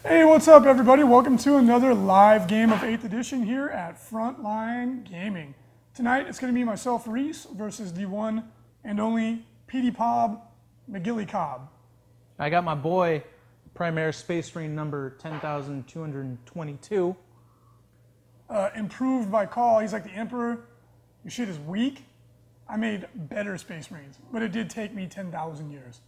Hey, what's up, everybody? Welcome to another live game of 8th edition here at Frontline Gaming. Tonight, it's going to be myself, Reese, versus the one and only Petey Pob McGillycobb. I got my boy, Primaire Space Marine number 10,222. Improved by call. He's like the Emperor. Your shit is weak. I made better Space Marines, but it did take me 10,000 years.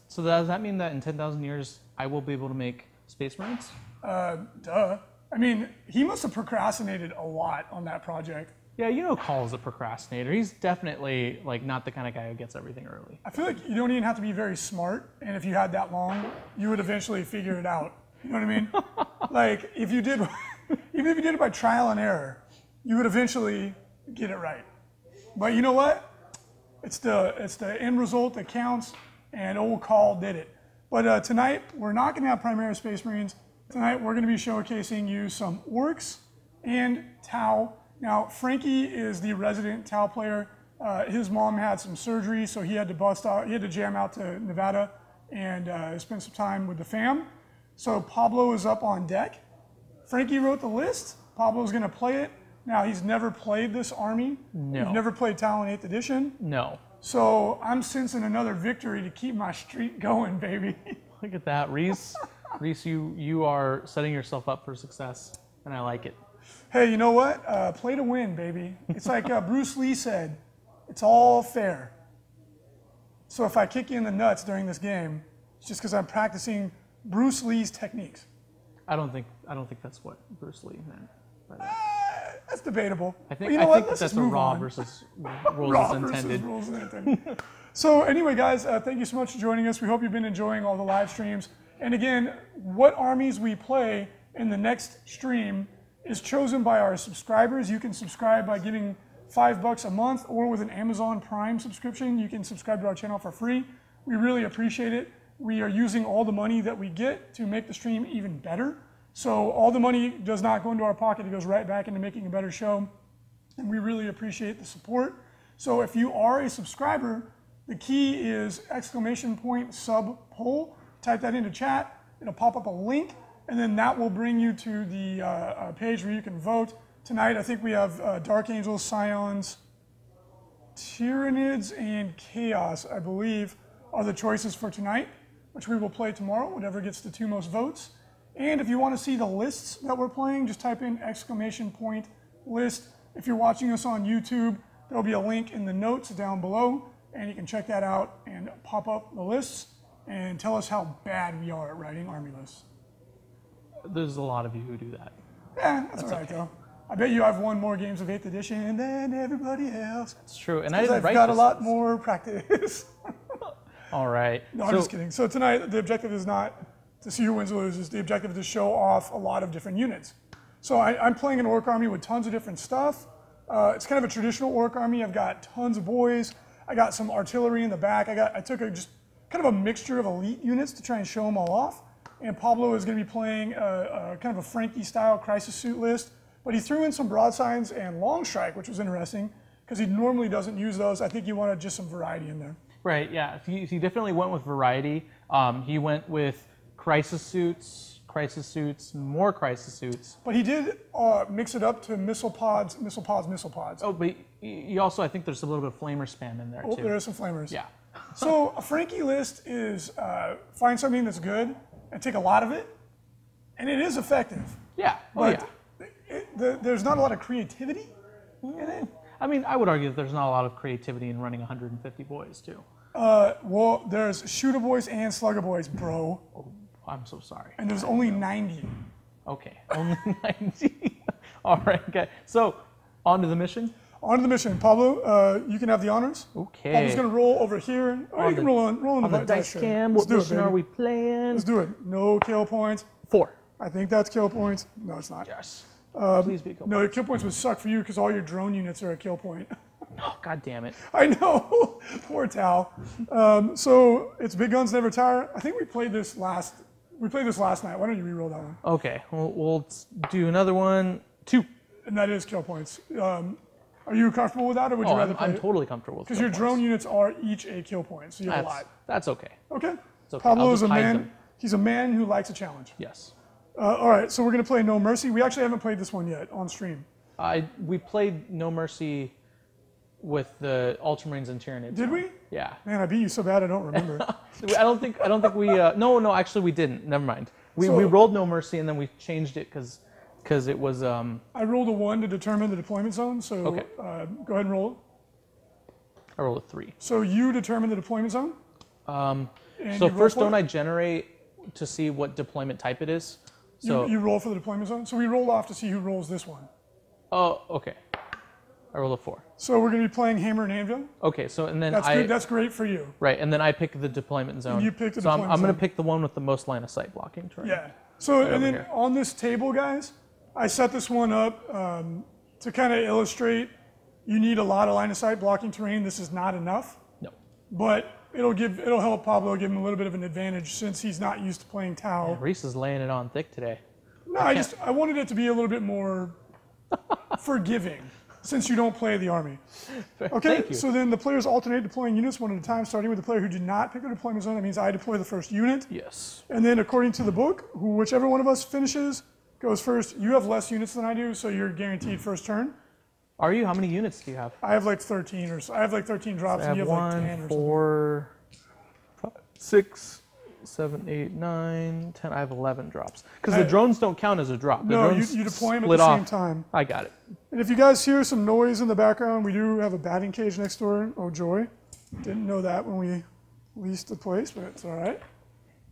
So does that mean that in 10,000 years, I will be able to make Space Marines? Duh. I mean, he must have procrastinated a lot on that project. Yeah, you know Call's a procrastinator. He's definitely like not the kind of guy who gets everything early. I feel like you don't even have to be very smart, and if you had that long, you would eventually figure it out. You know what I mean? Like, if you did, even if you did it by trial and error, you would eventually get it right. But you know what? It's the end result that counts, and old Call did it. But tonight, we're not going to have Primaire Space Marines. Tonight, we're going to be showcasing you some Orks and Tau. Now, Frankie is the resident Tau player. His mom had some surgery, so he had to bust out. He had to jam out to Nevada and spend some time with the fam. So Pablo is up on deck. Frankie wrote the list. Pablo's going to play it. Now, he's never played this army. No. He's never played Tau in 8th edition. No. So I'm sensing another victory to keep my streak going, baby. Look at that, Reese. Reese, you are setting yourself up for success, and I like it. Hey, you know what? Play to win, baby. It's like Bruce Lee said, it's all fair. So if I kick you in the nuts during this game, it's just because I'm practicing Bruce Lee's techniques. I don't think that's what Bruce Lee meant by that. That's debatable. I think, you know what? that's a raw versus rules Raw intended. versus rules intended. So anyway, guys, thank you so much for joining us. We hope you've been enjoying all the live streams. And again, what armies we play in the next stream is chosen by our subscribers. You can subscribe by giving $5 a month, or with an Amazon Prime subscription, you can subscribe to our channel for free. We really appreciate it. We are using all the money that we get to make the stream even better. So all the money does not go into our pocket. It goes right back into making a better show. And we really appreciate the support. So if you are a subscriber, the key is !sub poll. Type that into chat. It'll pop up a link, and then that will bring you to the page where you can vote. Tonight, I think we have Dark Angels, Scions, Tyranids, and Chaos, I believe, are the choices for tonight, which we will play tomorrow, whatever gets the 2 most votes. And if you want to see the lists that we're playing, just type in !list. If you're watching us on YouTube, there'll be a link in the notes down below, and you can check that out and pop up the lists and tell us how bad we are at writing army lists. There's a lot of you who do that. Yeah, that's all right, okay. Though. I bet you I've won more games of 8th edition than everybody else. It's true, and I didn't write I've got a lot more practice. All right. No, I'm just kidding. So tonight, the objective is not to see who wins or loses. The objective is to show off a lot of different units. So I'm playing an Ork army with tons of different stuff. It's kind of a traditional Ork army. I've got tons of boys. I got some artillery in the back. I took just kind of a mixture of elite units to try and show them all off. And Pablo is going to be playing kind of a Frankie-style crisis suit list. But he threw in some broadsides and long strike, which was interesting, because he normally doesn't use those. I think he wanted just some variety in there. Right, yeah. He definitely went with variety. He went with crisis suits, more crisis suits. But he did mix it up to missile pods. Oh, but he also, I think there's a little bit of flamer spam in there, too. There are some flamers. Yeah. So a Frankie list is find something that's good and take a lot of it, and it is effective. Yeah, but there's not a lot of creativity in it. I mean, I would argue that there's not a lot of creativity in running 150 boys, too. Well, there's shooter boys and slugger boys, bro. Oh, I'm so sorry. And there's only 90. Okay, only 90. All right, okay. So, on to the mission? On to the mission. Pablo, you can have the honors. Okay. Pablo's going to roll over here. Or you can roll on the dice cam. What mission are we playing? Let's do it. No kill points. 4. I think that's kill points. No, it's not. Yes. Please be kill points. No, your kill points would suck for you because all your drone units are a kill point. Oh, God damn it. I know. Poor Tau. So it's Big Guns Never Tire. I think we played this last night. Why don't you re-roll that one? Okay. We'll do another one. 2. And that is kill points. Are you comfortable with that, or would you rather play I'm totally comfortable with because your drone units are each a kill point, so you have a lot. That's okay. Okay. It's okay. Pablo is a man. He's a man who likes a challenge. Yes. All right, so we're going to play No Mercy. We actually haven't played this one yet on stream. We played No Mercy with the Ultramarines and Tyranids. Did we? Yeah. Man, I beat you so bad I don't remember. I don't think we. No, actually we didn't. Never mind. We rolled No Mercy and then we changed it because it was. I rolled a 1 to determine the deployment zone. So Okay. Go ahead and roll it. I rolled a 3. So you determine the deployment zone. So first, don't I generate to see what deployment type it is? So you roll for the deployment zone. So we roll off to see who rolls this one. Oh, okay. I rolled a 4. So we're going to be playing Hammer and Anvil. Okay, so and then That's good. That's great for you. Right, and then I pick the deployment zone. And you pick the so deployment I'm going zone. to pick the one with the most line of sight blocking terrain. Yeah. So and then here. on this table, guys, I set this one up to kind of illustrate you need a lot of line of sight blocking terrain. This is not enough. No. But it'll help Pablo give him a little bit of an advantage since he's not used to playing Tau. Reese is laying it on thick today. No, I wanted it to be a little bit more forgiving since you don't play the army. Okay, Thank you. so then the players alternate deploying units one at a time, starting with the player who did not pick a deployment zone. That means I deploy the first unit. Yes. And then according to the book, whichever one of us finishes goes first. You have less units than I do, so you're guaranteed first turn. Are you? How many units do you have? I have like 13 or so. I have like 13 drops, I and have you have like 10 1, or something. 4, 5, 6, 7, 8, 9, 10. I have 11 drops. Because the drones don't count as a drop. The No, drones you deploy them at split the same off. time. I got it. And if you guys hear some noise in the background, we do have a batting cage next door. Oh, joy. Didn't know that when we leased the place, but it's all right.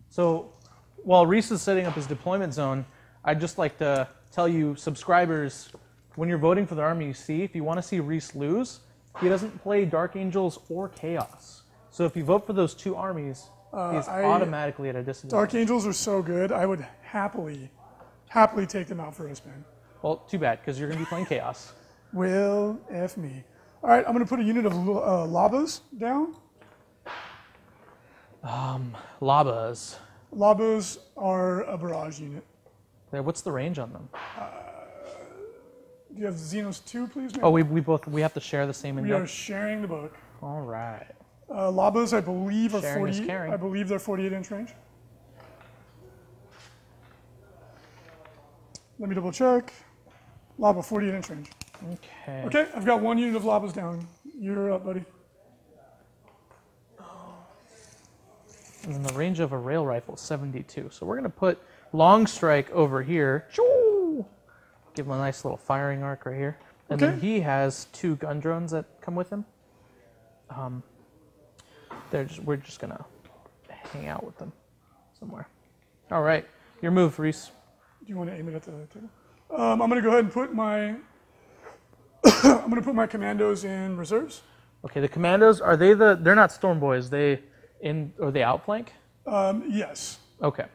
So while Reese is setting up his deployment zone, I'd just like to tell you, subscribers, when you're voting for the army you see, if you want to see Reese lose, he doesn't play Dark Angels or Chaos. So if you vote for those two armies, he's automatically at a disadvantage. Dark Angels are so good, I would happily take them out for a spin. Well, too bad, because you're going to be playing Chaos. Well, F me. All right, I'm going to put a unit of Labas down. Labas. Labas are a barrage unit. What's the range on them? Do you have Xenos 2, please? Oh, we have to share the same We are index? sharing the book. All right. Labas, I believe, are Sharing is 40. caring. I believe they're 48-inch range. Let me double check. Laba, 48-inch range. Okay. Okay, I've got one unit of Labas down. You're up, buddy. And then the range of a rail rifle is 72. So we're going to put Long Strike over here. Shoo! Give him a nice little firing arc right here. And then he has 2 gun drones that come with him. We're just going to hang out with them somewhere. All right. Your move, Reese. Do you want to aim it at the table? I'm going to go ahead and put my I'm going to put my commandos in reserves. Okay, the commandos, are they they're not Storm Boys, are they outflank? Yes. Okay.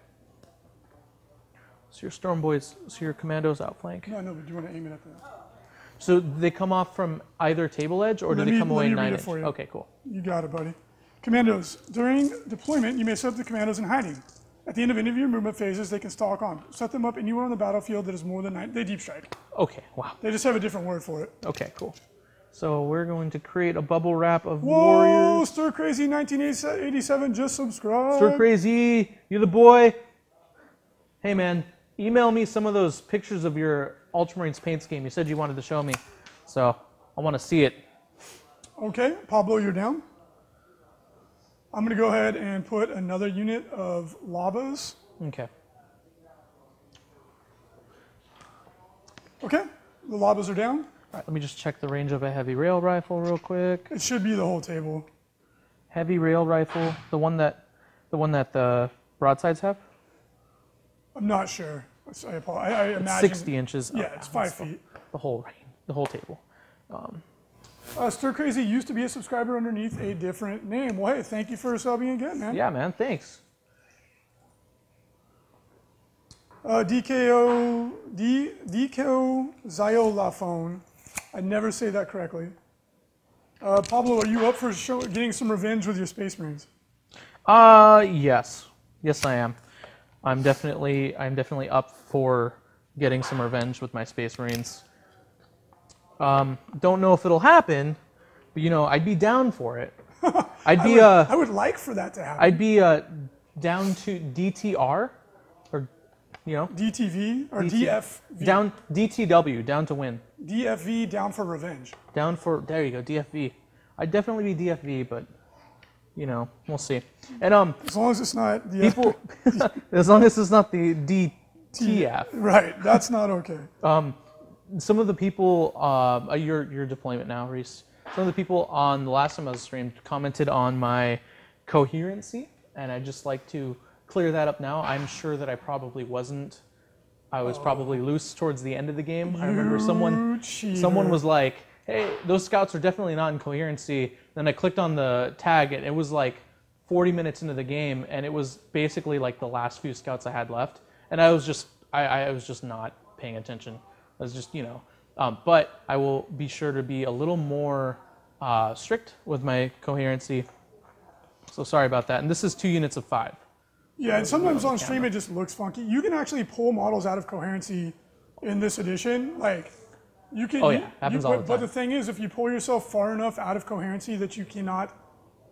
So your Storm Boys, your commandos outflank. No, but do you want to aim it at the... So they come off from either table edge, or do they come away 9 inch? Okay, cool. You got it, buddy. Commandos. During deployment, you may set up the commandos in hiding. At the end of any of your movement phases, they can stalk on. Set them up anywhere on the battlefield that is more than 9. They deep strike. Okay, wow. They just have a different word for it. Okay, cool. So we're going to create a bubble wrap of Whoa, warriors. Stir Crazy 1987 just subscribed. Stir Crazy, you the boy. Hey man, email me some of those pictures of your Ultramarines paint scheme. You said you wanted to show me, so I want to see it. Okay, Pablo, you're down. I'm going to go ahead and put another unit of Labas. Okay. Okay, the Labas are down. All right, let me just check the range of a heavy rail rifle real quick. It should be the whole table. Heavy rail rifle, the one that the broadsides have? I'm not sure. I apologize. I imagine. 60 inches. Yeah, it's 5 feet. The whole table. Stir Crazy used to be a subscriber underneath a different name. Well, hey, thank you for subbing again, man. Yeah, man, thanks. DKO Zyolafone. I never say that correctly. Pablo, are you up for getting some revenge with your Space Marines? Yes. Yes, I am. I'm definitely up for getting some revenge with my Space Marines. Don't know if it'll happen, but I'd be down for it. I would like for that to happen. I'd be down to DTR, or DTV or DFV. Down DTW, down to win. DFV, down for revenge. There you go, DFV. I'd definitely be DFV, but we'll see. And as long as it's not the people, as long as it's not the DTF. Right, that's not okay. Some of the people, your deployment now, Reese. Some of the people on the last time I was streamed commented on my coherency, and I'd just like to clear that up now. I'm sure that I probably wasn't. I was probably loose towards the end of the game. I remember someone was like, "Hey, those scouts are definitely not in coherency." Then I clicked on the tag, and it was like 40 minutes into the game, and it was basically like the last few scouts I had left, and I was just not paying attention. I was just but I will be sure to be a little more strict with my coherency. So sorry about that. And this is 2 units of 5. Yeah, and sometimes on stream it just looks funky. You can actually pull models out of coherency in this edition. Like, you can. Oh yeah, happens all the time. But the thing is, if you pull yourself far enough out of coherency that you cannot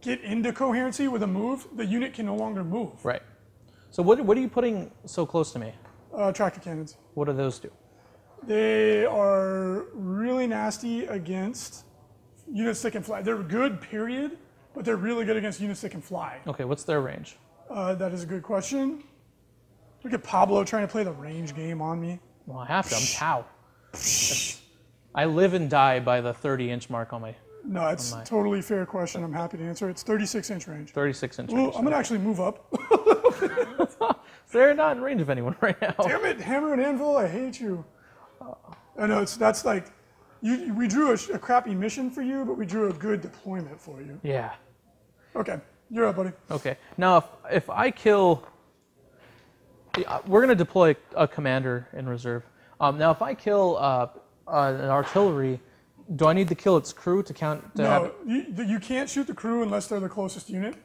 get into coherency with a move, the unit can no longer move. Right. So what are you putting so close to me? Tractor cannons. What do those do? They are really nasty against units that can fly. They're good, period, but they're really good against units that can fly. Okay, what's their range? That is a good question. Look at Pablo trying to play the range game on me. Well, I have to. I'm Tau. I live and die by the 30-inch mark on my... No, it's a totally fair question. I'm happy to answer. It's 36-inch range. 36-inch range. Well, I'm going to actually move up. They're not in range of anyone right now. Damn it, Hammer and Anvil, I hate you. I know, that's like, we drew a crappy mission for you, but we drew a good deployment for you. Yeah. Okay, you're up, buddy. Okay, now if I kill... We're going to deploy a commander in reserve. Now, if I kill an artillery, do I need to kill its crew to count? No, you can't shoot the crew unless they're the closest unit.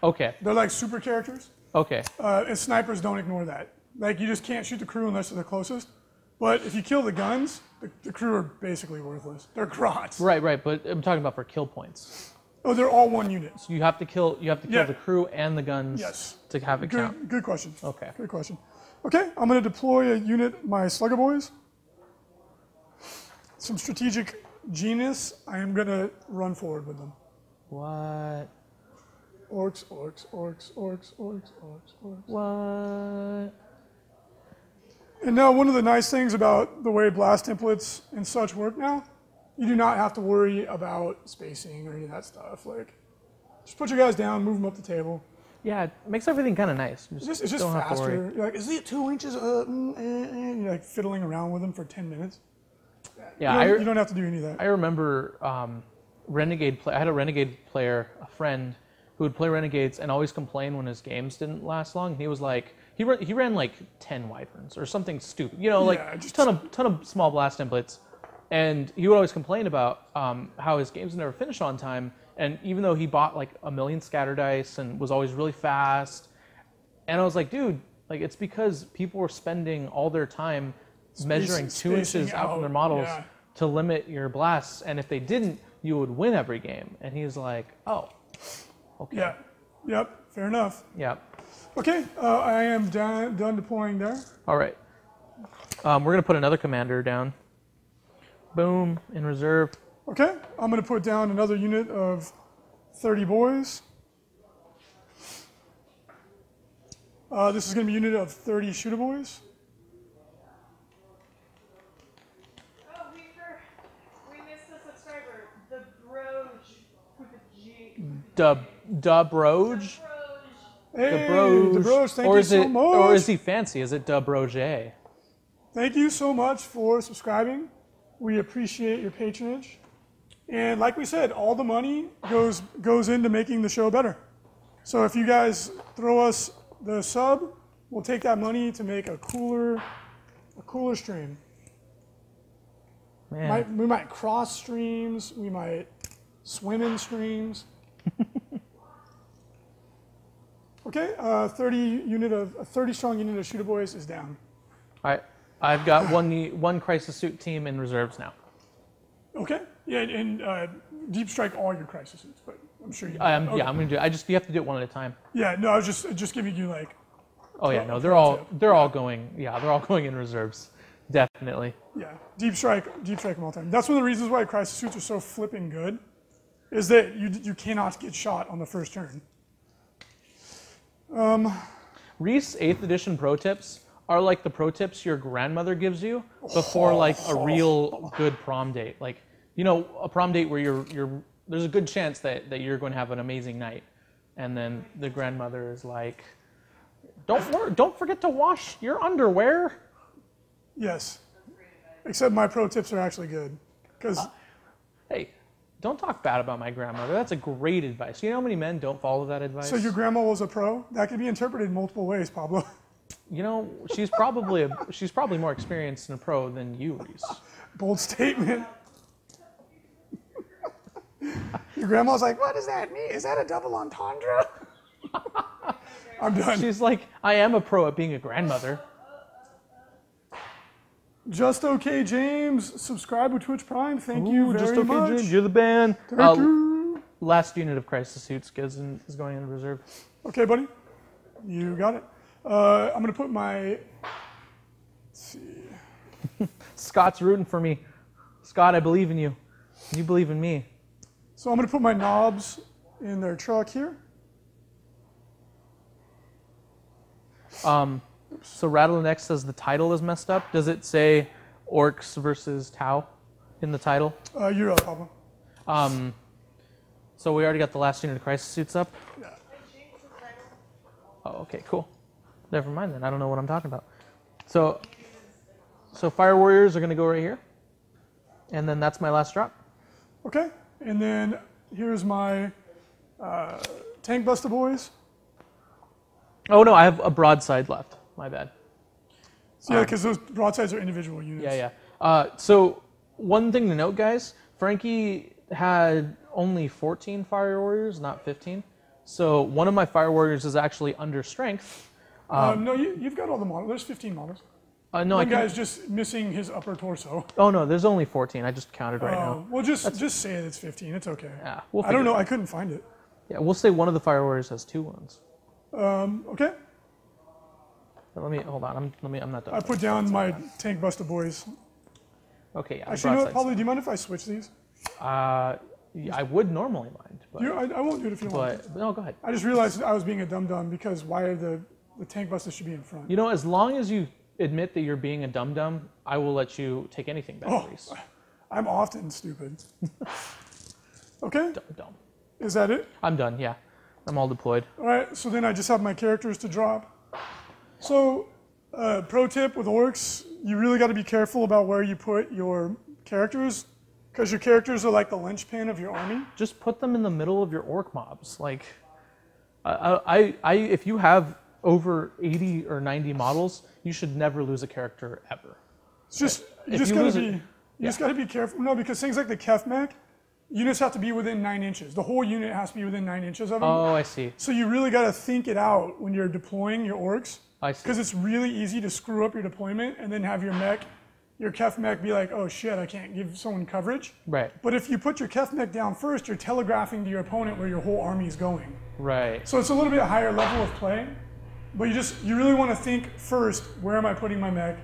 Okay. They're like super characters. Okay. And snipers don't ignore that. Like, you just can't shoot the crew unless they're the closest. But if you kill the guns, the crew are basically worthless. They're grots. Right, but I'm talking about for kill points. Oh, they're all one unit. So you have to kill the crew and the guns to have it count. Good question. Okay. Good question. Okay, I'm going to deploy a unit, my Slugger Boys. Some strategic genius. I am going to run forward with them. What? Orks, orks, orks, orks, orks, orks, orks. What? And now one of the nice things about the way blast templates and such work now, you do not have to worry about spacing or any of that stuff. Like, just put your guys down, move them up the table. Yeah, it makes everything kind of nice. It's just faster. You're like, is it 2 inches? You're like fiddling around with them for 10 minutes. Yeah, you don't have to do any of that. I remember Renegade. I had a Renegade player, a friend, who would play Renegades and always complain when his games didn't last long. He was like, he ran like 10 Wyverns or something stupid, just ton of small blast templates, and he would always complain about how his games never finished on time. And even though he bought like 1 million scatter dice and was always really fast, and I was like, dude, like it's because people were spending all their time measuring 2 inches out from their models to limit your blasts, and if they didn't, you would win every game. And he was like, oh, okay. Yeah, yep, fair enough. Yeah. Okay, I am done deploying there. All right. We're going to put another commander down. Boom, in reserve. Okay, I'm going to put down another unit of 30 boys. This is going to be a unit of 30 shooter boys. Oh, we missed a subscriber. The Broge with a G. Dubroge? Hey, Dubroge. Dubroge, thank you so much. Or is he fancy? Is it Dubroge? Thank you so much for subscribing. We appreciate your patronage. And like we said, all the money goes into making the show better. So if you guys throw us the sub, we'll take that money to make a cooler stream. Man. We might cross streams. We might swim in streams. Okay, 30 strong unit of shooter boys is down. All right, I've got one crisis suit team in reserves now. Okay, yeah, and deep strike all your crisis suits, but I'm sure you. Yeah, I'm Okay. gonna do it. You have to do it one at a time. Yeah, no, I was just giving you like. Oh yeah, no, they're all going. Yeah, they're all going in reserves, definitely. Yeah, deep strike them all the time. That's one of the reasons why crisis suits are so flipping good, is that you cannot get shot on the first turn. Reese 8th edition pro tips are like the pro tips your grandmother gives you before like a real good prom date. Like, you know, a prom date where you're there's a good chance that you're going to have an amazing night, and then the grandmother is like, don't forget to wash your underwear. Yes, except my pro tips are actually good, because Hey, don't talk bad about my grandmother. That's a great advice. You know how many men don't follow that advice? so your grandma was a pro. That could be interpreted multiple ways, Pablo. You know, she's probably more experienced in a pro than you, Reese. Bold statement. Your grandma's like, what does that mean? Is that a double entendre? I'm done. She's like, I am a pro at being a grandmother. Just okay, James. Subscribe with Twitch Prime. Thank you very Just okay, much. James. You're the band. Thank you. Last unit of crisis suits is going in reserve. Okay, buddy. You got it. I'm gonna put my. Let's see. Scott's rooting for me. Scott, I believe in you. You believe in me. So I'm gonna put my knobs in their truck here. So Rattle X says the title is messed up. Does it say Orks versus Tau in the title? You're up, Pablo. So we already got the last unit of crisis suits up. Yeah. Oh, okay, cool. Never mind then. I don't know what I'm talking about. So Fire Warriors are going to go right here. And then that's my last drop. Okay. And then here's my Tank Buster Boys. Oh, no, I have a broadside left. My bad. So, yeah, because those broadsides are individual units. Yeah. So one thing to note, guys, Frankie had only 14 Fire Warriors, not 15. So one of my Fire Warriors is actually under strength. No, you've got all the models. There's 15 models. No, One guy's just missing his upper torso. Oh no, there's only 14. I just counted right now. Well, just say it's 15. It's okay. Yeah, I don't know. I couldn't find it. Yeah, we'll say one of the Fire Warriors has 2 ones. Okay. But let me hold on. I'm not done. I put down my Tank Buster Boys. Okay, yeah. Actually, you know what, Paulie, do you mind if I switch these? Yeah, I would normally mind, but I won't do it if you don't want. but no, go ahead. I just realized I was being a dum-dum because why are the Tank Busters should be in front. You know, as long as you admit that you're being a dum-dum, I will let you take anything back, Oh, Reese. I'm often stupid. Okay, Dumb. is that it? I'm done, yeah. I'm all deployed. All right, so then I just have my characters to drop. So, pro tip with Orks, you really got to be careful about where you put your characters, because your characters are like the linchpin of your army. Just put them in the middle of your orc mobs. Like, if you have over 80 or 90 models, you should never lose a character ever. It's just you If just you gotta lose be it- you just gotta be careful. No, because things like the Kef mech, units have to be within 9 inches. The whole unit has to be within 9 inches of them. Oh, I see. So you really gotta think it out when you're deploying your orcs, I see. because it's really easy to screw up your deployment and then have your Kef mech be like, oh shit, I can't give someone coverage. Right, But if you put your Kef mech down first, you're telegraphing to your opponent where your whole army is going. right. So it's a little bit higher level of play, but you really want to think first, where am I putting my mech?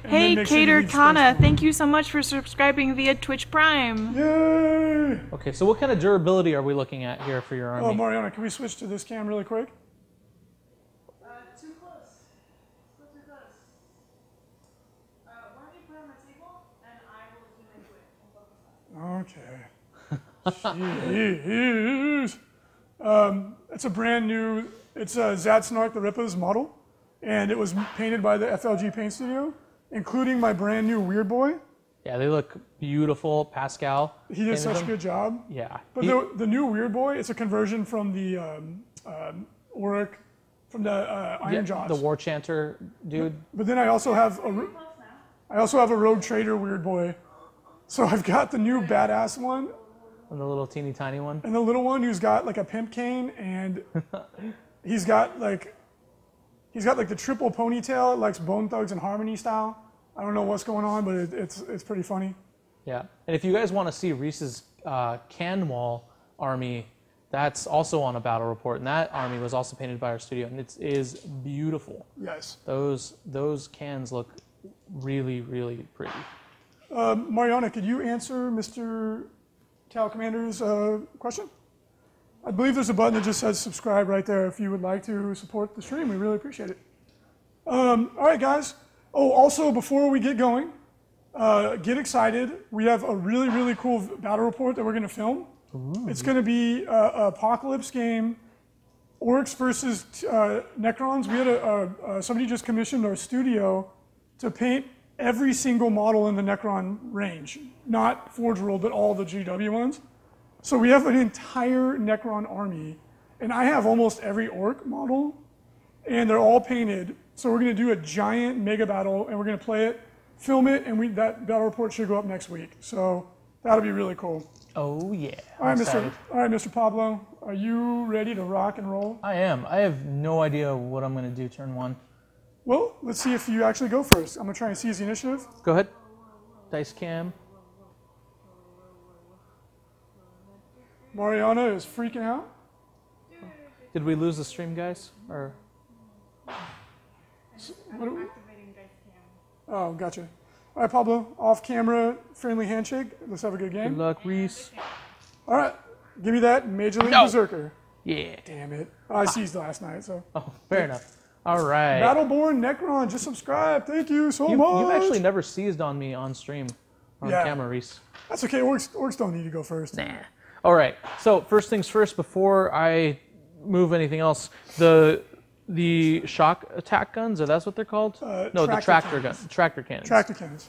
And then Hey, make sure you Cater leave space Kana, for it. thank you so much for subscribing via Twitch Prime. Yay! Okay, so what kind of durability are we looking at here for your army? Oh, Mariana, can we switch to this cam really quick? Too close. Still too close. Why don't you put it on the table, and I will zoom into it and focus on it. Okay. Jeez. It's a brand new, it's a Zadsnark the Rippa's model, and it was painted by the FLG Paint Studio, including my brand new Weird Boy. Yeah, they look beautiful. Pascal. He did painted such a them. good job. Yeah. But the new Weird Boy, it's a conversion from the Orc, from the Iron Jaws. The War Chanter dude. But then I also have a Rogue Trader Weird Boy. So I've got the new badass one, And the little teeny tiny one. and the little one who's got like a pimp cane, and he's got like the triple ponytail. It likes Bone Thugs and Harmony style. I don't know what's going on, but it's pretty funny. Yeah, and if you guys want to see Reese's Canwall army, that's also on a battle report, and that army was also painted by our studio, and it is beautiful. Yes. Those cans look really, really pretty. Mariana, could you answer Mr. Tau Commander's question? I believe there's a button that just says subscribe right there if you would like to support the stream. We really appreciate it. All right, guys. Oh, also, before we get going, get excited. We have a really, really cool battle report that we're going to film. Ooh. It's going to be an apocalypse game, Orks versus Necrons. We had somebody just commissioned our studio to paint every single model in the Necron range. Not Forge World, but all the GW ones. So we have an entire Necron army, and I have almost every Orc model, and they're all painted. So we're going to do a giant mega battle, and we're going to play it, film it, and that battle report should go up next week. So that'll be really cool. Oh yeah. All right, Mr. Pablo, are you ready to rock and roll? I am. I have no idea what I'm going to do turn one. Well, let's see if you actually go first. I'm going to try and seize the initiative. Go ahead. Dice cam. Mariana is freaking out. Did we lose the stream, guys? Or Activating dice cam. Oh, gotcha. All right, Pablo, off camera, friendly handshake. Let's have a good game. Good luck, Reese. All right, give me that Major League Berserker. Yeah. Damn it. I seized last night, so. Oh, fair enough. All right. Battleborn Necron, just subscribe. Thank you so much. You've actually never seized on me on stream, on camera, Reese. That's okay. Orcs don't need to go first. Nah. All right. So first things first, before I move anything else, the shock attack guns, or that's what they're called? No, the tractor cannons. Tractor cannons.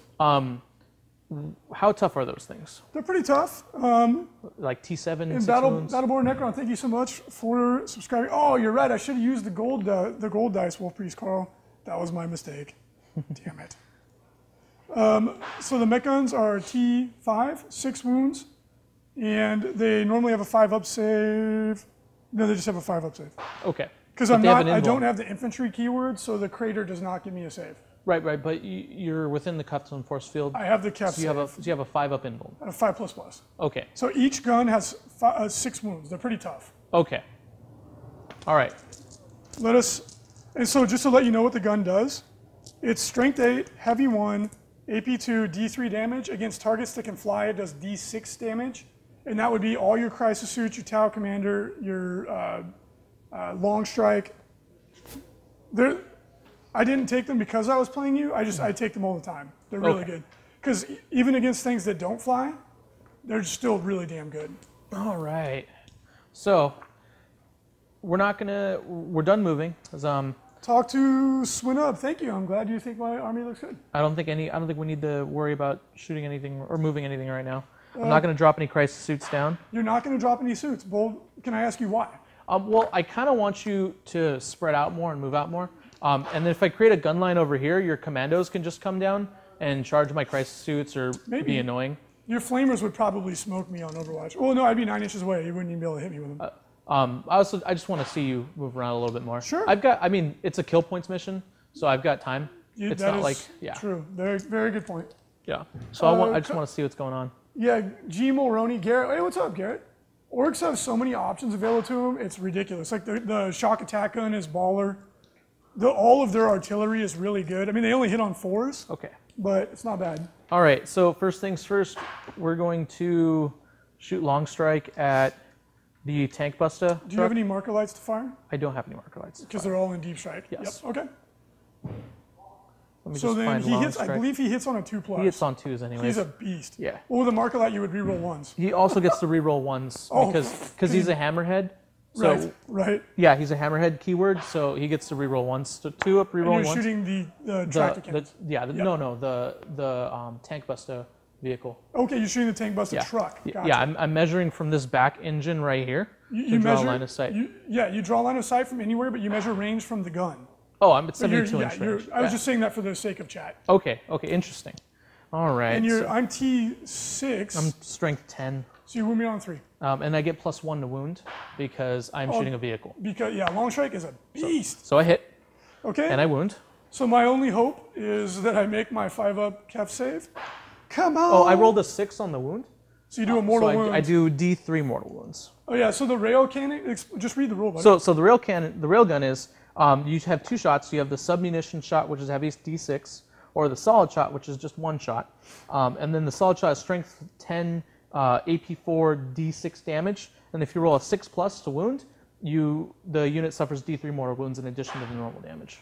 How tough are those things? They're pretty tough. Like T7 and six Battleborn Necron, thank you so much for subscribing. Oh, you're right. I should have used the gold dice, Wolf Priest Carl. That was my mistake. Damn it. So the mech guns are T5, 6 wounds, and they normally have a 5-up save. No, they just have a 5-up save. Okay. Because I don't have the infantry keyword, so the crater does not give me a save. Right, but you're within the custom force field. I have the cap so you have a 5-up invuln. I have 5++. Okay. So each gun has 6 wounds. They're pretty tough. Okay. All right. And so just to let you know what the gun does, it's strength 8, heavy 1, AP 2, D3 damage. Against targets that can fly, it does D6 damage. And that would be all your crisis suits, your Tau Commander, your long strike. I didn't take them because I was playing you. I take them all the time. They're really good. Because even against things that don't fly, they're still really damn good. All right. So we're done moving. Talk to Swinub. Thank you. I'm glad you think my army looks good. I don't think we need to worry about shooting anything or moving anything right now. I'm not going to drop any crisis suits down. You're not going to drop any suits. Well, can I ask you why? Well, I kind of want you to spread out more and move out more. And then if I create a gun line over here, your commandos can just come down and charge my crisis suits or be annoying. Your flamers would probably smoke me on Overwatch. Oh no, I'd be 9 inches away. You wouldn't even be able to hit me with them. I just want to see you move around a little bit more. Sure. It's a kill points mission, so I've got time. It's not like true. Very, very good point. Yeah. So I just want to see what's going on. Yeah, G. Mulroney, Garrett. Hey, what's up, Garrett? Orcs have so many options available to them. It's ridiculous. Like the shock attack gun is baller. All of their artillery is really good. I mean, they only hit on 4s. Okay. But it's not bad. All right. So first things first, we're going to shoot long strike at the tank buster. Do you have any marker lights to fire? I don't have any marker lights. Because they're all in deep strike. Yes. Yep. Okay. Let me so then he hits. I believe he hits on a 2+. He hits on 2s anyway. He's a beast. Yeah. Well, with a marker light, you would reroll 1s. He also gets to reroll 1s because he's a hammerhead. So, right. Yeah, he's a hammerhead keyword, so he gets to reroll 1s. So 2-up reroll 1s. And you're shooting the tractor cannon. The tank buster vehicle. Okay, you're shooting the tank buster truck. Gotcha. Yeah, I'm measuring from this back engine right here you draw measure, line of sight. You draw line of sight from anywhere, but you measure range from the gun. Oh, I'm at 72 inch range. I was just saying that for the sake of chat. Okay, interesting. All right. And I'm T6. I'm strength 10. So you wound me on 3. And I get +1 to wound because I'm shooting a vehicle. Because long strike is a beast. So I hit. Okay. And I wound. So my only hope is that I make my 5-up Kef save. Come on. Oh, I rolled a 6 on the wound. So you do a mortal So wound. I do D3 mortal wounds. Oh yeah. So the rail cannon. Just read the rule, buddy. So the railgun is you have 2 shots. You have the submunition shot, which is heaviest D6, or the solid shot, which is just 1 shot. And then the solid shot is strength 10, AP4, D6 damage. And if you roll a 6+ to wound, the unit suffers D3 mortal wounds in addition to the normal damage.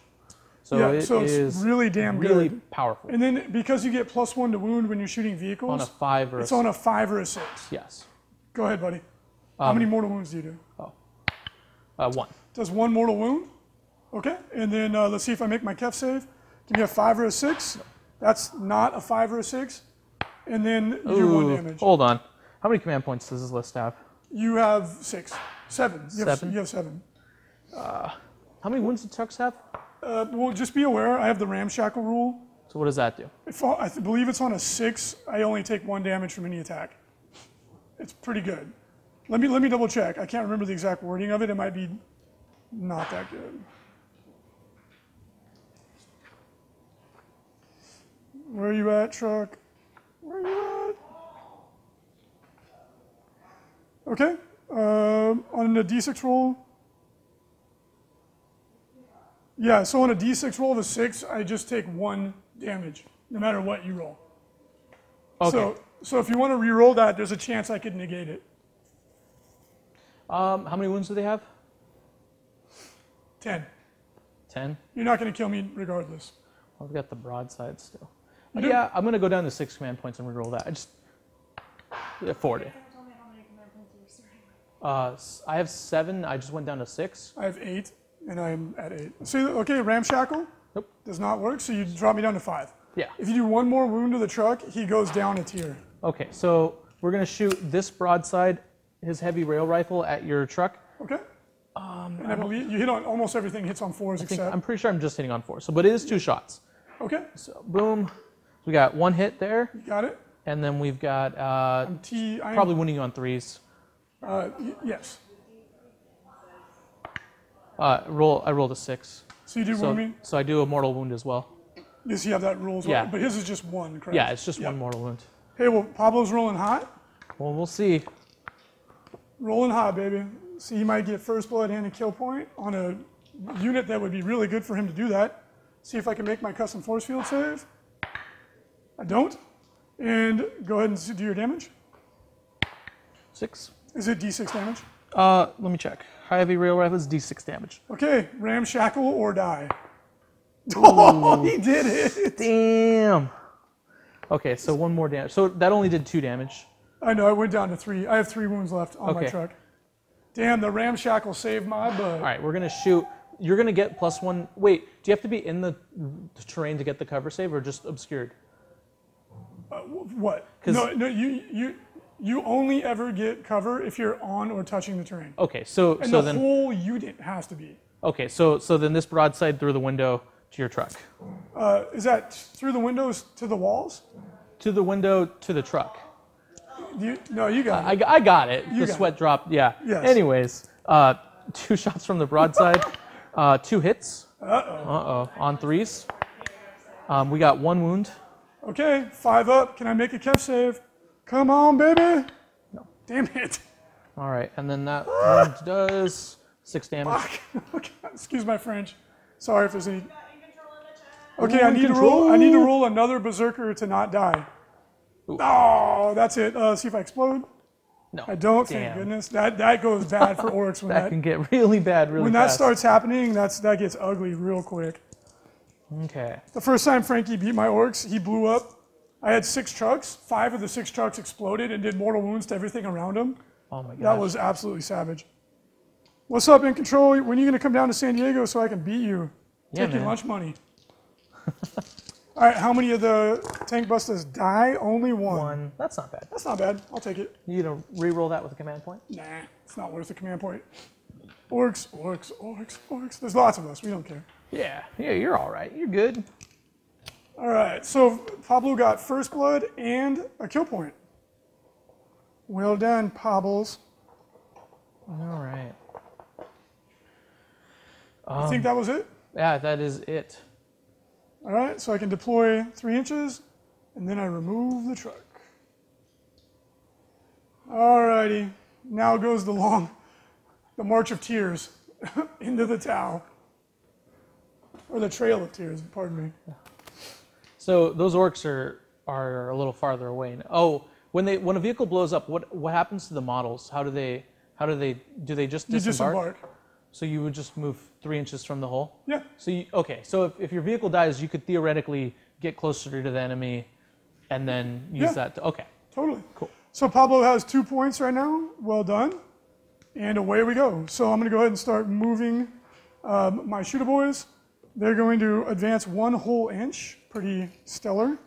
So yeah, it so is it's really damn really good. powerful. And then because you get +1 to wound when you're shooting vehicles, On a 5 or it's on a 5 or a 6. Yes. Go ahead, buddy. How many mortal wounds do you do? 1. Does 1 mortal wound? Okay. And then let's see if I make my Kef save. Give me a 5 or a 6. That's not a 5 or a 6. And then you do 1 damage. Hold on. How many command points does this list have? You have 6. 7. You have 7? You have 7. How many wounds do trucks have? Well, just be aware, I have the ramshackle rule. So what does that do? If I believe it's on a 6, I only take 1 damage from any attack. It's pretty good. Let me double check. I can't remember the exact wording of it. It might be not that good. Where are you at, truck? Where are you at? Okay. On the D6 roll. Yeah, so on a D6 roll of a 6, I just take 1 damage, no matter what you roll. Okay. So if you want to re-roll that, there's a chance I could negate it. How many wounds do they have? 10. 10? You're not going to kill me regardless. I've got the broadside still. You do? Yeah, I'm going to go down to 6 command points and re-roll that. 40. Tell me how many command points you were starting with. I have 7. I just went down to 6. I have 8, and I'm at 8. So, okay, ramshackle Nope. does not work, so you drop me down to 5. Yeah. If you do 1 more wound to the truck, he goes down a tier. Okay, so we're going to shoot this broadside, his heavy rail rifle, at your truck. Okay? And I believe you hit on almost everything hits on 4s except. I'm pretty sure I'm just hitting on 4. So, but it is 2 shots. Okay, So boom. We got 1 hit there, you got it. and then we've got I probably wounding you on 3s. yes. I rolled a 6. So you do wound me? So I do a mortal wound as well. Does he have that rule as well? Yeah. But his is just 1, correct? Yeah, it's just Yep. 1 mortal wound. Hey, well, Pablo's rolling hot. Well, we'll see. Rolling hot, baby. So he might get first blood and a kill point on a unit that would be really good for him to do that. See if I can make my custom force field save. I don't. And go ahead and do your damage. 6. Is it D6 damage? Let me check. High heavy rail rifle is D6 damage. Okay, ramshackle or die. Oh, he did it. Damn. Okay, so 1 more damage. So that only did 2 damage. I know, I went down to 3. I have 3 wounds left on my Okay. truck. Damn, the ramshackle saved my butt. All right, we're gonna shoot. You're gonna get +1. Wait, do you have to be in the terrain to get the cover save, or just obscured? What? No, you only ever get cover if you're on or touching the terrain. Okay, so And so the then whole unit has to be. okay, so then this broadside through the window to your truck, Is that through the windows to the walls? to the window to the truck. No, you got it. I got it. You The got sweat dropped. Yeah. Yes. Anyways, 2 shots from the broadside, 2 hits. Uh-oh. On 3s. We got 1 wound. Okay, 5 up. Can I make a Kef save? Come on, baby. No. Damn it. All right, and then that wound does 6 damage. Fuck. Okay, excuse my French. Sorry if there's any. Got in control of the chat. Okay, I need to roll. I need to roll another berserker to not die. Oh, that's it. See if I explode. No. I don't. Damn. Thank goodness. That goes bad for orcs when That can get really bad really when that fast. starts happening. That gets ugly real quick. Okay. The first time Frankie beat my orcs, he blew up. I had 6 trucks. 5 of the 6 trucks exploded and did mortal wounds to everything around him. Oh my gosh. That was absolutely savage. What's up, In Control? When are you going to come down to San Diego so I can beat you? Yeah, Take your man. lunch money. All right, how many of the tank busters die? Only 1. 1. That's not bad. That's not bad. I'll take it. You gonna re-roll that with a command point? Nah, it's not worth a command point. Orcs, orcs, orcs, orcs. There's lots of us. We don't care. Yeah. Yeah, you're all right. You're good. All right, so Pablo got first blood and a kill point. Well done, Pablos. All right. I think that was it. Yeah, that is it. All right, so I can deploy 3 inches, And then I remove the truck. Alrighty, now goes the march of tears into the Tau. Or the trail of tears, pardon me. So those orcs are a little farther away. Oh, when a vehicle blows up, what happens to the models? Do they just disembark? You disembark. So you would just move 3 inches from the hole? Yeah. So so if your vehicle dies, you could theoretically get closer to the enemy and then use that to, okay. Totally. Cool. So Pablo has 2 points right now. Well done. And away we go. So I'm going to go ahead and start moving my shooter boys. They're going to advance 1 whole inch. Pretty stellar.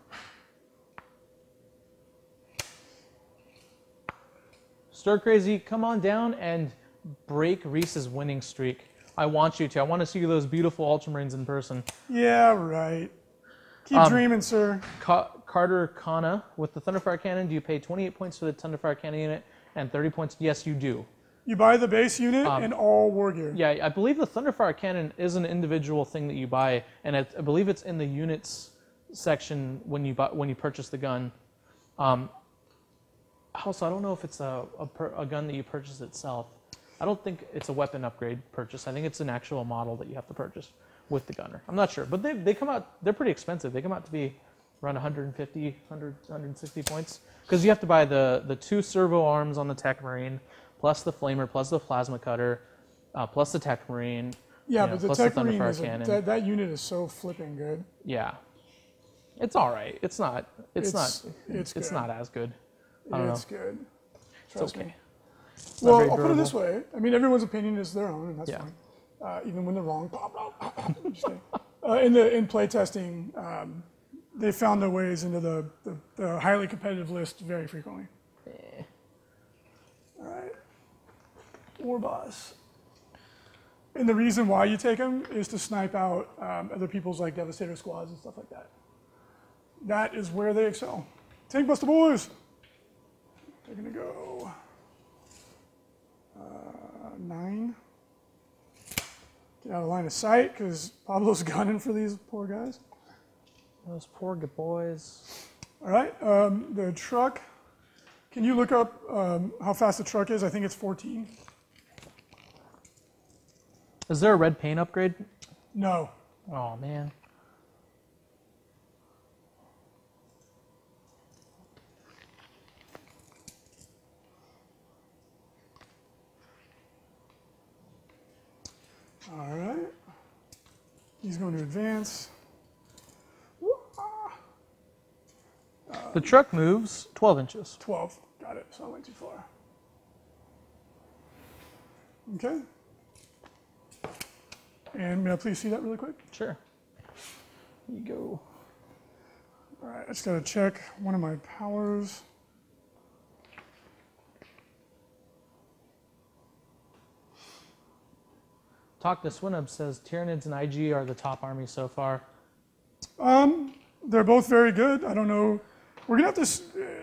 Stir Crazy, come on down and break Reese's winning streak. I want you to. I want to see those beautiful Ultramarines in person. Yeah, right. Keep dreaming, sir. Carter Kana, with the Thunderfire Cannon, do you pay 28 points for the Thunderfire Cannon unit and 30 points? Yes, you do. You buy the base unit and all war gear. Yeah, I believe the Thunderfire Cannon is an individual thing that you buy, and I believe it's in the units section when you purchase the gun. Also, I don't know if it's a gun that you purchase itself. I don't think it's a weapon upgrade purchase. I think it's an actual model that you have to purchase with the gunner. I'm not sure, but they come out. They're pretty expensive. They come out to be around 150, 160 points because you have to buy the 2 servo arms on the Tech Marine, plus the flamer, plus the plasma cutter, plus the Tech Marine. Yeah, but the Tech Marine that unit is so flipping good. Yeah, it's all right. It's not as good. It's good. Trust me. Okay. Well, I'll put it this way. I mean, everyone's opinion is their own, and that's fine. Even when they're wrong. In playtesting, they found their ways into the highly competitive list very frequently. All right. War boss. And the reason why you take them is to snipe out other people's like Devastator squads and stuff like that. That is where they excel. Tank Buster boys. They're gonna go 9. Get out of line of sight because Pablo's gunning for these poor guys. Those poor boys. All right, the truck. Can you look up how fast the truck is? I think it's 14. Is there a red paint upgrade? No. Oh, man. All right. He's going to advance. The truck moves 12 inches. 12. Got it. So I went too far. Okay. And may I please see that really quick? Sure. Here you go. All right. I just got to check one of my powers. Talk to Swinub says Tyranids and IG are the top armies so far. They're both very good. I don't know. We're gonna have to.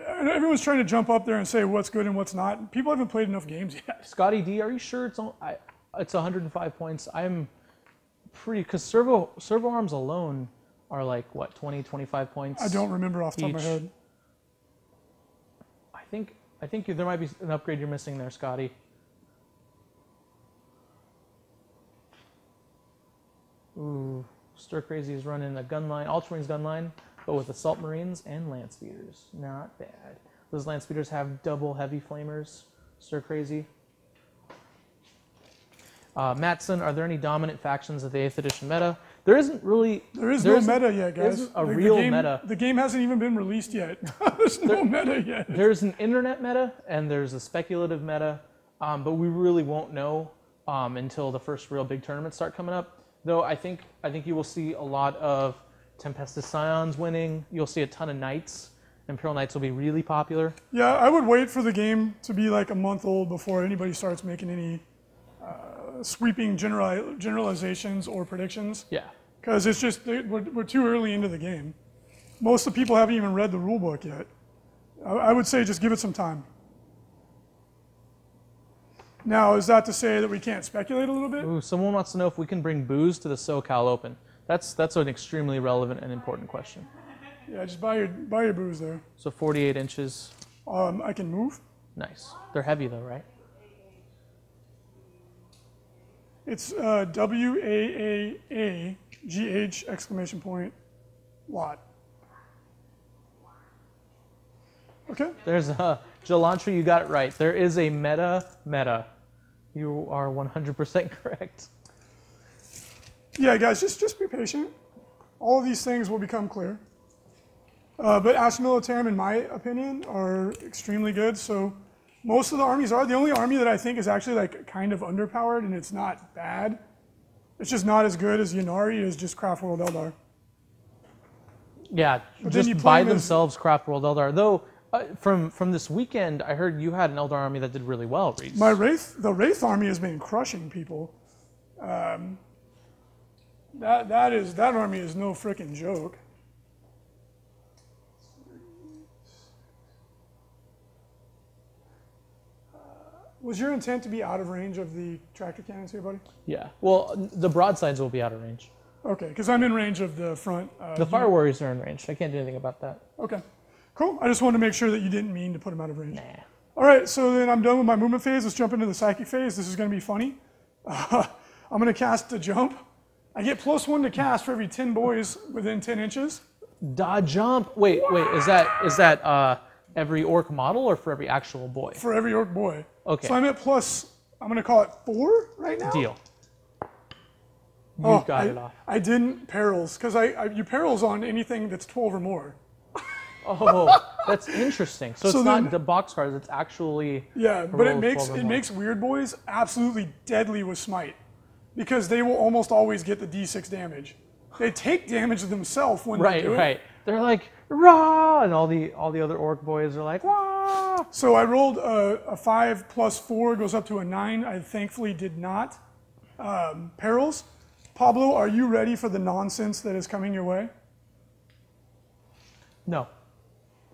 Everyone's trying to jump up there and say what's good and what's not. People haven't played enough games yet. Scotty D, are you sure it's 105 points? I'm pretty because servo arms alone are like what 20, 25 points. I don't remember off the top of my head. I think there might be an upgrade you're missing there, Scotty. Ooh, Stir Crazy is running a gun line, Ultramarines gun line, but with Assault Marines and Land Speeders. Not bad. Those Land Speeders have double heavy flamers. Stir Crazy. Mattson, are there any dominant factions of the 8th edition meta? There isn't really. There is no meta yet, guys. There isn't a real meta. The game hasn't even been released yet. There's no meta yet. There's an internet meta and there's a speculative meta, but we really won't know until the first real big tournaments start coming up. Though I think you will see a lot of Tempestus Scions winning. You'll see a ton of Knights. Imperial Knights will be really popular. Yeah, I would wait for the game to be like a month old before anybody starts making any sweeping generalizations or predictions. Yeah. Because it's just, we're too early into the game. Most of the people haven't even read the rule book yet. I would say just give it some time. Now, is that to say that we can't speculate a little bit? Ooh, someone wants to know if we can bring booze to the SoCal Open. That's an extremely relevant and important question. Yeah, just buy your booze there. So 48 inches. I can move. Nice. They're heavy though, right? It's WAAAGH exclamation point lot. Okay. There's a Jelantri, you got it right. There is a meta. You are 100% correct. Yeah, guys, just be patient. All of these things will become clear. But Ash Militarum, in my opinion, are extremely good. So most of the armies are. The only army that I think is actually like kind of underpowered, and it's not bad. It's just not as good as Ynnari is just Craft World Eldar. Yeah, But then you just play by them as- themselves, Craft World Eldar. Though, from this weekend, I heard you had an Eldar army that did really well, Reese. The Wraith army has been crushing people. That army is no freaking joke. Was your intent to be out of range of the tractor cannons here, buddy? Yeah. Well, the broadsides will be out of range. Okay, because I'm in range of the front. The Fire Warriors are in range. I can't do anything about that. Okay, cool. I just wanted to make sure that you didn't mean to put them out of range. Nah. All right, so then I'm done with my movement phase. Let's jump into the psychic phase. This is going to be funny. I'm going to cast a jump. I get +1 to cast for every 10 boys within 10 inches. Da jump. Wait. Is that every orc model or for every actual boy? For every orc boy. Okay. So I'm at I'm going to call it 4 right now. Deal. You got it off. I didn't perils, because you perils on anything that's 12 or more. Oh, that's interesting. So it's So not then- the box cards. It's actually Yeah, but it rolls makes 12 or it more. makes weird boys absolutely deadly with smite, because they will almost always get the d6 damage. They take damage themselves when they do it. right. They're like rah, and all the other orc boys are like wah. So I rolled a 5 + 4 goes up to a 9. I thankfully did not perils. Pablo, are you ready for the nonsense that is coming your way? No,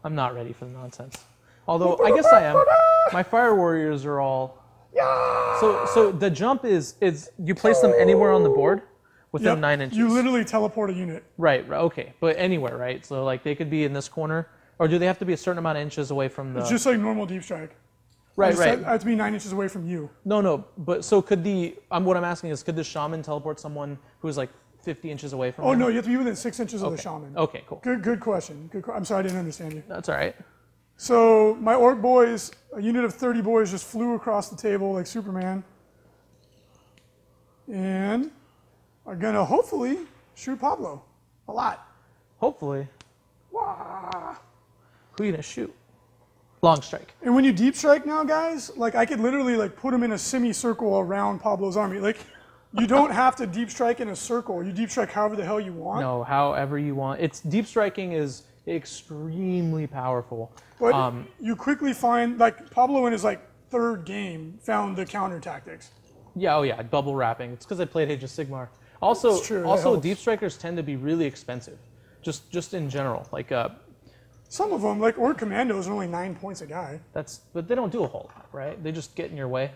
I'm not ready for the nonsense. Although I guess I am. My Fire Warriors are all. So the jump is you place them anywhere on the board within Yep. 9 inches. You literally teleport a unit. Right. Okay. But anywhere, right? So like they could be in this corner, or do they have to be a certain amount of inches away from the? It's just like normal deep strike. Right. I Right. have to be 9 inches away from you. No. But so could what I'm asking is, could the shaman teleport someone who is like 50 inches away from? Oh him? no, you have to be within 6 inches of the Okay. shaman. Okay. Cool. Good question. I'm sorry I didn't understand you. That's all right. So my orc boys, a unit of 30 boys just flew across the table like Superman. And are gonna hopefully shoot Pablo. A lot. Hopefully. Wah. Who are you gonna shoot? Long strike. And when you deep strike now, guys, like I could literally like put him in a semicircle around Pablo's army. Like you don't have to deep strike in a circle. You deep strike however the hell you want. No, however you want. It's deep striking is extremely powerful. But you quickly find, like Pablo in his like 3rd game found the counter tactics. Yeah, oh yeah, bubble wrapping. It's because I played Age of Sigmar. Also, It's true, that also helps. deep strikers tend to be really expensive, just in general. Like Some of them, like Orc Commandos, are only 9 points a guy. but they don't do a whole lot, right? They just get in your way.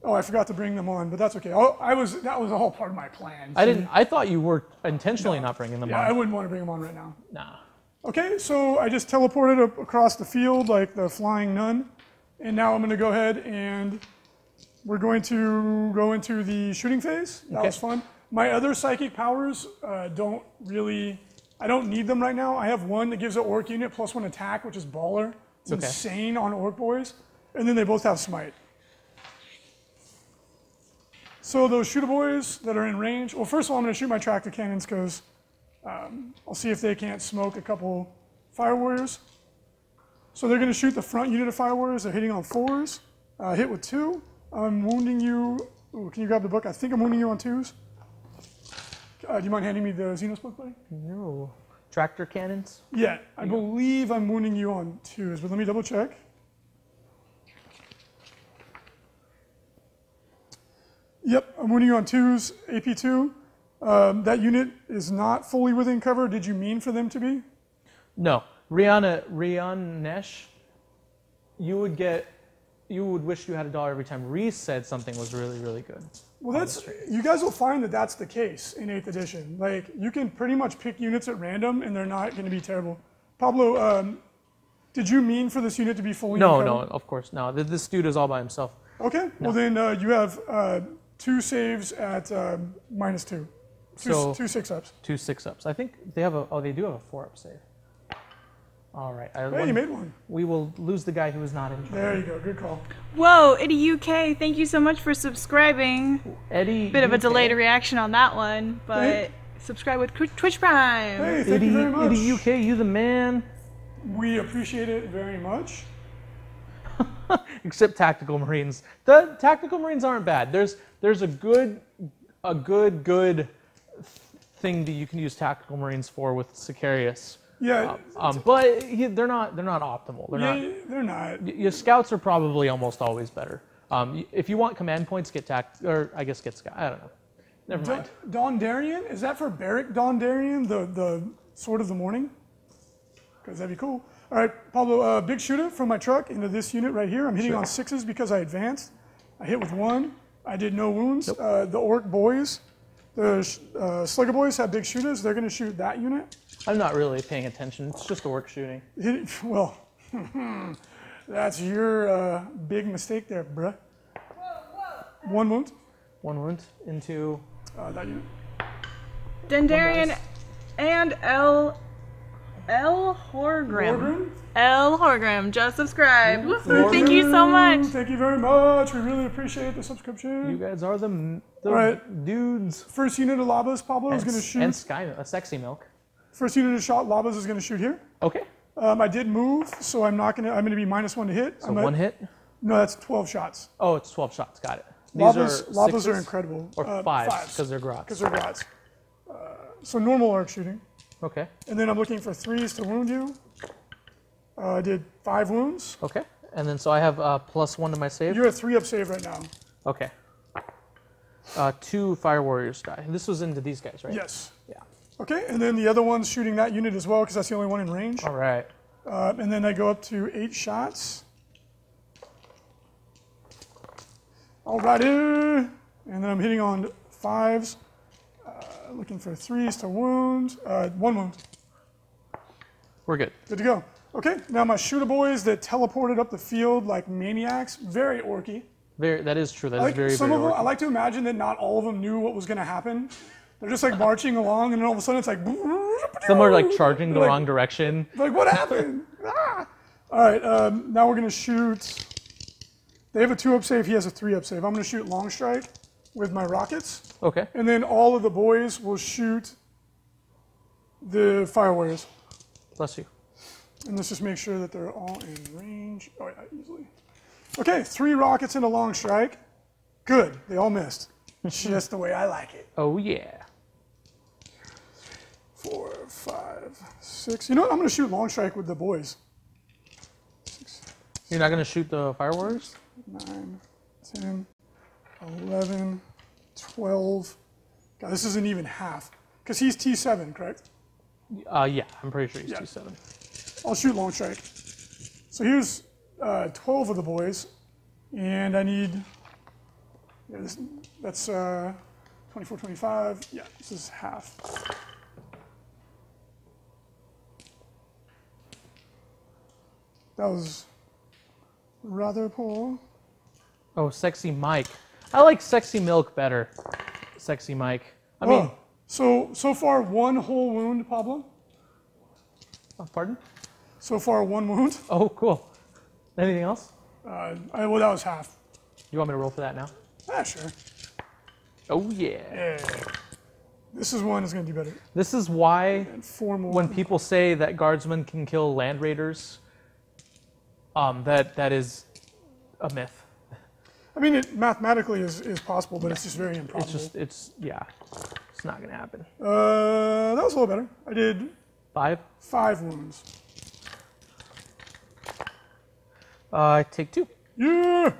Oh, I forgot to bring them on, but that's okay. That was all part of my plan. I thought you were intentionally not bringing them Yeah, I on. wouldn't want to bring them on right now. Nah. Okay, so I just teleported up across the field like the flying nun, and now I'm going to go ahead and we're going to go into the shooting phase. That was fun. My other psychic powers I don't need them right now. I have one that gives an orc unit +1 attack, which is baller. It's Okay. insane on orc boys, and then they both have smite. So those shooter boys that are in range, well, first of all, I'm going to shoot my tractor cannons because I'll see if they can't smoke a couple Fire Warriors. So they're going to shoot the front unit of Fire Warriors. They're hitting on 4s. Hit with 2. I'm wounding you. Ooh, can you grab the book? I think I'm wounding you on 2s. Do you mind handing me the Xenos book, buddy? No. Tractor cannons? Yeah, I believe I'm wounding you on 2s, but let me double check. Yep, I'm wounding you on 2s, AP2. That unit is not fully within cover. Did you mean for them to be? No. Rihanna Nesh, you would get you would wish you had a dollar every time Reese said something was really, really good. Well, you guys will find that that's the case in 8th edition. Like, you can pretty much pick units at random, and they're not going to be terrible. Pablo, did you mean for this unit to be fully No, recovered? no, of course, no. This dude is all by himself. Okay, well then you have 2 saves at -2. So 2 6-ups. 2 6-ups. I think they have they do have a 4-up save. All right. Hey, you made one. We will lose the guy who is not in charge. There you go, good call. Whoa, Eddie UK, thank you so much for subscribing. Eddie. Bit of a UK. delayed reaction on that one, but Hey. subscribe with Twitch Prime. Hey, thank you very much. Eddie UK, you the man. We appreciate it very much. Except Tactical Marines. The Tactical Marines aren't bad. There's a good thing that you can use Tactical Marines for with Sicarius. Yeah, But they're not optimal. they're not. Your scouts are probably almost always better. If you want command points, get get scout. I don't know. Never mind. Dondarian? Is that for Barrack Dondarian, the Sword of the Morning? Because that'd be cool. All right, Pablo, big shooter from my truck into this unit right here. I'm hitting on 6s because I advanced. I hit with 1. I did no wounds. Nope. The Orc boys, the Slugger boys have big shooters. They're going to shoot that unit. I'm not really paying attention. It's just orc shooting. Well, that's your big mistake there, bruh. 1 wound. 1 wound into That unit. Dendarian Nice. and L Horgrim. Wargrim? L Horgrim, just subscribe. Woohoo, thank you so much. Thank you very much. We really appreciate the subscription. you guys are the right. dudes. First unit of Labas, Pablo is going to shoot. And Sexy Milk. First unit of shot, Labas is going to shoot here. Okay. I did move, so I'm not going to. I'm going to be -1 to hit. So 1 hit. No, that's 12 shots. Oh, it's 12 shots. Got it. Labas are sixes? incredible. Or 5s because they're grots. Because they're grots. So normal arc shooting. Okay. And then I'm looking for 3s to wound you. I did 5 wounds. Okay. And then so I have +1 to my save. You're a 3-up save right now. Okay. 2 Fire Warriors die. This was into these guys, right? Yes. Yeah. Okay, and then the other one's shooting that unit as well because that's the only one in range. All right. And then I go up to 8 shots. Alrighty. And then I'm hitting on 5s. Looking for 3s to wound. 1 wound. We're good. Good to go. Okay, now my shooter boys that teleported up the field like maniacs, very orky. That is true. That is very, some very of them, I orky. like to imagine that not all of them knew what was going to happen. They're just like marching along, and then all of a sudden it's like. Some are like charging the like, wrong direction. Like, what happened? Ah! All right, now we're going to shoot. They have a 2-up save, he has a 3-up save. I'm going to shoot long strike with my rockets. Okay. And then all of the boys will shoot the fire warriors. Bless you. And let's just make sure that they're all in range. Oh, yeah, easily. Okay, 3 rockets and a long strike. Good, they all missed. Just the way I like it. Oh, yeah. 4, 5, 6. You know what? I'm going to shoot long strike with the boys. 6, You're not going to shoot the Fire Warriors? 9, 10, 11, 12. God, this isn't even half. Because he's T7, correct? Yeah, I'm pretty sure he's Yeah. T7. I'll shoot long strike. So here's 12 of the boys. And I need, yeah, that's 24, 25. Yeah, this is half. That was rather poor. Oh, Sexy Mike. I like Sexy Milk better. Sexy Mike. I mean, so far 1 whole wound, Pablo. Pardon? So far 1 wound. Oh, cool. Anything else? Well, that was half. You want me to roll for that now? Sure. Oh, yeah. Yeah. This is one that's going to do better. This is why And 4 more. when people say that guardsmen can kill land raiders, that is a myth. I mean, it mathematically is possible, but it's just very improbable. It's not gonna happen. That was a little better. I did 5. 5 wounds. I take 2 Yeah.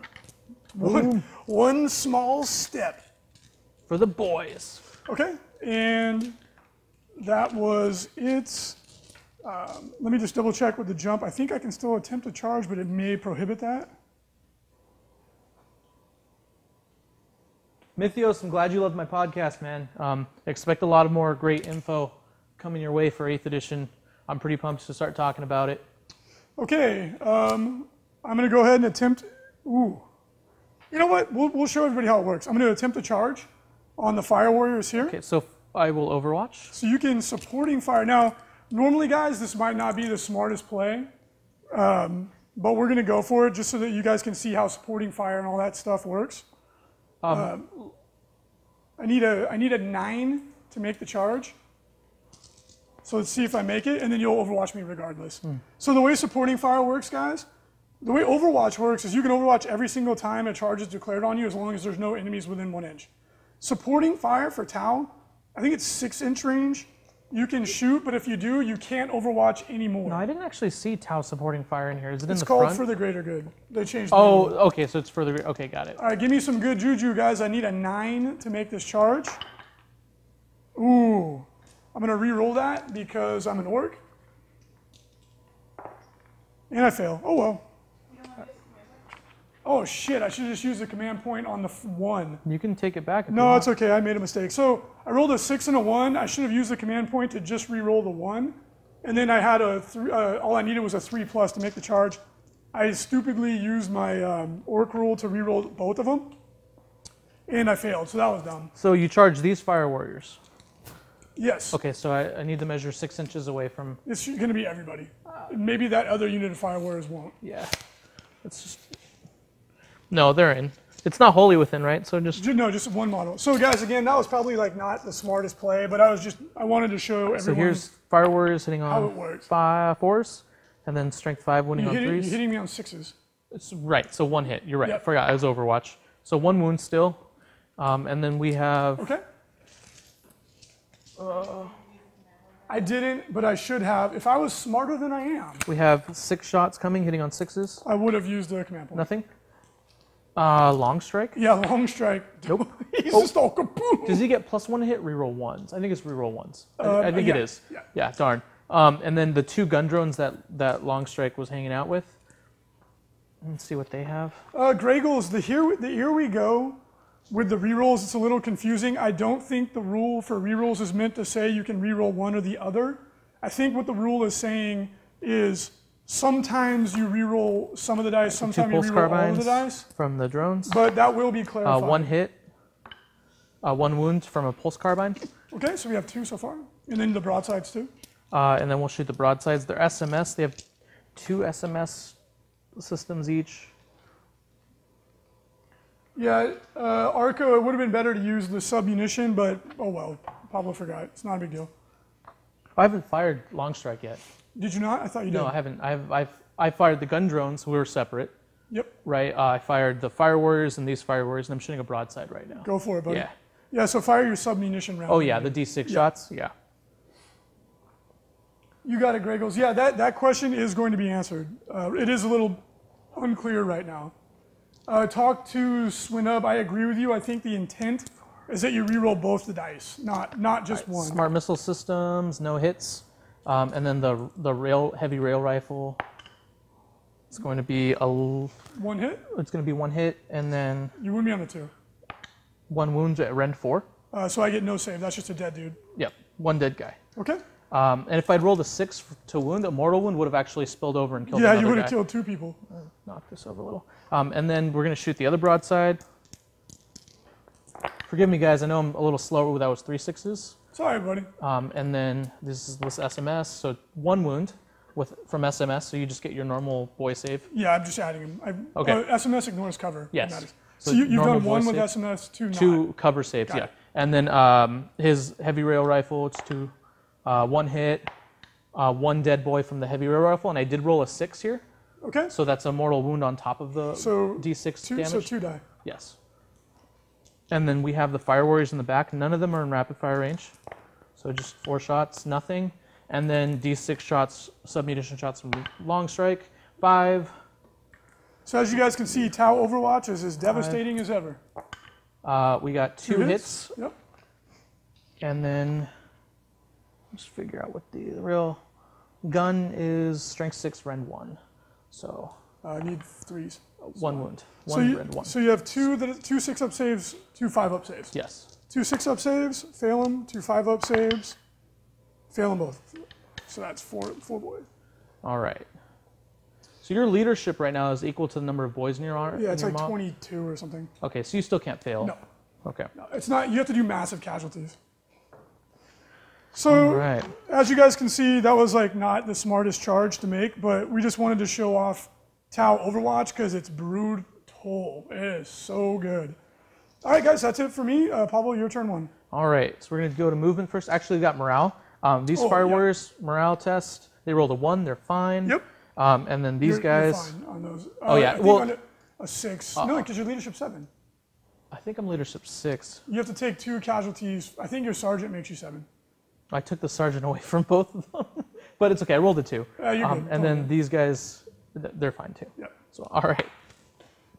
One small step. for the boys. Okay, and that was it. Let me just double check with the jump. I think I can still attempt to charge, but it may prohibit that. Mythios, I'm glad you loved my podcast, man. Expect a lot of more great info coming your way for 8th edition. I'm pretty pumped to start talking about it. Okay, I'm going to go ahead and attempt... Ooh. You know what? We'll show everybody how it works. I'm going to attempt a charge on the Fire Warriors here. Okay, so I will Overwatch. So you can supporting fire. Now, normally, guys, this might not be the smartest play, but we're going to go for it just so that you guys can see how supporting fire and all that stuff works. I need a 9 to make the charge. So let's see if I make it, and then you'll Overwatch me regardless. So the way supporting fire works, guys, the way Overwatch works is you can Overwatch every single time a charge is declared on you as long as there's no enemies within 1 inch. Supporting fire for Tau, I think it's 6-inch range. You can shoot, but if you do, you can't Overwatch anymore. No, I didn't actually see Tau supporting fire in here. Is it in the front? It's called For the Greater Good. They changed the name. Okay, so it's For the Greater. Okay, got it. All right, give me some good juju, guys. I need a 9 to make this charge. Ooh. I'm going to re-roll that because I'm an orc. And I fail. Oh, well. Oh, shit. I should just use the command point on the 1. You can take it back if you No, want. it's okay. I made a mistake. So I rolled a 6 and a 1. I should have used the command point to just re-roll the 1. And then I had a 3. All I needed was a 3+ to make the charge. I stupidly used my orc rule to re-roll both of them. And I failed, so that was dumb. So you charge these Fire Warriors? Yes. Okay, so I need to measure 6 inches away from... It's going to be everybody. Maybe that other unit of Fire Warriors won't. Yeah. It's just... No, they're in. It's not wholly within, right? So just... No, just one model. So guys, again, that was probably like not the smartest play, but I wanted to show everyone So here's Fire Warriors hitting how it on works. 4s, and then Strength 5 winning on 3s. You're hitting me on 6s. It's right, so 1 hit. You're right. Yep. I forgot, I was Overwatch. So 1 wound still. And then we have... Okay. I didn't, but I should have. If I was smarter than I am, We have 6 shots coming, hitting on 6s. I would have used the command point. Nothing. Long strike. Yeah, long strike. Nope. He's just all kaboom. Does he get +1 hit, reroll 1s? I think it's reroll 1s. I think yeah, it is. yeah. Yeah, darn. And then the 2 gun drones that long strike was hanging out with. Let's see what they have. Graygles, here we go. With the rerolls, it's a little confusing. I don't think the rule for rerolls is meant to say you can reroll one or the other. I think what the rule is saying is sometimes you reroll some of the dice, sometimes you reroll all of the dice. From the drones. But that will be clarified. 1 hit, 1 wound from a pulse carbine. Okay, so we have 2 so far. And then the broadsides too. And then we'll shoot the broadsides. They're SMS. They have 2 SMS systems each. Yeah, Arco, it would have been better to use the submunition, but oh well. Pablo forgot. It's not a big deal. I haven't fired long strike yet. Did you not? I thought you did. No, I haven't. I fired the gun drones. We were separate. Yep. Right. I fired the Fire Warriors and these Fire Warriors, and I'm shooting a broadside right now. Go for it, buddy. Yeah. Yeah, so fire your submunition round. Oh yeah, the D6 shots. Yeah. You got it, Graygles. Yeah, that question is going to be answered. It is a little unclear right now. Talk to Swinub. I agree with you. I think the intent is that you reroll both the dice, not just one. Smart missile systems, no hits, and then the heavy rail rifle. It's going to be 1 hit. It's going to be 1 hit, and then You wound me on the 2. 1 wound at Rend 4. So I get no save. That's just a dead dude. Yep, 1 dead guy. Okay. And if I'd rolled a 6 to wound, a mortal wound would have actually spilled over and killed Yeah, another you would have guy. killed 2 people. Knock this over a little. And then we're going to shoot the other broadside. Forgive me, guys. I know I'm a little slower with those 3 6s. Sorry, buddy. And then this is SMS, so 1 wound from SMS, so you just get your normal boy save. Yeah, I'm just adding him. Okay. SMS ignores cover. Yes. So you've normal done 1 boy with save. SMS, 2 not. 2 cover saves, Got yeah. it. And then his heavy rail rifle, it's 2, 1 hit, 1 dead boy from the heavy rail rifle, and I did roll a 6 here. Okay. So that's a mortal wound on top of the So D6 2, damage. so 2 die. Yes. And then we have the Fire Warriors in the back. None of them are in rapid fire range. So just 4 shots, nothing. And then D6 shots, submunition shots from long strike, 5. So as you guys can see, Tau Overwatch is as devastating as ever. We got 2 hits. Yep. And then let's figure out what the real gun is. Strength 6, Rend 1. So I need 3s. 1 wound. So One you, red, one. so you have two 6-up saves, 2 5-up saves. Yes. 2 6-up saves, fail them. 2 5-up saves, fail them both. So that's four boys. All right. So your leadership right now is equal to the number of boys in your honor. Yeah, it's like mob? 22 or something. Okay, so you still can't fail. No. Okay. No, it's not. You have to do massive casualties. So, All right. as you guys can see, that was like not the smartest charge to make, but we just wanted to show off Tau Overwatch because it's brutal. It is so good. All right, guys, that's it for me. Pablo, your turn one. All right, so we're going to go to movement first. Actually, we got morale. These Oh, Fire yeah. Warriors morale test, they rolled a 1, they're fine. Yep. And then these You're guys, fine on those. Oh, yeah, I think well- on a 6. No, because your leadership 7. I think I'm leadership 6. You have to take 2 casualties. I think your sergeant makes you 7. I took the sergeant away from both of them, but it's okay. I rolled a 2. You're good. And Don't then worry. these guys, they're fine too. Yep. So all right.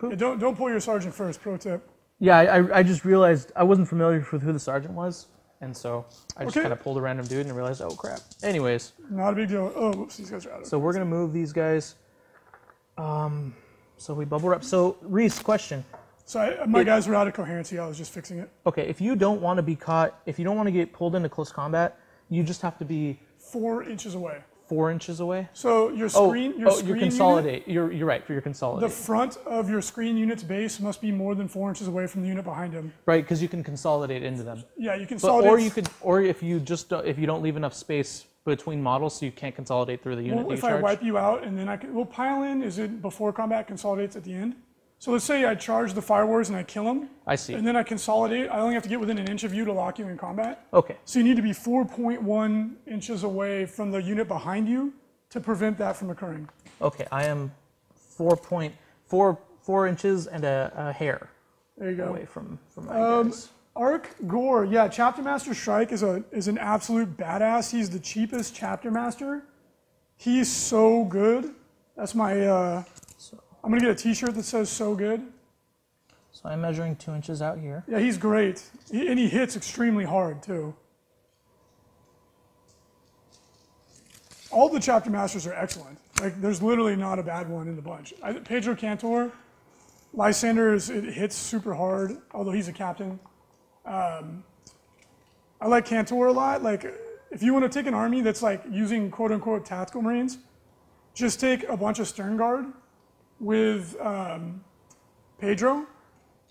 Yeah, don't pull your sergeant first. Pro tip. Yeah, I just realized I wasn't familiar with who the sergeant was, and so I just Okay. kind of pulled a random dude and realized, oh crap. Anyways, Not a big deal. Oh, whoops, these guys are out of it. so we're gonna move these guys. So we bubble wrap. So Reese, question. So my guys were out of coherency. I was just fixing it. Okay, if you don't want to be caught, if you don't want to get pulled into close combat, you just have to be 4 inches away. 4 inches away. So your Oh, screen, you unit, consolidate. You're right for your the consolidate. front of your screen unit's base must be more than 4 inches away from the unit behind him. Right, because you can consolidate into them. Yeah, you But, consolidate. or you could, or if you just don't, if you don't leave enough space between models, so you can't consolidate through the unit. Well, that if you I charge. wipe you out and then I can, well, pile in is it before combat consolidates at the end. So let's say I charge the Fire Wars and I kill him, I see. and then I consolidate. I only have to get within an inch of you to lock you in combat. Okay. So you need to be 4.1 inches away from the unit behind you to prevent that from occurring. Okay. I am 4 inches and a hair There you go. away from my guys. Ark Gore, yeah, Chapter Master Shrike is an absolute badass. He's the cheapest Chapter Master. He's so good. That's my. I'm gonna get a T-shirt that says "so good." So I'm measuring 2 inches out here. Yeah, he's great, and he hits extremely hard too. All the Chapter Masters are excellent. Like, there's literally not a bad one in the bunch. Pedro Cantor, Lysander it hits super hard, although he's a captain. I like Cantor a lot. Like, if you want to take an army that's like using quote unquote tactical marines, just take a bunch of Stern Guard with Pedro,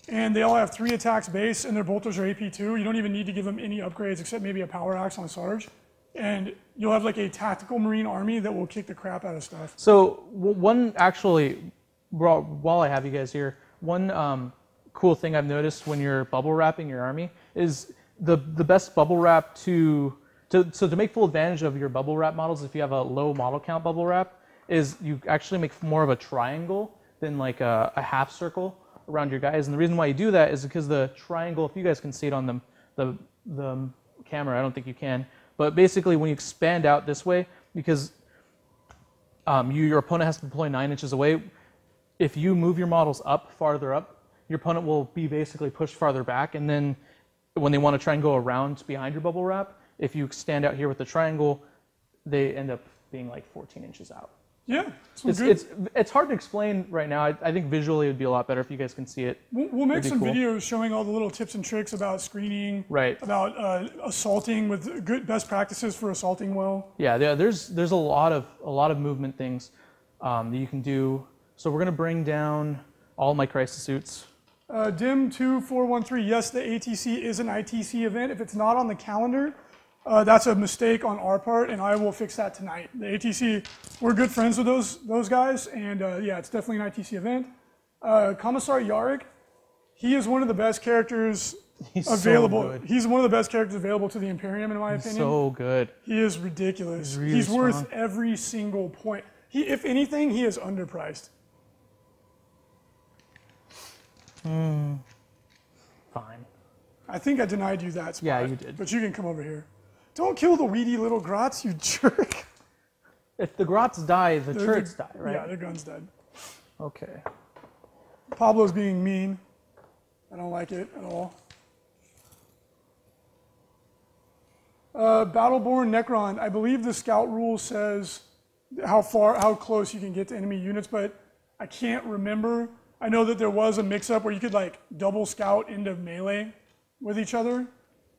and they all have 3 attacks base, and their bolters are AP2. You don't even need to give them any upgrades except maybe a power axe on a Sarge, and you'll have like a tactical marine army that will kick the crap out of stuff. So one actually, while I have you guys here, one cool thing I've noticed when you're bubble wrapping your army is the best bubble wrap to make full advantage of your bubble wrap models. If you have a low model count bubble wrap, is you actually make more of a triangle than like a half circle around your guys. And the reason why you do that is because the triangle, if you guys can see it on the camera, I don't think you can, but basically when you expand out this way, because your opponent has to deploy 9 inches away, if you move your models farther up, your opponent will be basically pushed farther back, and then when they want to try and go around behind your bubble wrap, if you stand out here with the triangle, they end up being like 14 inches out. Yeah, good. It's hard to explain right now. I think visually it would be a lot better if you guys can see it. We'll make some cool. videos showing all the little tips and tricks about screening, Right. about assaulting with good best practices for assaulting well. Yeah, there's a lot of movement things that you can do. So we're gonna bring down all my crisis suits. DIM 2413, yes, the ATC is an ITC event. If it's not on the calendar, that's a mistake on our part, and I will fix that tonight. The ATC, we're good friends with those guys, and yeah, it's definitely an ITC event. Commissar Yarrick, he is one of the best characters available. So good. He's one of the best characters available to the Imperium, in my opinion. So good. He is ridiculous. Really He's worth strong. every single point. If anything, he is underpriced. Fine. I think I denied you that spot. Yeah, you did. But you can come over here. Don't kill the weedy little grots, you jerk. If the grots die, the turrets die, right? Yeah, their gun's dead. Okay. Pablo's being mean. I don't like it at all. Battleborn Necron. I believe the scout rule says how close you can get to enemy units, but I can't remember. I know that there was a mix-up where you could like double scout into melee with each other.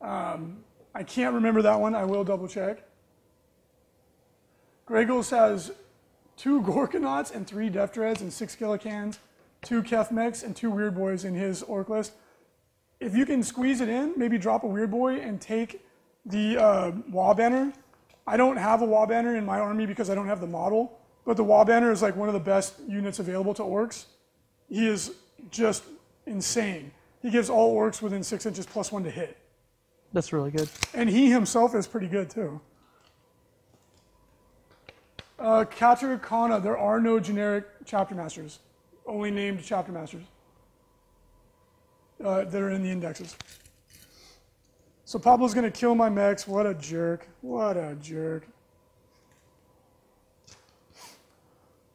I can't remember that one. I will double check. Gregos has 2 Gorkanauts and 3 Death Dreads and 6 Skelecans, 2 Kef Mechs, and 2 Weird Boys in his orc list. If you can squeeze it in, maybe drop a Weird Boy and take the Wall Banner. I don't have a Wall Banner in my army because I don't have the model, but the Wall Banner is like one of the best units available to orcs. He is just insane. He gives all orcs within 6 inches +1 to hit. That's really good. And he himself is pretty good too. Katakana, there are no generic chapter masters, only named chapter masters that are in the indexes. So Pablo's gonna kill my mechs. What a jerk. What a jerk.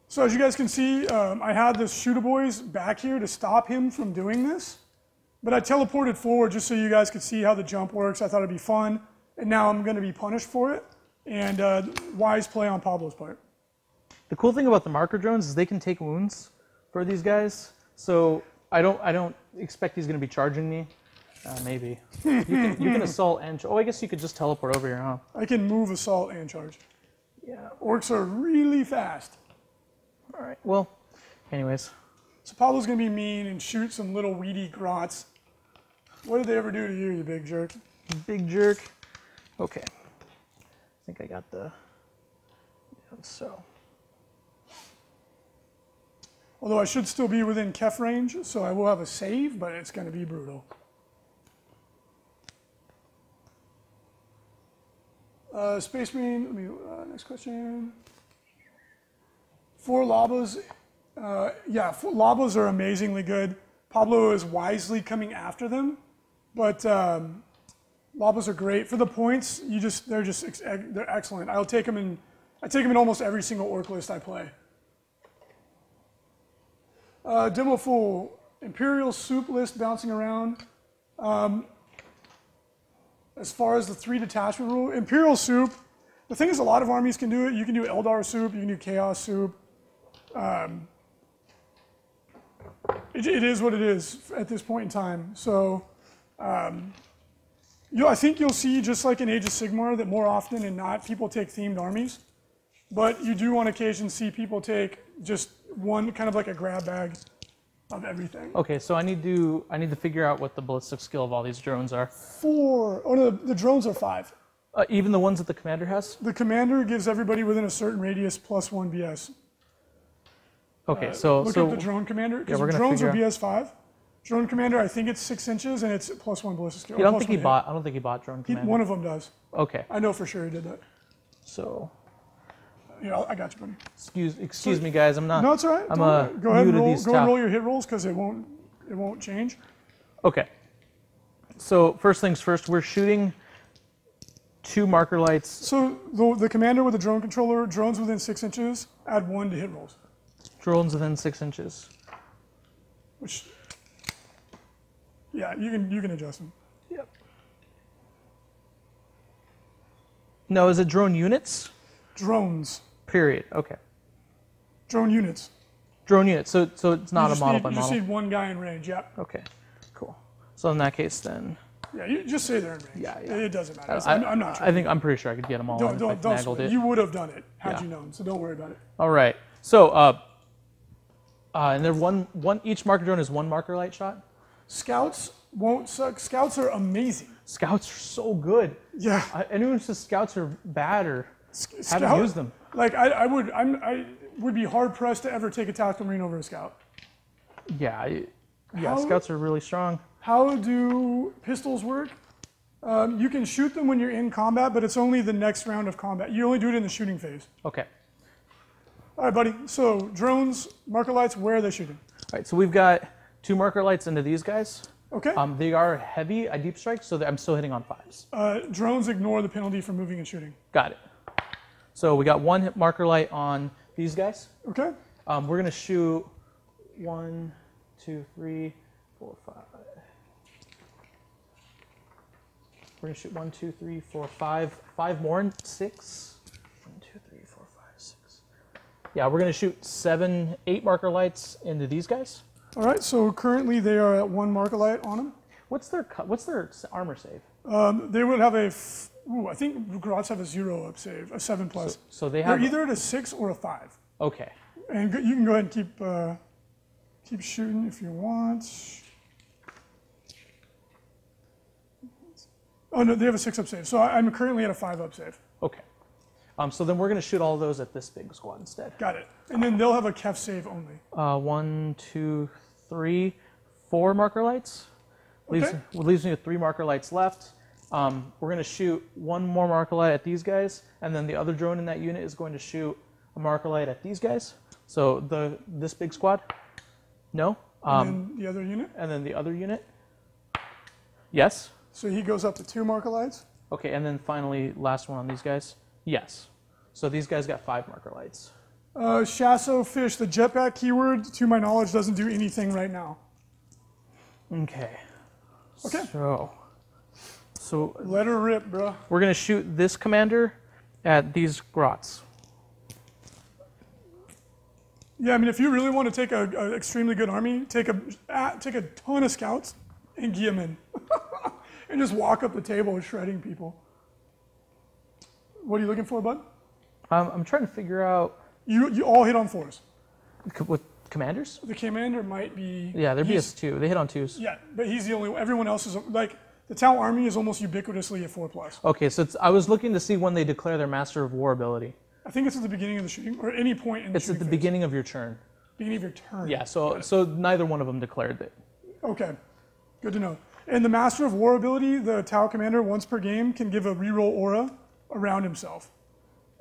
So as you guys can see, I had the Shooter Boys back here to stop him from doing this, but I teleported forward just so you guys could see how the jump works. I thought it'd be fun, and now I'm gonna be punished for it, and wise play on Pablo's part. The cool thing about the marker drones is they can take wounds for these guys, so I don't expect he's gonna be charging me. Maybe. You can assault and... Oh, I guess you could just teleport over here, huh? I can move, assault, and charge. Yeah. Orcs are really fast. All right. Well, anyways. So Pablo's going to be mean and shoot some little weedy grots. What did they ever do to you, you big jerk? Big jerk. Okay. I think I got the... Yeah, so... Although I should still be within Kef range, so I will have a save, but it's going to be brutal. Space Marine, let me, next question. 4 Labas, yeah, 4 Labas are amazingly good. Pablo is wisely coming after them, but Labas are great. For the points, they're excellent. I take them in almost every single orc list I play. Demo Fool, Imperial Soup list bouncing around. As far as the 3 detachment rule, Imperial Soup, the thing is a lot of armies can do it. You can do Eldar Soup, you can do Chaos Soup. It is what it is at this point in time. So I think you'll see, just like in Age of Sigmar, that more often than not, people take themed armies. But you do on occasion see people take just one, kind of like a grab bag of everything. Okay, so I need to figure out what the ballistic skill of all these drones are. 4. Oh no, the drones are 5. Even the ones that the commander has? The commander gives everybody within a certain radius +1 BS. Okay, so look up the drone commander, because drones are BS 5. Drone commander, I think it's 6 inches and it's +1 ballistic skill. I don't think he bought drone commander. One of them does. Okay. I know for sure he did that. So. Yeah, I got you, buddy. Excuse me, guys. I'm not. No, it's all right. I'm go ahead and roll your hit rolls because it won't change. Okay. So first things first, we're shooting 2 marker lights. So the commander with the drone controller, drones within 6 inches, add 1 to hit rolls. Drones within 6 inches. Which, yeah, you can adjust them. Yep. No, is it drone units? Drones. Period. Okay. Drone units. Drone units. So it's not a model by model. You just need 1 guy in range. Yeah. Okay. Cool. So in that case, then. Yeah, you just say they're in range. Yeah. It doesn't matter. I'm not sure. I'm pretty sure I could get them all. Don't sweat. You would have done it had you known. So don't worry about it. All right. So and they're each marker drone is 1 marker light shot. Scouts won't suck. Scouts are amazing. Scouts are so good. Yeah. Anyone who says scouts are bad or haven't used them. Like I would be hard pressed to ever take a tactical marine over a scout. Yeah. Scouts are really strong. How do pistols work? You can shoot them when you're in combat, but it's only the next round of combat. You only do it in the shooting phase. Okay. All right, buddy. So drones, marker lights, where are they shooting? All right. So we've got 2 marker lights into these guys. Okay. They are heavy deep strike, so I'm still hitting on 5s. Drones ignore the penalty for moving and shooting. Got it. So we got 1 marker light on these guys. Okay. We're gonna shoot 1, 2, 3, 4, 5. We're gonna shoot 1, 2, 3, 4, 5. 5 more and 6. 1, 2, 3, 4, 5, 6. Yeah, we're gonna shoot 7, 8 marker lights into these guys. All right, so currently they are at 1 Markalite on them. What's their armor save? They would have I think Grots have a 0 up save, a 7+. So they have They're either at a 6 or a 5. Okay. And you can go ahead and keep shooting if you want. Oh no, they have a 6 up save. So I'm currently at a 5 up save. Okay. So then we're going to shoot all those at this big squad instead. Got it. And then they'll have a Kef save only. 1, 2, 3, 4 marker lights. Leaves me with 3 marker lights left. We're going to shoot 1 more marker light at these guys, and then the other drone in that unit is going to shoot a marker light at these guys. So this big squad, no. And then the other unit? And then the other unit, yes. So he goes up to 2 marker lights? Okay, and then finally, last one on these guys, yes. So these guys got 5 marker lights. Shasso Fish, the jetpack keyword, to my knowledge, doesn't do anything right now. Okay. Okay. So let her rip, bro. we're going to shoot this commander at these grots. Yeah, I mean, if you really want to take an extremely good army, take a ton of scouts and gear them in. And just walk up the table shredding people. What are you looking for, bud? I'm trying to figure out... You all hit on 4s. With commanders? The commander might be... Yeah, they're BS2. They hit on 2s. Yeah, but he's the only one. Everyone else is... Like, the Tau army is almost ubiquitously a 4+. Okay, so I was looking to see when they declare their Master of War ability. I think it's at the beginning of the shooting, or any point in the It's shooting at the phase. beginning of your turn. Beginning of your turn. Yeah, so neither one of them declared it. Okay, good to know. And the Master of War ability, the Tau commander, once per game, can give a reroll aura around himself.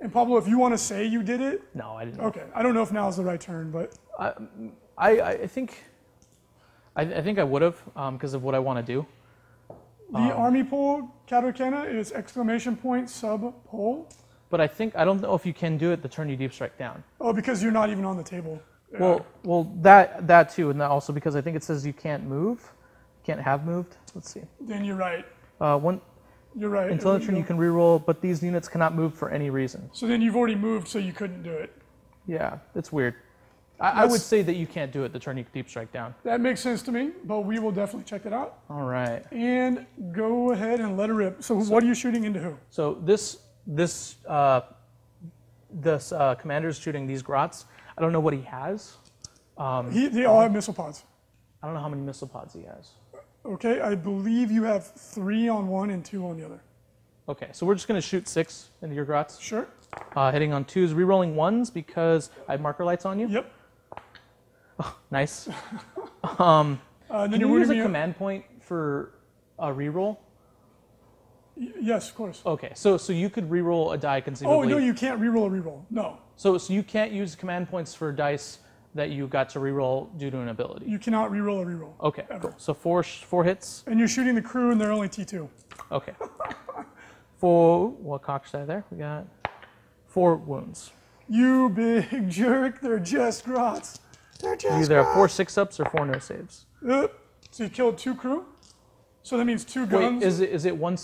And Pablo, if you want to say you did it... No, I didn't. Okay, I don't know if now is the right turn, but... I think I would have, because of what I want to do. The army poll, Katakena, is / sub poll. But I don't know if you can do it the turn you deep strike down. Oh, because you're not even on the table. Well, that too, and also because I think it says you can't move, can't have moved. Let's see. Then you're right. You're right. Until the turn you can reroll, but these units cannot move for any reason. So then you've already moved, so you couldn't do it. Yeah, it's weird. I would say that you can't do it the turn you deep strike down. That makes sense to me, but we will definitely check that out. All right. And go ahead and let her rip. So what are you shooting into who? So this commander's shooting these grots. I don't know what he has. They all have missile pods. I don't know how many missile pods he has. Okay, I believe you have 3 on one and 2 on the other. Okay, so we're just going to shoot 6 into your grots. Sure. Hitting on 2s, rerolling 1s because I have marker lights on you. Yep. Oh, nice. Then Can you use a command point for a reroll? Yes, of course. Okay, so you could reroll a die conceivably. Oh, no, you can't reroll a reroll. No. So you can't use command points for dice that you got to reroll due to an ability. You cannot reroll a reroll. Okay, ever. cool. So four hits. And you're shooting the crew, and they're only T2. Okay. What cock should I there? We got 4 wounds. You big jerk! They're just grots. They're just You either have 4 6-ups or 4 no saves. So you killed 2 crew. So that means 2 guns. Wait, is it one?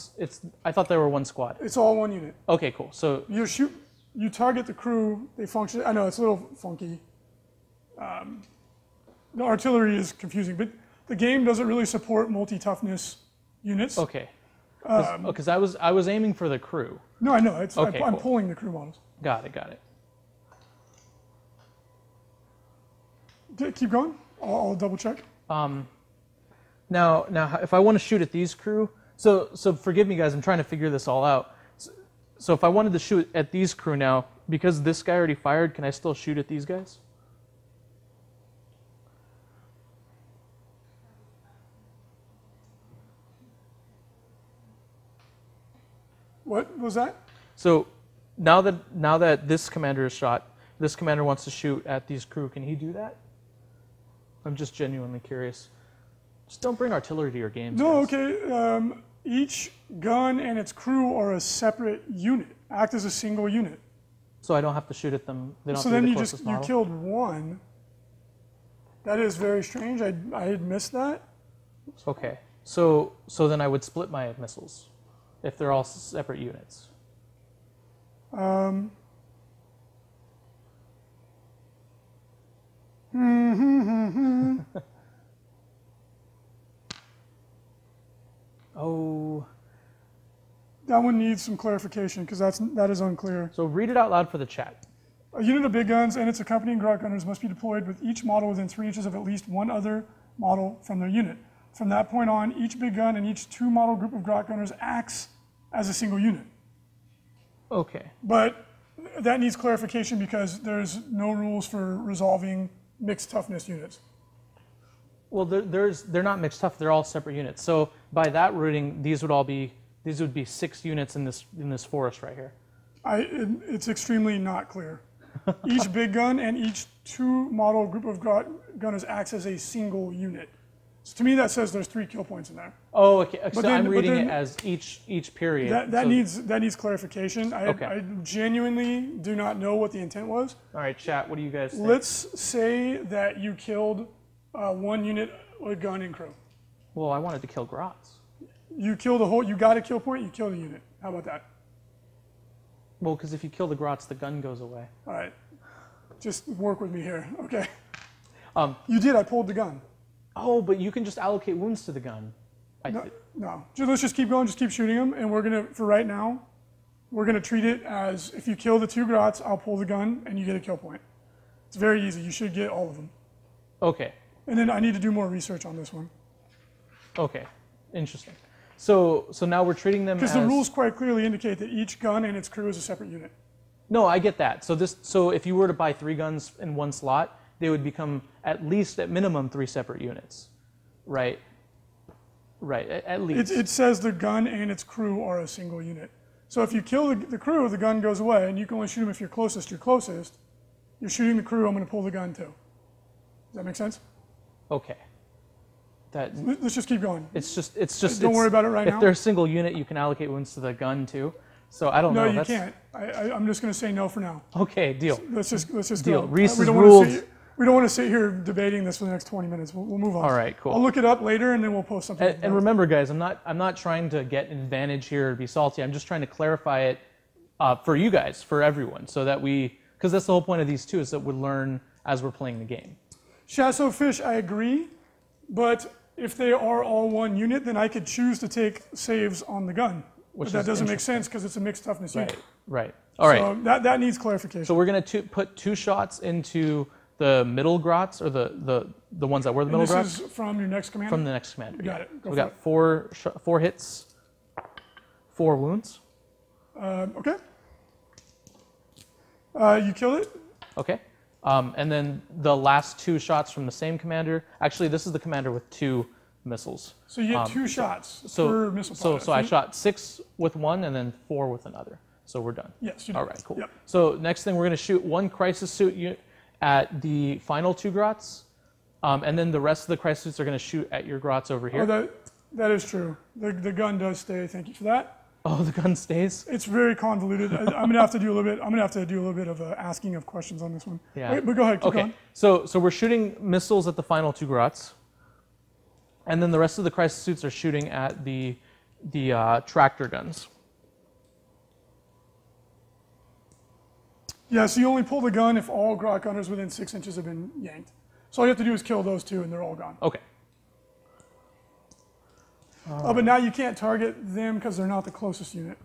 I thought they were one squad. It's all one unit. Okay, cool. So you target the crew. They function. I know it's a little funky. The artillery is confusing, but the game doesn't really support multi-toughness units. okay. Because I was aiming for the crew. No, I know. Okay, I'm cool. pulling the crew models. Got it. Keep going. I'll double check. Now, if I want to shoot at these crew, so forgive me, guys. I'm trying to figure this all out. So if I wanted to shoot at these crew now, because this guy already fired, can I still shoot at these guys? What was that? So now that this commander is shot, this commander wants to shoot at these crew. Can he do that? I'm just genuinely curious. Just don't bring artillery to your games. No, guys. okay. Each gun and its crew are a separate unit. Act as a single unit. So I don't have to shoot at them. They don't So have to then be you the closest you model? killed 1. That is very strange. I had missed that. Okay. So then I would split my missiles if they're all separate units. Oh. That one needs some clarification because that is unclear. So read it out loud for the chat. A unit of big guns and its accompanying grot gunners must be deployed with each model within 3 inches of at least one other model from their unit. From that point on, each big gun and each 2-model group of grot gunners acts as a single unit. Okay. But that needs clarification because there's no rules for resolving mixed toughness units. Well, they're not mixed tough. They're all separate units. So by that routing, these would be 6 units in this forest right here. It's extremely not clear. Each big gun and each 2-model group of grot gunners acts as a single unit. So to me, that says there's 3 kill points in there. Oh, okay. So I'm reading it as each period. That needs clarification. I genuinely do not know what the intent was. All right, chat. What do you guys think? Let's say that you killed 1 unit with gun and crew. Well, I wanted to kill grots. You killed a whole. You got a kill point. You killed a unit. How about that? Well, because if you kill the grots, the gun goes away. All right. Just work with me here. Okay. You did. I pulled the gun. Oh, but you can just allocate wounds to the gun. No. Let's just keep going. Just keep shooting them. And we're going to, for right now, we're going to treat it as if you kill the 2 grots, I'll pull the gun and you get a kill point. It's very easy. You should get all of them. Okay. And then I need to do more research on this one. Okay. Interesting. So now we're treating them as... Because the rules quite clearly indicate that each gun and its crew is a separate unit. No, I get that. So if you were to buy 3 guns in one slot, they would become at minimum 3 separate units, right? Right, at least. It says the gun and its crew are a single unit. So if you kill the crew, the gun goes away, and you can only shoot them if you're closest. You're shooting the crew, I'm going to pull the gun too. Does that make sense? Okay. Let's just keep going. It's just. Don't worry about it right now. If they're a single unit, you can allocate wounds to the gun too. So I don't know. No, you can't. I'm just going to say no for now. Okay, deal. Let's just deal. go. Reese's rules. We don't want to sit here debating this for the next 20 minutes. We'll move on. All right, cool. I'll look it up later and then we'll post something. And remember, guys, I'm not trying to get an advantage here or be salty. I'm just trying to clarify it for you guys, for everyone, so that because that's the whole point of these two, is that we learn as we're playing the game. Shasso Fish, I agree, but if they are all one unit, then I could choose to take saves on the gun. But that doesn't make sense because it's a mixed toughness unit. Right. All right. So that needs clarification. So we're going to put 2 shots into the middle grots, or the ones that were the middle grots. This is from your next commander? From the next commander. Got it. We got 4 hits, 4 wounds. Okay. You killed it? Okay. And then the last 2 shots from the same commander. Actually, this is the commander with 2 missiles. So you get 2 shots per missile pod. So I shot 6 with one and then 4 with another. So we're done. Yes, you did. All right, cool. Yep. So next thing, we're going to shoot 1 crisis suit at the final 2 grots. And then the rest of the crisis suits are going to shoot at your grots over here. Oh, that is true. The gun does stay. Thank you for that. Oh, the gun stays? It's very convoluted. I'm going to have to do a little bit of asking of questions on this one. Yeah. Wait, but go ahead. Keep going. So we're shooting missiles at the final 2 grots. And then the rest of the crisis suits are shooting at the tractor guns. Yeah, so you only pull the gun if all grot gunners within 6 inches have been yanked. So all you have to do is kill those 2 and they're all gone. Okay. But now you can't target them because they're not the closest unit.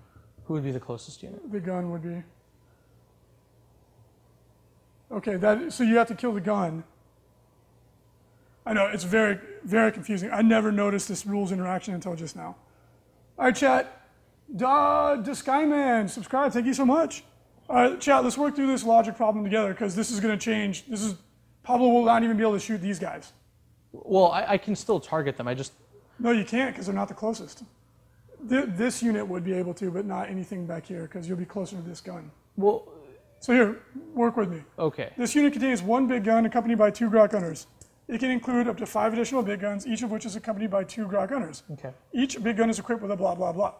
Who would be the closest unit? The gun would be. Okay, so you have to kill the gun. I know, it's very, very confusing. I never noticed this rules interaction until just now. All right, chat. Skyman, subscribe. Thank you so much. All right, chat, let's work through this logic problem together because this is going to change. Pablo will not even be able to shoot these guys. Well, I can still target them. No, you can't because they're not the closest. This unit would be able to, but not anything back here because you'll be closer to this gun. Well, so here, work with me. Okay. This unit contains 1 big gun accompanied by 2 grot gunners. It can include up to 5 additional big guns, each of which is accompanied by 2 grot gunners. Okay. Each big gun is equipped with a blah, blah, blah.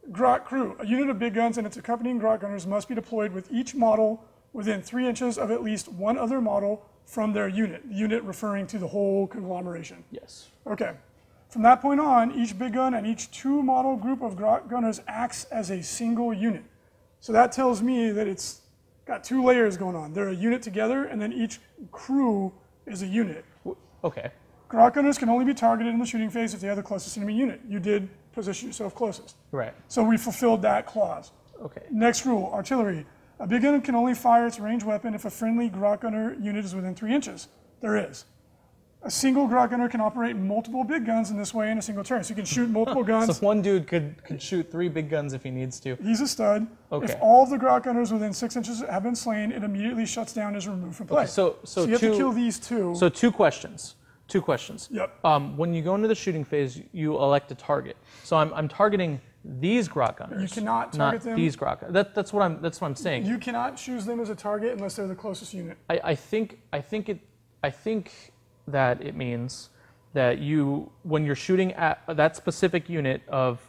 Grot crew. A unit of big guns and its accompanying grot gunners must be deployed with each model within 3 inches of at least one other model from their unit. The unit referring to the whole conglomeration. Yes. Okay. From that point on, each big gun and each 2-model group of grot gunners acts as a single unit. So that tells me that it's got 2 layers going on. They're a unit together, and then each crew is a unit. Okay. Grot gunners can only be targeted in the shooting phase if they are the closest enemy unit. You did position yourself closest. Right. So we fulfilled that clause. Okay. Next rule, artillery. A big gun can only fire its ranged weapon if a friendly Grot gunner unit is within 3 inches. There is. A single Grot gunner can operate multiple big guns in this way in a single turn. So you can shoot multiple guns. So one dude could shoot 3 big guns if he needs to. He's a stud. Okay. If all of the Grot gunners within 6 inches have been slain, it immediately shuts down and is removed from play. Okay, so you have to kill these 2. So 2 questions. 2 questions. Yep. When you go into the shooting phase, you elect a target. So I'm targeting these Grot gunners. You cannot target them. Not these Grot gunners. That's what I'm saying. You cannot choose them as a target unless they're the closest unit. I think that it means that when you're shooting at that specific unit of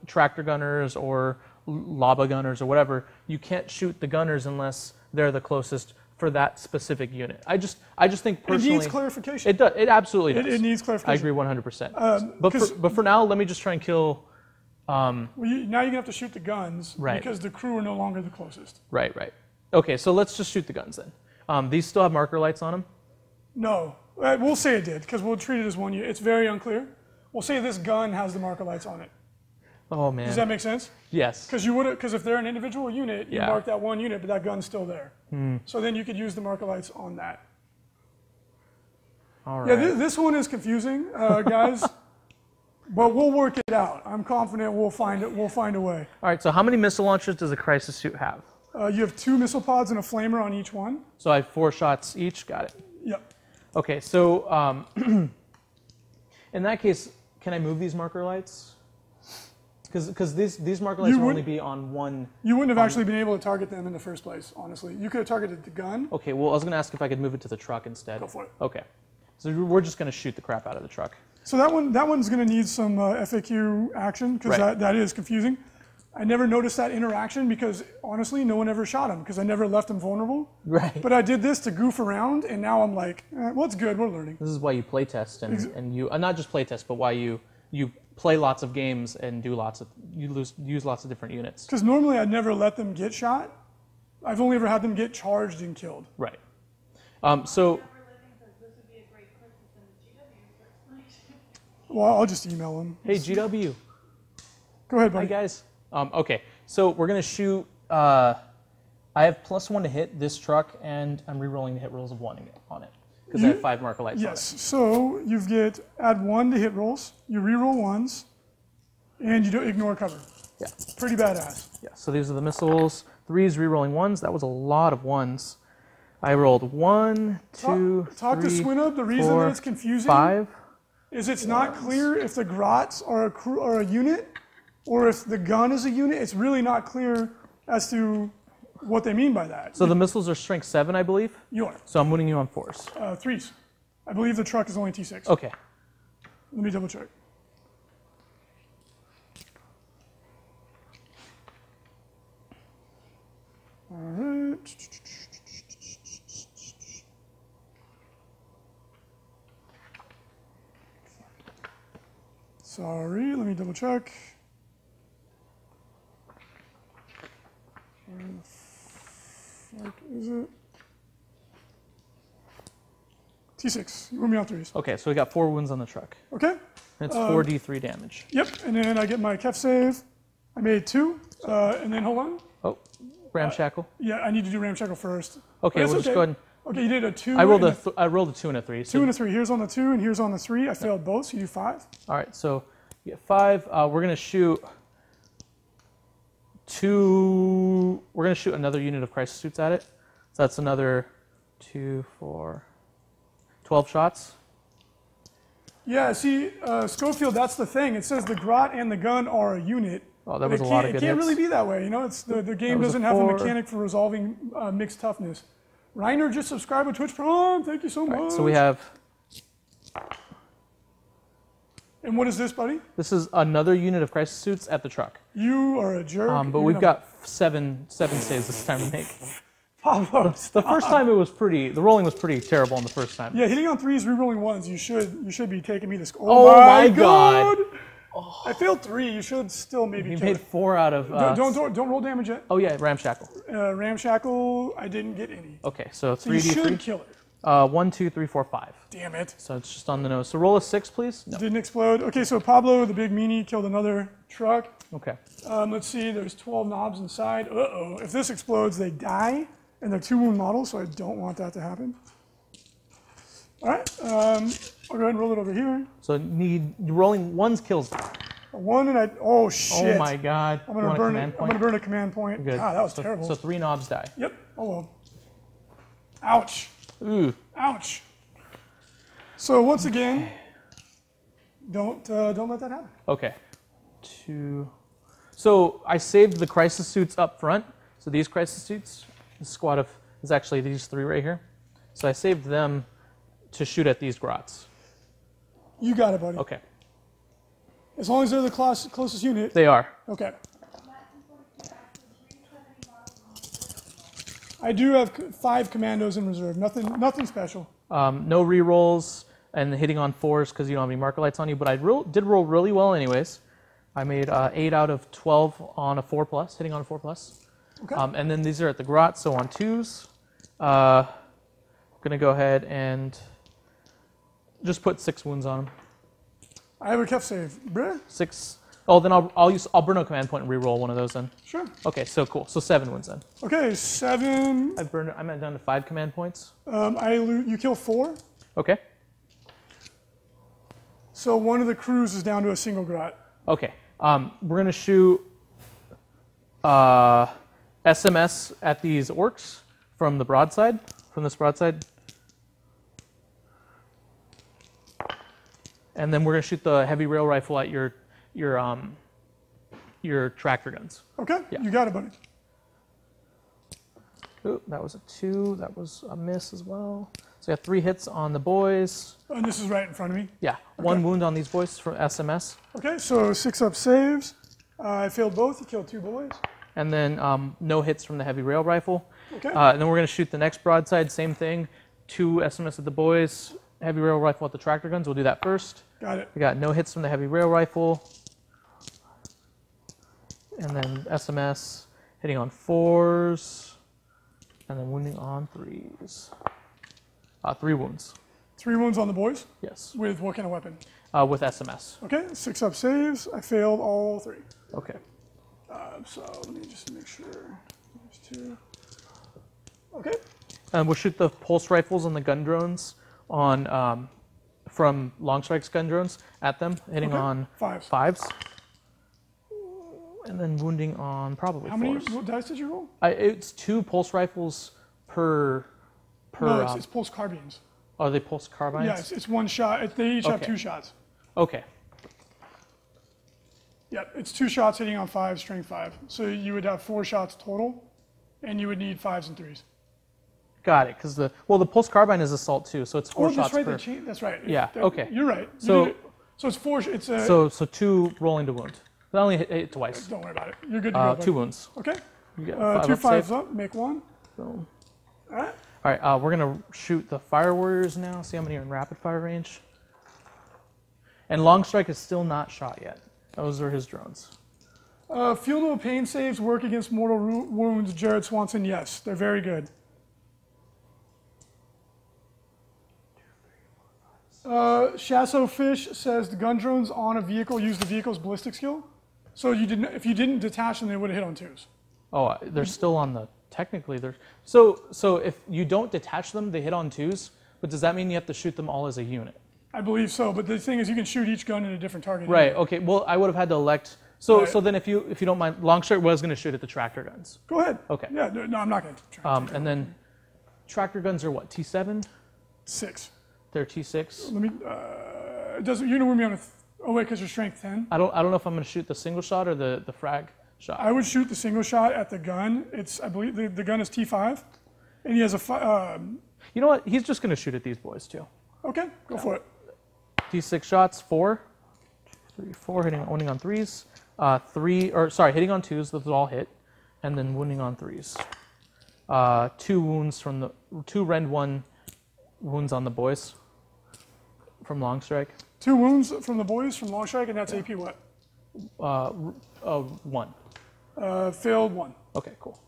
tractor gunners or lava gunners or whatever, you can't shoot the gunners unless they're the closest for that specific unit. I just think personally it needs clarification. It does. It absolutely does. It needs clarification. I agree 100%. But for now, let me just try and kill. Well, now you're gonna have to shoot the guns, right, because the crew are no longer the closest. Right. Okay, so let's just shoot the guns then. These still have marker lights on them? No, we'll say it did because we'll treat it as one unit. It's very unclear. We'll say this gun has the marker lights on it. Oh man. Does that make sense? Yes. Because if they're an individual unit, you Yeah. mark that one unit, but that gun's still there. So then you could use the marker lights on that. All right. Yeah, this one is confusing, guys. But we'll work it out. I'm confident we'll find it. We'll find a way. All right. So how many missile launchers does a crisis suit have? You have 2 missile pods and a flamer on each one. So I have 4 shots each. Got it. Yep. Okay. So in that case, can I move these marker lights? Because these marker lights will only be on one. You wouldn't have actually been able to target them in the first place, honestly. You could have targeted the gun. Okay. Well, I was going to ask if I could move it to the truck instead. Go for it. Okay. So we're just going to shoot the crap out of the truck. So that one's going to need some FAQ action because Right. that is confusing. I never noticed that interaction because honestly, no one ever shot him because I never left him vulnerable. Right. But I did this to goof around, and now I'm like, well, it's good. We're learning. This is why you play test and you not just play test, but why you play lots of games and use lots of different units. Because normally I'd never let them get shot. I've only ever had them get charged and killed. Right. So. Well, I'll just email him. Hey, GW. Go ahead, Hi, buddy. guys. Okay, so we're going to shoot. I have +1 to hit this truck, and I'm re-rolling the hit rolls of 1 on it because I have 5 marker lights Yes, on it. so you add 1 to hit rolls, you re-roll 1s, and you don't ignore cover. Yeah. Pretty badass. Yeah, so these are the missiles. 3s re-rolling 1s. That was a lot of 1s. I rolled 1, 2, Talk 3, to Swinub. The reason 4, that it's confusing 5. is it's not clear if the grots are a unit or if the gun is a unit. It's really not clear as to what they mean by that. So the missiles are strength 7, I believe. You are. So I'm winning you on 4s. 3s. I believe the truck is only T6. Okay. Let me double check. All right. Sorry, let me double check. Where the fuck is it? T6. You want me on 3s. Okay, so we got 4 wounds on the truck. Okay. And it's 4d3 damage. Yep, and then I get my Kef save. I made 2, and then hold on. Oh, ramshackle. Yeah, I need to do ramshackle first. Okay, But we'll it's just go ahead. Okay, you did a 2. I rolled and I rolled a 2 and a 3. So 2 and a 3. Here's on the 2, and here's on the 3. I failed both, so you do 5. all right, so you get 5. We're gonna shoot 2. We're gonna shoot another unit of crisis suits at it. So that's another 2, 4, 12 shots. Yeah, see, Schofield, that's the thing. It says the grot and the gun are a unit. Oh, that was a It lot can't- of good It can't hits. really be that way. You know, it's the game was a doesn't have a 4. mechanic for resolving mixed toughness. Reiner just subscribed with Twitch Prime. Thank you so much. All right, so we have. And what is this, buddy? This is another unit of crisis suits at the truck. You are a jerk. But we've got seven saves this time to make. Pablo, The first time it was pretty. The rolling was pretty terrible on the first time. yeah, hitting on 3s, rerolling 1s. You should be taking me to school. Oh my God. I failed 3. You should still maybe You kill made it. 4 out of. Don't roll damage yet. Oh yeah, ramshackle. Ramshackle, I didn't get any. Okay, so So you 3d3. should kill it. 1, 2, 3, 4, 5. Damn it. So it's just on the nose. So roll a 6, please. No. Didn't explode. Okay, so Pablo, the big meanie, killed another truck. Okay. Let's see, there's 12 knobs inside. Uh-oh. If this explodes, they die, and they're 2-wound models, so I don't want that to happen. All right, I'll go ahead and roll it over here. So rolling 1's kills. A 1 and oh shit. Oh my god. I'm gonna burn it. I'm gonna burn a command point. Good. God, that was terrible. So 3 knobs die. Yep. Oh well. Ouch. Ooh. Ouch. So once again, don't let that happen. Okay. 2. So I saved the crisis suits up front. So these crisis suits, the squad of is actually these 3 right here. So I saved them to shoot at these grots. You got it, buddy. Okay. As long as they're the closest unit. They are. Okay. I do have 5 commandos in reserve. Nothing special. No rerolls and hitting on 4s because you don't have any marker lights on you. But I did roll really well anyways. I made 8 out of 12 on a 4+, hitting on a 4+. Okay. And then these are at the grot, so on 2s. I'm gonna go ahead and just put 6 wounds on them. I have a kept save. Bruh. 6. Oh, then I'll burn a command point and re-roll one of those then. Sure. Okay, so cool. So 7 wounds then. Okay, 7. I'm down to 5 command points. You kill 4. Okay. So one of the crews is down to a single grot. Okay. We're gonna shoot SMS at these orcs from the broadside. From this broadside. And then we're gonna shoot the heavy rail rifle at your tractor guns. Okay, Yeah. You got it, buddy. Ooh, that was a 2. That was a miss as well. So I got 3 hits on the boys. And this is right in front of me. Yeah, 1 wound on these boys from SMS. Okay, so 6 up saves. I failed both. You killed 2 boys. And then no hits from the heavy rail rifle. Okay. And then we're gonna shoot the next broadside. Same thing. 2 SMS at the boys. Heavy rail rifle at the tractor guns. We'll do that first. Got it. We got no hits from the heavy rail rifle. And then SMS hitting on 4s. And then wounding on 3s. 3 wounds. 3 wounds on the boys. Yes. With what kind of weapon? With SMS. Okay, 6 up saves. I failed all 3. Okay. So let me just make sure. There's 2. Okay. And we'll shoot the pulse rifles and the gun drones on from Long Strike's gun drones at them, hitting Okay. on 5s. 5s. And then wounding on probably How many 4s. dice did you roll? It's 2 pulse rifles per. No, it's pulse carbines. Are they pulse carbines? Yeah, it's 1 shot. They each have Okay. 2 shots. Okay. Yep, it's 2 shots hitting on 5, strength 5. So you would have 4 shots total, and you would need 5s and 3s. Got it. Because the pulse carbine is assault too, so it's 4 shots that's right. per. That's right. Yeah, okay. You're right. So- So it's 4. It's a. So 2 rolling to wound. I only hit it twice. Don't worry about it. You're good to go. 2 wounds. Okay. You get 2 5 5s save. up. Make 1. Boom. All right. All right, we're gonna shoot the fire warriors now. See how many are in rapid fire range. And Long Strike is still not shot yet. Those are his drones. Field of pain saves work against mortal wounds. Jared Swanson, yes, they're very good. Shasso Fish says the gun drones on a vehicle use the vehicle's ballistic skill. So if you didn't detach them, they would have hit on 2s. Oh, they're still on the. Technically, they're. So if you don't detach them, they hit on 2s. But does that mean you have to shoot them all as a unit? I believe so, but the thing is, you can shoot each gun in a different target. Right. Okay. Well, I would have had to elect. So Right. so then if you don't mind, Long Strike was going to shoot at the tractor guns. Go ahead. Okay. Yeah. No, I'm not going to try. And then tractor guns are what? T7. 6. They're T6. Let me. It doesn't. You're gonna win me on a. Oh wait, because you're strength 10. I don't know if I'm going to shoot the single shot or the frag shot. I would shoot the single shot at the gun. I believe the gun is T5, and he has a. You know what? He's just going to shoot at these boys too. Okay, go for it. D6 shots, 4. 3, 4, wounding on 3s. 3, or sorry, hitting on 2s, those all hit. And then wounding on 3s. 2 wounds from the, 2 rend 1 wounds on the boys from Long Strike. 2 wounds from the boys from Long Strike, and that's AP what? 1. Failed 1. Okay, cool.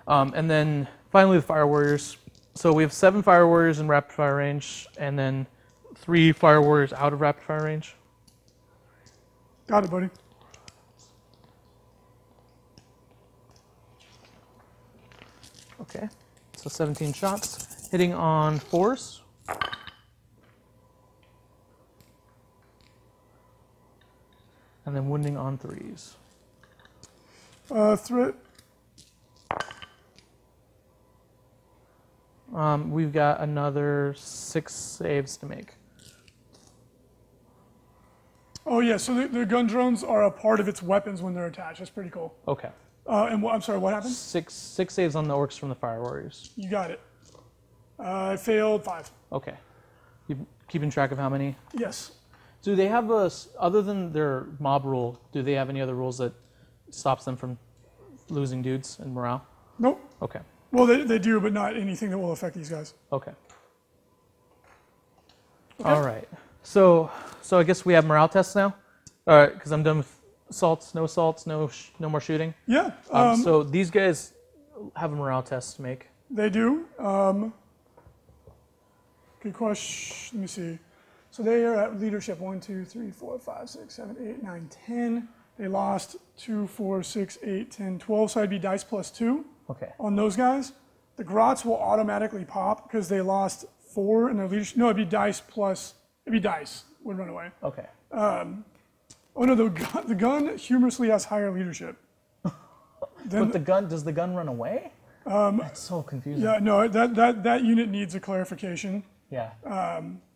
And then finally the Fire Warriors. So we have 7 fire warriors in rapid fire range, and then 3 fire warriors out of rapid fire range. Got it, buddy. Okay, so 17 shots, hitting on 4s. And then wounding on 3s. Threat. We've got another 6 saves to make. Oh yeah, so the gun drones are a part of its weapons when they're attached. That's pretty cool. Okay. And I'm sorry, what happened? 6 saves on the orcs from the fire warriors. You got it. I failed 5. Okay. You keeping track of how many? Yes. Do they have other than their mob rule, do they have any other rules that stops them from losing dudes and morale? Nope. Okay. Well, they do, but not anything that will affect these guys. Okay. All right. So I guess we have morale tests now? All right, because I'm done with assaults, no more shooting. Yeah. So these guys have a morale test to make. They do. Good question. Let me see. So they are at leadership 1, 2, 3, 4, 5, 6, 7, 8, 9, 10. They lost 2, 4, 6, 8, 10, 12. So I'd be dice plus 2 Okay. on those guys. The grots will automatically pop because they lost 4 in their leadership. No, it'd be dice plus. It'd be dice. Would run away. Okay. Oh no, the gun humorously has higher leadership. But does the gun run away? That's so confusing. Yeah, no, that unit needs a clarification. Yeah.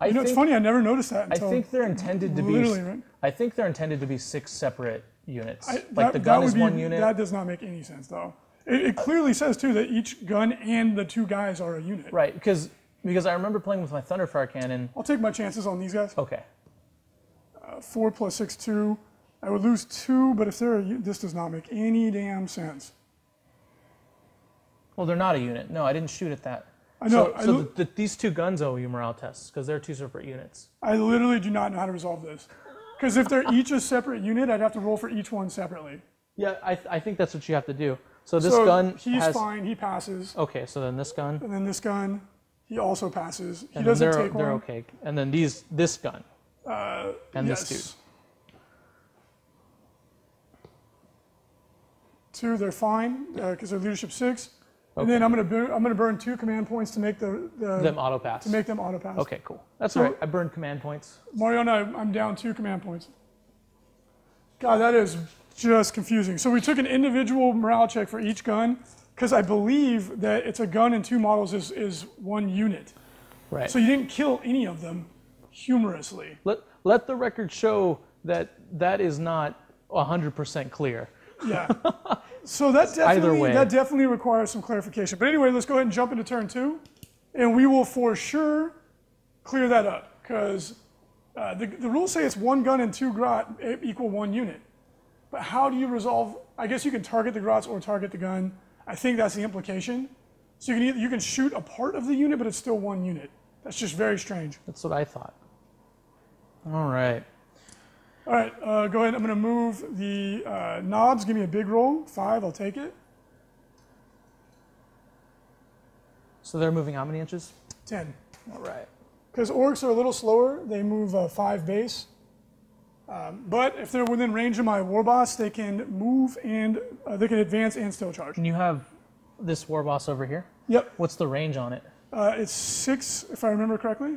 It's funny. I never noticed that until I think they're intended to be. Right? I think they're intended to be 6 separate units. The gun is one unit. That does not make any sense, though. It clearly says too that each gun and the 2 guys are a unit. Right, because I remember playing with my Thunderfire cannon. I'll take my chances on these guys. Okay. 4 plus 6, 2. I would lose 2, but if they're this does not make any damn sense. Well, they're not a unit. No, I didn't shoot at that. I know. So these 2 guns owe you morale tests because they're 2 separate units. I literally do not know how to resolve this. Because if they're each a separate unit, I'd have to roll for each one separately. Yeah, I think that's what you have to do. So this gun he's fine. He passes. Okay, so then this gun. And then this gun, he also passes. He and doesn't take one. They're okay. And then this gun. And yes. this dude. 2, they're fine because they're leadership 6. Okay. And then I'm gonna burn 2 command points to make them auto pass. To make them auto pass. Okay, cool. That's all right. I burned command points. Mariana, I'm down 2 command points. God, that is just confusing. So we took an individual morale check for each gun because I believe that it's a gun and 2 models is 1 unit. Right. So you didn't kill any of them humorously. Let the record show that is not 100% clear. Yeah. So that definitely requires some clarification. But anyway, let's go ahead and jump into turn 2, and we will for sure clear that up because the rules say it's 1 gun and 2 grot equal 1 unit. But how do you resolve? I guess you can target the grots or target the gun. I think that's the implication. So you can shoot a part of the unit, but it's still 1 unit. That's just very strange. That's what I thought. All right. All right, go ahead. I'm going to move the knobs. Give me a big roll. 5, I'll take it. So they're moving how many inches? 10. All right. Because orcs are a little slower. They move 5 base. But if they're within range of my war boss, they can move and they can advance and still charge. And you have this war boss over here? Yep. What's the range on it? It's 6, if I remember correctly.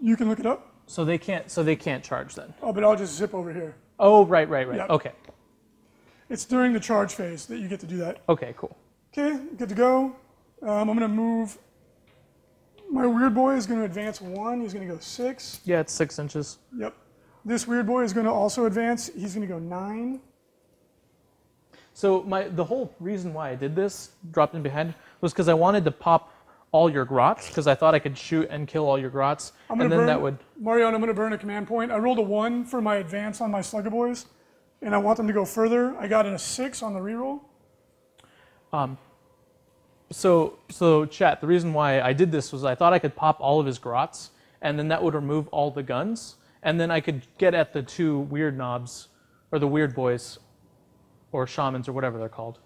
You can look it up. So they can't charge then. Oh, but I'll just zip over here. Oh, right. Yep. Okay. It's during the charge phase that you get to do that. Okay, cool. Okay, good to go. I'm going to move. My weird boy is going to advance 1. He's going to go 6. Yeah, it's 6 inches. Yep. This weird boy is going to also advance. He's going to go 9. So the whole reason why I did this, dropped in behind, was because I wanted to pop all your grots, because I thought I could shoot and kill all your grots, Mariano, I'm going to burn a command point. I rolled a 1 for my advance on my slugger boys, and I want them to go further. I got a 6 on the reroll. So chat, the reason why I did this was I thought I could pop all of his grots, and then that would remove all the guns, and then I could get at the 2 weird knobs, or the weird boys, or shamans, or whatever they're called,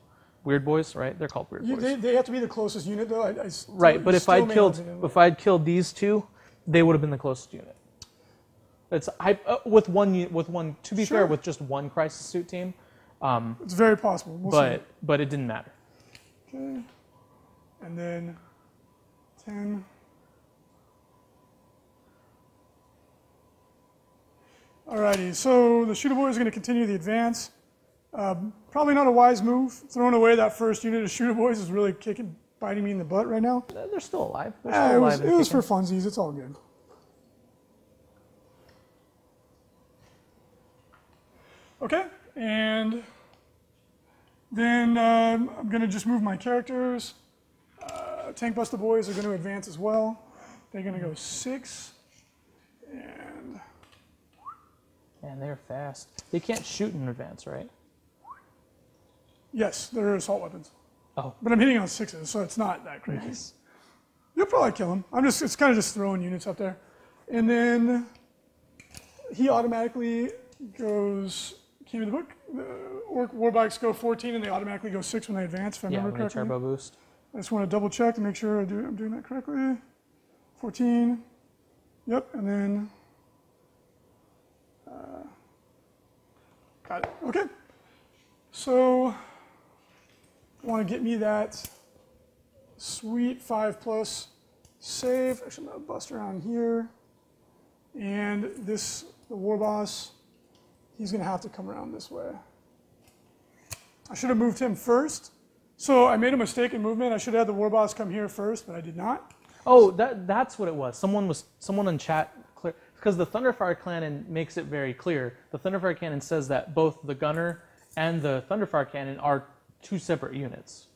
weird boys, right? They're called weird boys. They have to be the closest unit, though. Right, but if I'd killed these two, they would have been the closest unit. It's with one. To be fair, with just one crisis suit team, it's very possible. But it didn't matter. Okay, and then 10. Alrighty, so the shooter boy is going to continue the advance. Probably not a wise move. Throwing away that first unit of shooter boys is really biting me in the butt right now. They're still alive. It was for funsies. It's all good. Okay, and then I'm going to just move my characters. Tank Buster boys are going to advance as well. They're going to go 6. And they're fast. They can't shoot in advance, right? Yes, they're assault weapons. Oh. But I'm hitting on 6s, so it's not that crazy. Nice. You'll probably kill him. It's kind of just throwing units up there. And then he automatically goes, came in the book, the Orc Warbikes go 14 and they automatically go 6 when they advance, if I remember correctly. Turbo boost. I just want to double check to make sure I'm doing that correctly. 14, yep, and then, got it, okay. So, I want to get me that sweet 5+ save. Actually, I'm going to bust around here. And the war boss, he's going to have to come around this way. I should have moved him first. So I made a mistake in movement. I should have had the war boss come here first, but I did not. Oh, that's what it was. Someone in chat, because the Thunderfire Cannon makes it very clear. The Thunderfire Cannon says that both the gunner and the Thunderfire Cannon are 2 separate units.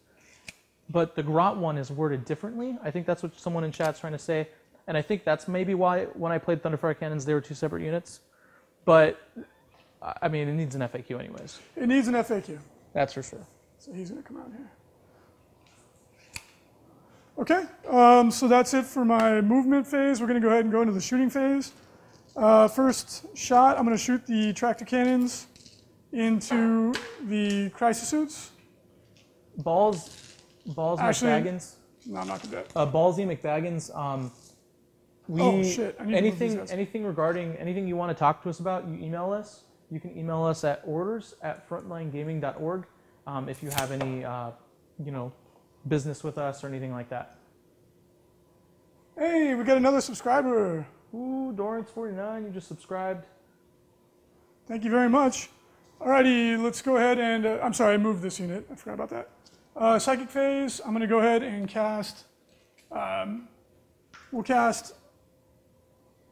But the Grot one is worded differently. I think that's what someone in chat's trying to say. And I think that's maybe why when I played Thunderfire Cannons, they were 2 separate units. But, I mean, it needs an FAQ anyways. It needs an FAQ. That's for sure. So he's going to come out here. Okay, so that's it for my movement phase. We're going to go ahead and go into the shooting phase. First shot, I'm going to shoot the tractor cannons into the crisis suits. Balls McBaggins. No, I'm not going to do that. Ballsy McBaggins. Oh shit! I need anything you want to talk to us about, you email us. You can email us at orders@frontlinegaming.org if you have any, business with us or anything like that. Hey, we got another subscriber. Ooh, Dorrance49, you just subscribed. Thank you very much. Alrighty, let's go ahead and, I'm sorry, I moved this unit. I forgot about that. Psychic phase, I'm going to go ahead and cast, we'll cast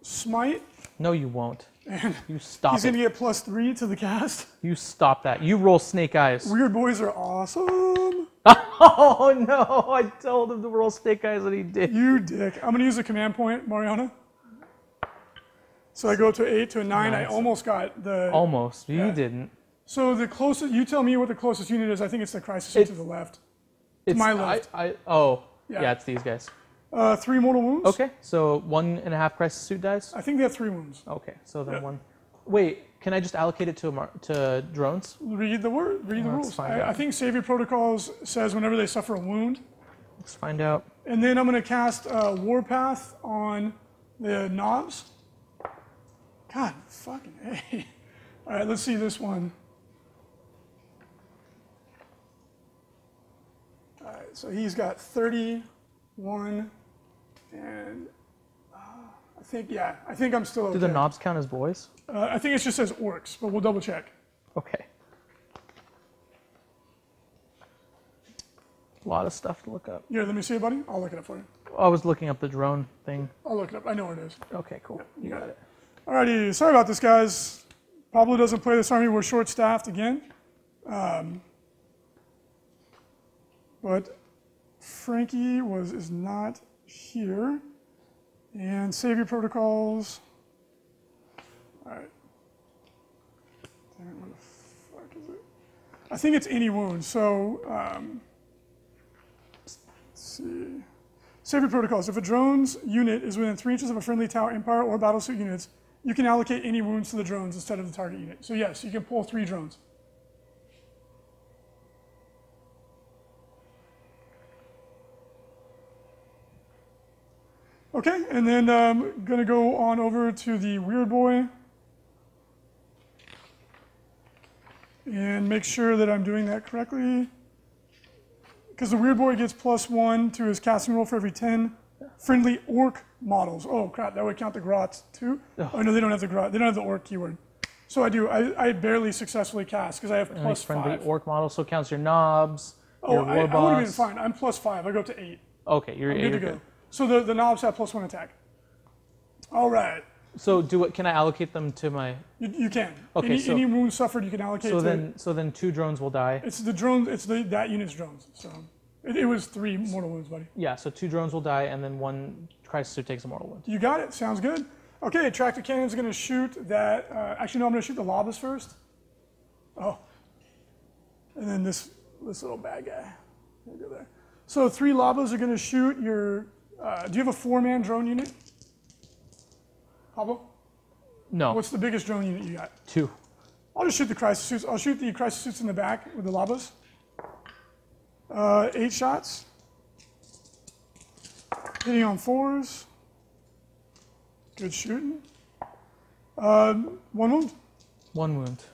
Smite. No, you won't. And you stop he's going to get +3 to the cast. You stop that. You roll snake eyes. Weird boys are awesome. Oh, no. I told him to roll snake eyes and he did. You dick. I'm going to use a command point, Mariana. So I go to 8 to a 9. Nice. I almost got the... Almost. You didn't. So the closest... You tell me what the closest unit is. I think it's the crisis suit to the left. It's my left. Yeah, it's these guys. 3 mortal wounds. Okay, so 1.5 crisis suit dice? I think they have 3 wounds. Okay, so then 1... Wait, can I just allocate it to drones? Read the rules. I think Savior Protocols says whenever they suffer a wound. Let's find out. And then I'm going to cast Warpath on the knobs. God, fucking A. All right, let's see this one. All right, so he's got 31, and I think I'm still okay. Do the knobs count as boys? I think it just says orcs, but we'll double check. Okay. A lot of stuff to look up. Here, let me see it, buddy. I'll look it up for you. I was looking up the drone thing. I'll look it up. I know where it is. Okay, cool. Yep, you got it. Alrighty, sorry about this, guys. Pablo doesn't play this army. We're short-staffed again. But Frankie is not here. And Savior Protocols. All right. Damn it, where the fuck is it? I think it's any wound. So, let's see. Savior Protocols. If a drone's unit is within 3 inches of a friendly tower, empire, or battlesuit units, you can allocate any wounds to the drones instead of the target unit. So yes, you can pull 3 drones. Okay, and then I'm going to go on over to the Weird Boy and make sure that I'm doing that correctly. Because the Weird Boy gets +1 to his casting roll for every 10 friendly orc models. Oh crap, that would count the grots too? Oh no, they don't have the grot. They don't have the orc keyword. So I do. I barely successfully cast because I have +5. Friendly orc models, so it counts your knobs, Oh, your war I would boss. have been fine. I'm +5. I go up to 8. Okay, you're Good to go. So the knobs have +1 attack. All right. So can I allocate them to my? You can. Okay, Any wounds suffered, you can allocate. So then 2 drones will die. It's the drones. It's that unit's drones. So it was 3 mortal wounds, buddy. Yeah, so 2 drones will die, and then 1 crisis suit takes a mortal wound. You got it. Sounds good. Okay, tractor cannon's going to shoot that. Actually, no, I'm going to shoot the lobas first. Oh. And then this little bad guy. We'll go there. So 3 lobas are going to shoot your. Do you have a 4-man drone unit? Pablo? No. What's the biggest drone unit you got? 2. I'll just shoot the crisis suits. I'll shoot the crisis suits in the back with the lobas. 8 shots. Hitting on 4s. Good shooting. 1 wound. 1 wound.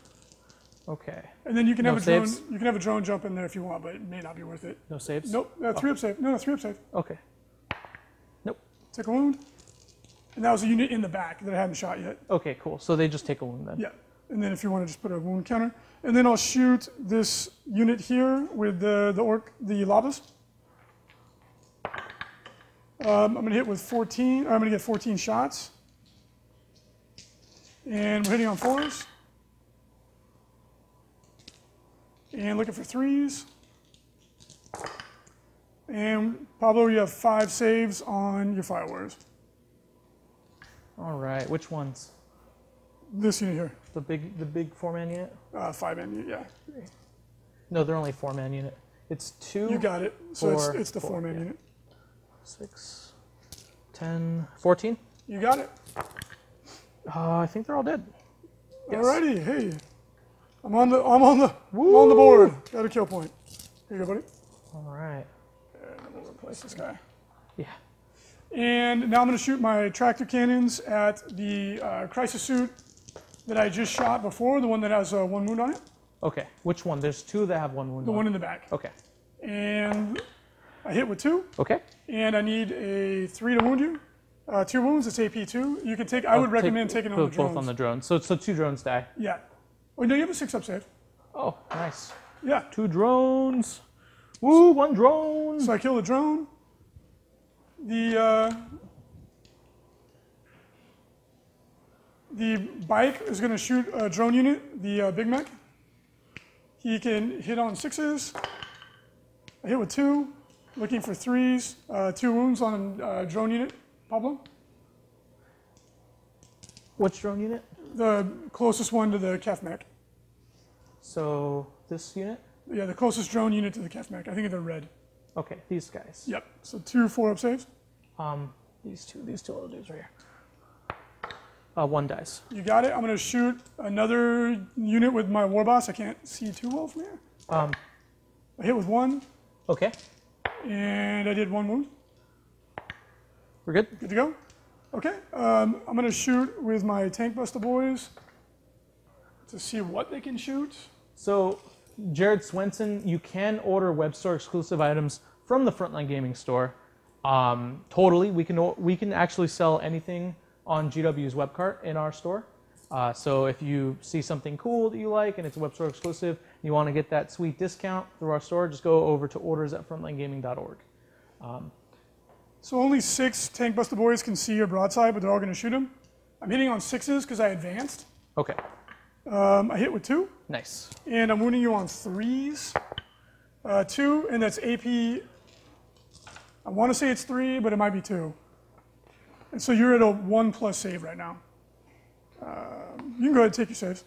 Okay. And then you can No have a drone. saves? You can have a drone jump in there if you want, but it may not be worth it. No saves? Nope. 3 up save. No, 3 up save. Okay. Nope. Take a wound. And that was a unit in the back that I hadn't shot yet. Okay, cool. So they just take a wound then. Yeah. And then if you want to just put a wound counter. And then I'll shoot this unit here with the lobas. I'm going to hit with 14. I'm going to get 14 shots. And we're hitting on 4s. And looking for 3s. And Pablo, you have 5 saves on your fire warriors. All right. Which ones? This unit here. The big 4-man unit? 5-man unit, yeah. No, they're only 4-man unit. It's 2. You got it. So 4, it's the 4-man yeah. unit. 6, 10, 14. You got it. I think they're all dead. Yes. Alrighty, hey. I'm on the board. Got a kill point. Here you go, buddy. All right. And I'm gonna replace this guy. Yeah. And now I'm gonna shoot my tractor cannons at the crisis suit that I just shot before, the one that has 1 wound on it. Okay. Which one? There's 2 that have 1 wound. The on. one in the back. Okay. And I hit with 2. Okay. And I need a 3 to wound you. 2 wounds, it's AP 2. You can take, I would recommend taking on the drones. Both on the drone. So 2 drones die. Yeah. Oh, no, you have a 6 up save. Oh, nice. Yeah. 2 drones. Woo, 1 drone. So I kill the drone. The bike is going to shoot a drone unit, the Big Mac. He can hit on 6s. I hit with 2, looking for 3s. 2 wounds on drone unit. Pablo? Which drone unit? The closest one to the Kef mech. So this unit? Yeah, the closest drone unit to the Kef mech. I think they're red. Okay, these guys. Yep. So 2 4-up saves. These two little dudes right here. 1 dies. You got it. I'm going to shoot another unit with my war boss. I can't see too well from here. I hit with 1. Okay. And I did 1 wound. We're good? Good to go? Okay. I'm going to shoot with my tank buster boys to see what they can shoot. So, Jared Swenson, you can order web store exclusive items from the Frontline Gaming store. Totally. We can actually sell anything on GW's web cart in our store. So if you see something cool that you like and it's a web store exclusive, and you want to get that sweet discount through our store, just go over to orders@frontlinegaming.org. So only 6 tank buster boys can see your broadside, but they're all going to shoot them. I'm hitting on 6s because I advanced. Okay. I hit with 2. Nice. And I'm wounding you on 3s. 2, and that's AP. I want to say it's 3, but it might be 2. And so you're at a 1+ save right now. You can go ahead and take your saves.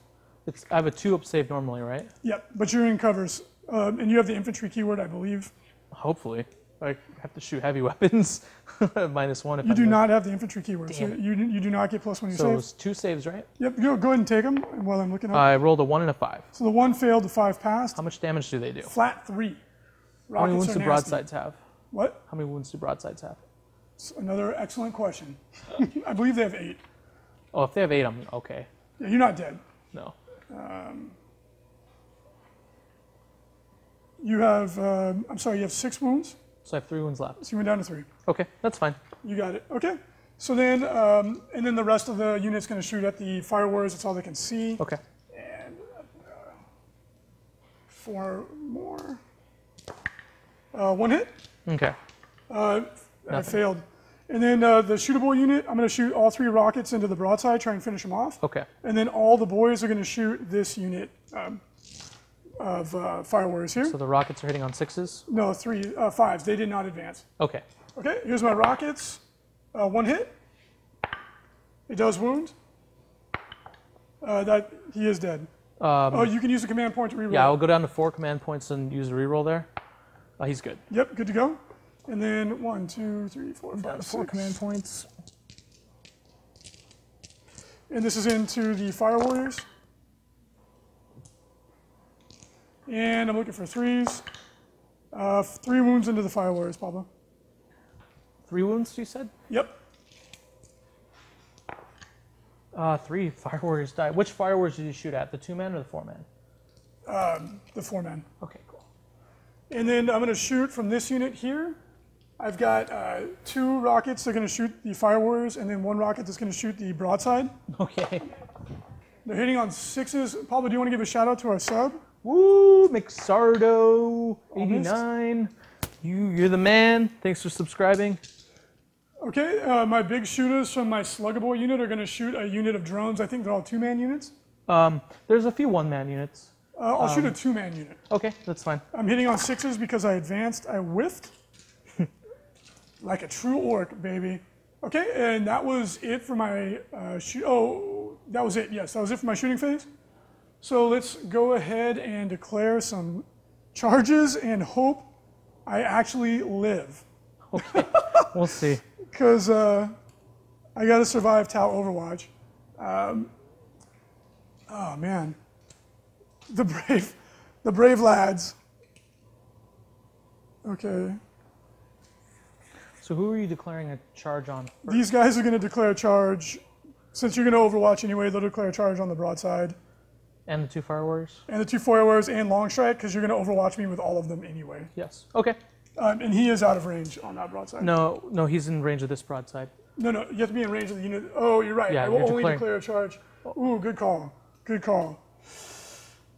I have a 2-up save normally, right? Yep, but you're in covers. And you have the infantry keyword, I believe. Hopefully. I have to shoot heavy weapons. -1 if You I do miss. not have the infantry keyword, so Damn. you do not get +1 your So it saves. was 2 saves, right? Yep, go ahead and take them while I'm looking up. I rolled a 1 and a 5. So the 1 failed, the 5 passed. How much damage do they do? Flat 3. How many Rockets wounds are do nasty. broadsides have? What? How many wounds do broadsides have? It's another excellent question. I believe they have 8. Oh, if they have 8, I'm okay. Yeah, you're not dead. No. You have, I'm sorry, you have 6 wounds? So I have 3 wounds left. So you went down to 3. Okay, that's fine. You got it. Okay. So then, and then the rest of the unit's going to shoot at the fire warriors. That's all they can see. Okay. And 4 more. 1 hit. Okay. I failed. And then the shootable unit, I'm going to shoot all 3 rockets into the broadside, try and finish them off. Okay. And then all the boys are going to shoot this unit of fire warriors here. So the rockets are hitting on 6s? No, 5s. They did not advance. Okay. Okay, here's my rockets. 1 hit. It does wound. That he is dead. Oh, you can use the command point to reroll. Yeah, I'll go down to 4 command points and use a reroll there. He's good. Yep, good to go. And then 1, 2, 3, 4, 5, Down to 6. 4 command points. And this is into the fire warriors. And I'm looking for 3s. 3 wounds into the fire warriors, Pablo. 3 wounds, you said? Yep. 3 fire warriors died. Which fire warriors did you shoot at? The 2-man or the 4-man? The 4-man. Okay, cool. And then I'm going to shoot from this unit here. I've got 2 rockets that are going to shoot the fire warriors, and then 1 rocket that's going to shoot the broadside. Okay. They're hitting on 6s. Pablo, do you want to give a shout out to our sub? Woo, McSardo89. You're the man. Thanks for subscribing. Okay, my big shooters from my sluggable unit are going to shoot a unit of drones. I think they're all 2-man units. There's a few 1-man units. I'll shoot a 2-man unit. Okay, that's fine. I'm hitting on 6s because I advanced. I whiffed. Like a true orc, baby. Okay, and that was it for my that was it. Yes, that was it for my shooting phase. So let's go ahead and declare some charges and hope I actually live. Okay, we'll see. Because I got to survive Tau Overwatch. Oh man, the brave lads. Okay. So who are you declaring a charge on first? These guys are going to declare a charge. Since you're going to Overwatch anyway, they'll declare a charge on the broadside. And the 2 fire warriors? And the 2 fire warriors and long strike, because you're going to Overwatch me with all of them anyway. Yes. Okay. And he is out of range on that broadside. No, he's in range of this broadside. No, you have to be in range of the unit. Oh, you're right. Yeah, I will you're only declare a charge. Ooh, good call. Good call.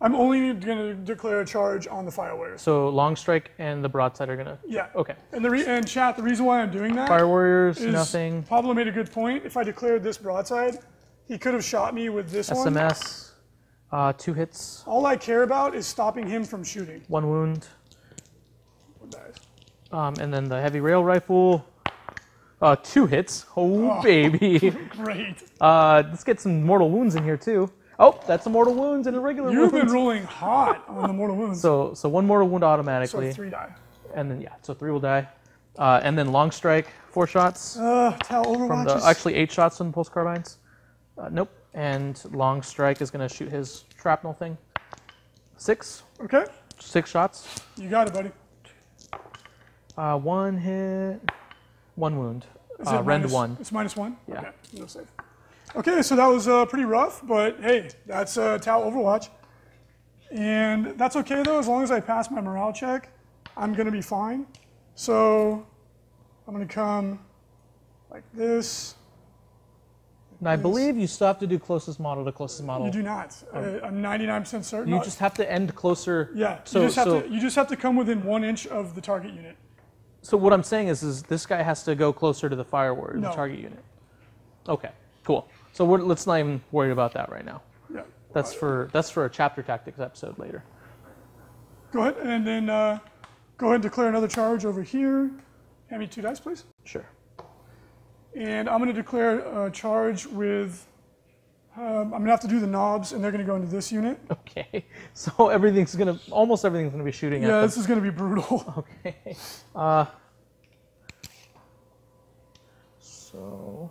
I'm only going to declare a charge on the fire warriors. So long strike and the broadside are gonna. Yeah. Okay. And chat, the reason why I'm doing that Fire warriors, is nothing. Pablo made a good point. If I declared this broadside, he could have shot me with this one. SMS, 2 hits, All I care about is stopping him from shooting. 1 wound. One dies. And then the heavy rail rifle, 2 hits. Oh, baby. Great. Let's get some mortal wounds in here too. Oh, that's a mortal wounds and a regular wound. You've been rolling hot on the mortal wounds. So 1 mortal wound automatically. So 3 die. And then so 3 will die. And then long strike, 4 shots. Tau From Overwatch the, actually 8 shots on pulse carbines. Nope. And long strike is going to shoot his shrapnel thing. 6. Okay. 6 shots. You got it, buddy. 1 hit, 1 wound. Is it Rend minus, 1. It's -1? Yeah. Okay, no save. Okay, so that was pretty rough, but hey, that's Tau Overwatch. And that's okay though, as long as I pass my morale check, I'm gonna be fine. So I'm gonna come like this. And I believe you still have to do closest model to closest model. You do not. I'm 99% certain. You just have to end closer. Yeah, So, you just have to come within 1 inch of the target unit. So what I'm saying is this guy has to go closer to the fire warrior, No. the target unit. Okay, cool. So let's not even worry about that right now. Yeah. That's for a chapter tactics episode later. Go ahead and then go ahead and declare another charge over here. Hand me 2 dice, please. Sure. And I'm going to declare a charge with. I'm going to have to do the knobs, and they're going to go into this unit. Okay. So almost everything's gonna be shooting at Yeah, them. this is going to be brutal. Okay. So.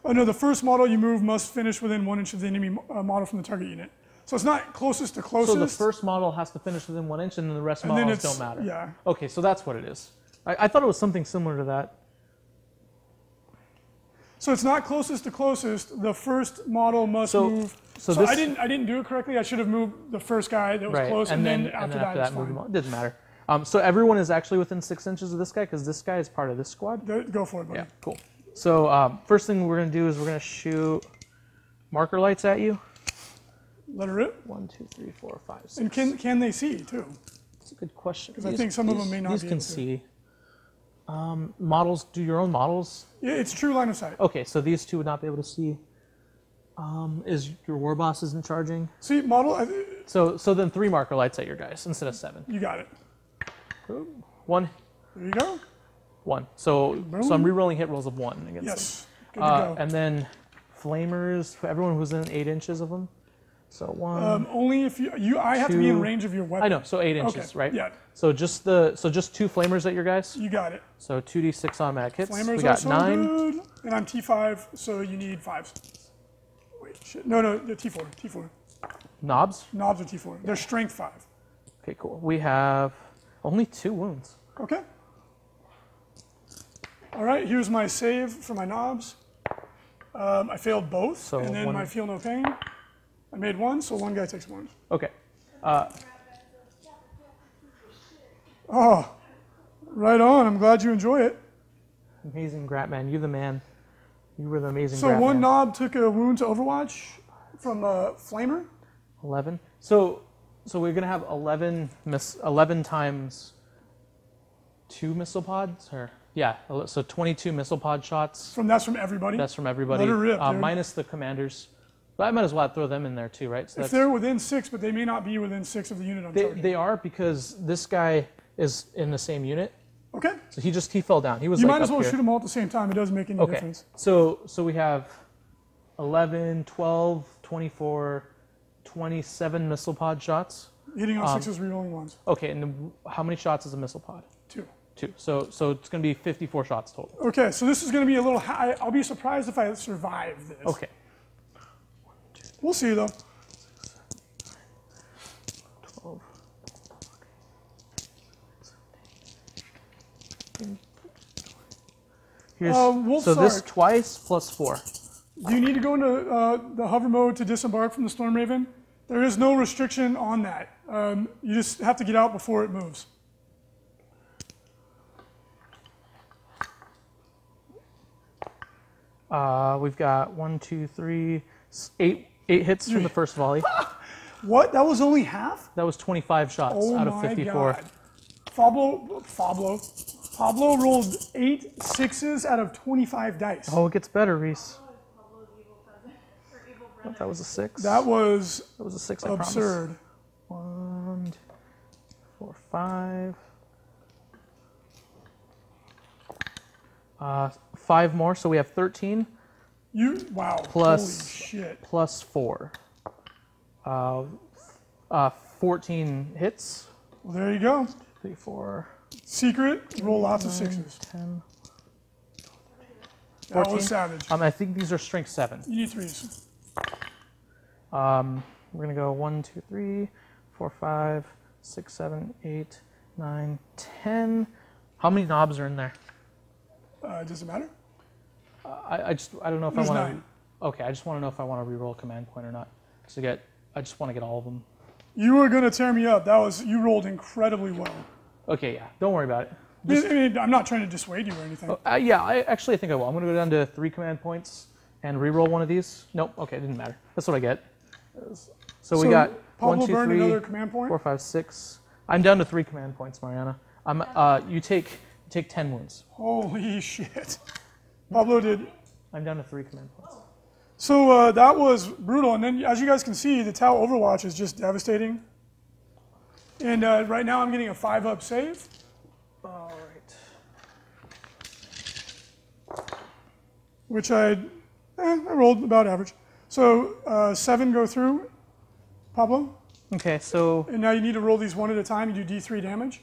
Oh no, the first model you move must finish within 1 inch of the enemy model from the target unit. So it's not closest to closest. So the first model has to finish within 1 inch, and then the rest and then models it's, don't matter. Yeah. Okay, so that's what it is. I thought it was something similar to that. So it's not closest to closest. The first model must move. So this, I didn't do it correctly. I should have moved the first guy that was close, and then after that move them on. It doesn't matter. So everyone is actually within 6 inches of this guy because this guy is part of this squad. Go for it, buddy. Yeah, cool. So first thing we're gonna do is we're gonna shoot marker lights at you. Let her rip. 1, 2, 3, 4, 5, 6. And can they see too? That's a good question. Because I think some of them may not. These can see. Models, do your own models? Yeah, it's true line of sight. Okay, so these two would not be able to see. Is your war boss isn't charging? See, model. So then 3 marker lights at your guys instead of 7. You got it. 1. There you go. 1. So I'm re-rolling hit rolls of 1 against them. Yes. Good to go. And then flamers, for everyone who's in 8 inches of them. So 1. Only if I have to be in range of your weapon. I know. So 8 inches, right? Yeah. So just 2 flamers at your guys. You got it. So 2d6 automatic hits. Flamers we got also 9. good. And I'm T5, so you need 5s. Wait, shit. No, the T4. T4. Knobs? Knobs are T4. They're strength 5. Okay, cool. We have only 2 wounds. Okay. All right, here's my save for my knobs. I failed both, So and then 1. my feel no pain. I made 1, so 1 guy takes 1. Okay. Oh, right on. I'm glad you enjoy it. Amazing Gratman. You're the man. You were the amazing So Gratman. 1 knob took a wound to Overwatch from Flamer. 11. So we're gonna have 11 times 2 missile pods, or yeah. So 22 missile pod shots. That's from everybody. That's from everybody. Let her rip, dude. Minus the commanders. But I might as well throw them in there too, right? So if they're within 6, but they may not be within 6 of the unit I'm targeting. they are, because this guy is in the same unit. Okay. So he fell down. He was You like might as up well here. shoot them all at the same time. It doesn't make any Okay. difference. So we have 11, 12, 24, 27 missile pod shots. Hitting on 6s, rerolling 1s. Okay, and how many shots is a missile pod? 2. 2. So it's going to be 54 shots total. Okay, so this is going to be a little high. I'll be surprised if I survive this. Okay. We'll see, though. 12. Wolf So this Sark. twice plus 4. Do you need to go into the hover mode to disembark from the Storm Raven? There is no restriction on that. You just have to get out before it moves. We've got 1, 2, 3, 8 hits from the first volley. What? That was only half? That was 25 shots Oh out of my 54. God. Pablo rolled 8 6s out of 25 dice. Oh, it gets better, Reese. Pablo's evil cousin, or evil Oh, brother. that was a 6. That was That was a 6, I promise. absurd. 1, 2, 4, 5. 5 more, so we have 13 Wow. Plus- Holy shit. plus 4. 14 hits. Well, there you go. 3, 4, Secret, roll lots of 6s. 10. That 14. was savage. I think these are strength 7. You need 3s. We're gonna go 1, 2, 3, 4, 5, 6, 7, 8, 9, 10. How many knobs are in there? Does it matter? I don't know if There's I want 9. to. Okay, I just want to know if I want to re-roll a command point or not. I just want to get all of them. You were going to tear me up. You rolled incredibly well. Okay, yeah, don't worry about it. I mean, I'm not trying to dissuade you or anything. Yeah, I think I will. I'm gonna go down to 3 command points and re-roll one of these. Nope. Okay, it didn't matter. That's what I get. So we got Pablo 1, 2, burned 3, another command point? 4, 5, 6. I'm down to 3 command points, Mariana. You take 10 wounds. Holy shit. Pablo did. I'm down to 3 command points. So that was brutal. And then, as you guys can see, the Tau Overwatch is just devastating. And right now I'm getting a 5-up save. All right. Which I rolled about average. So 7 go through, Pablo. Okay, so And now you need to roll these one at a time. You do D3 damage.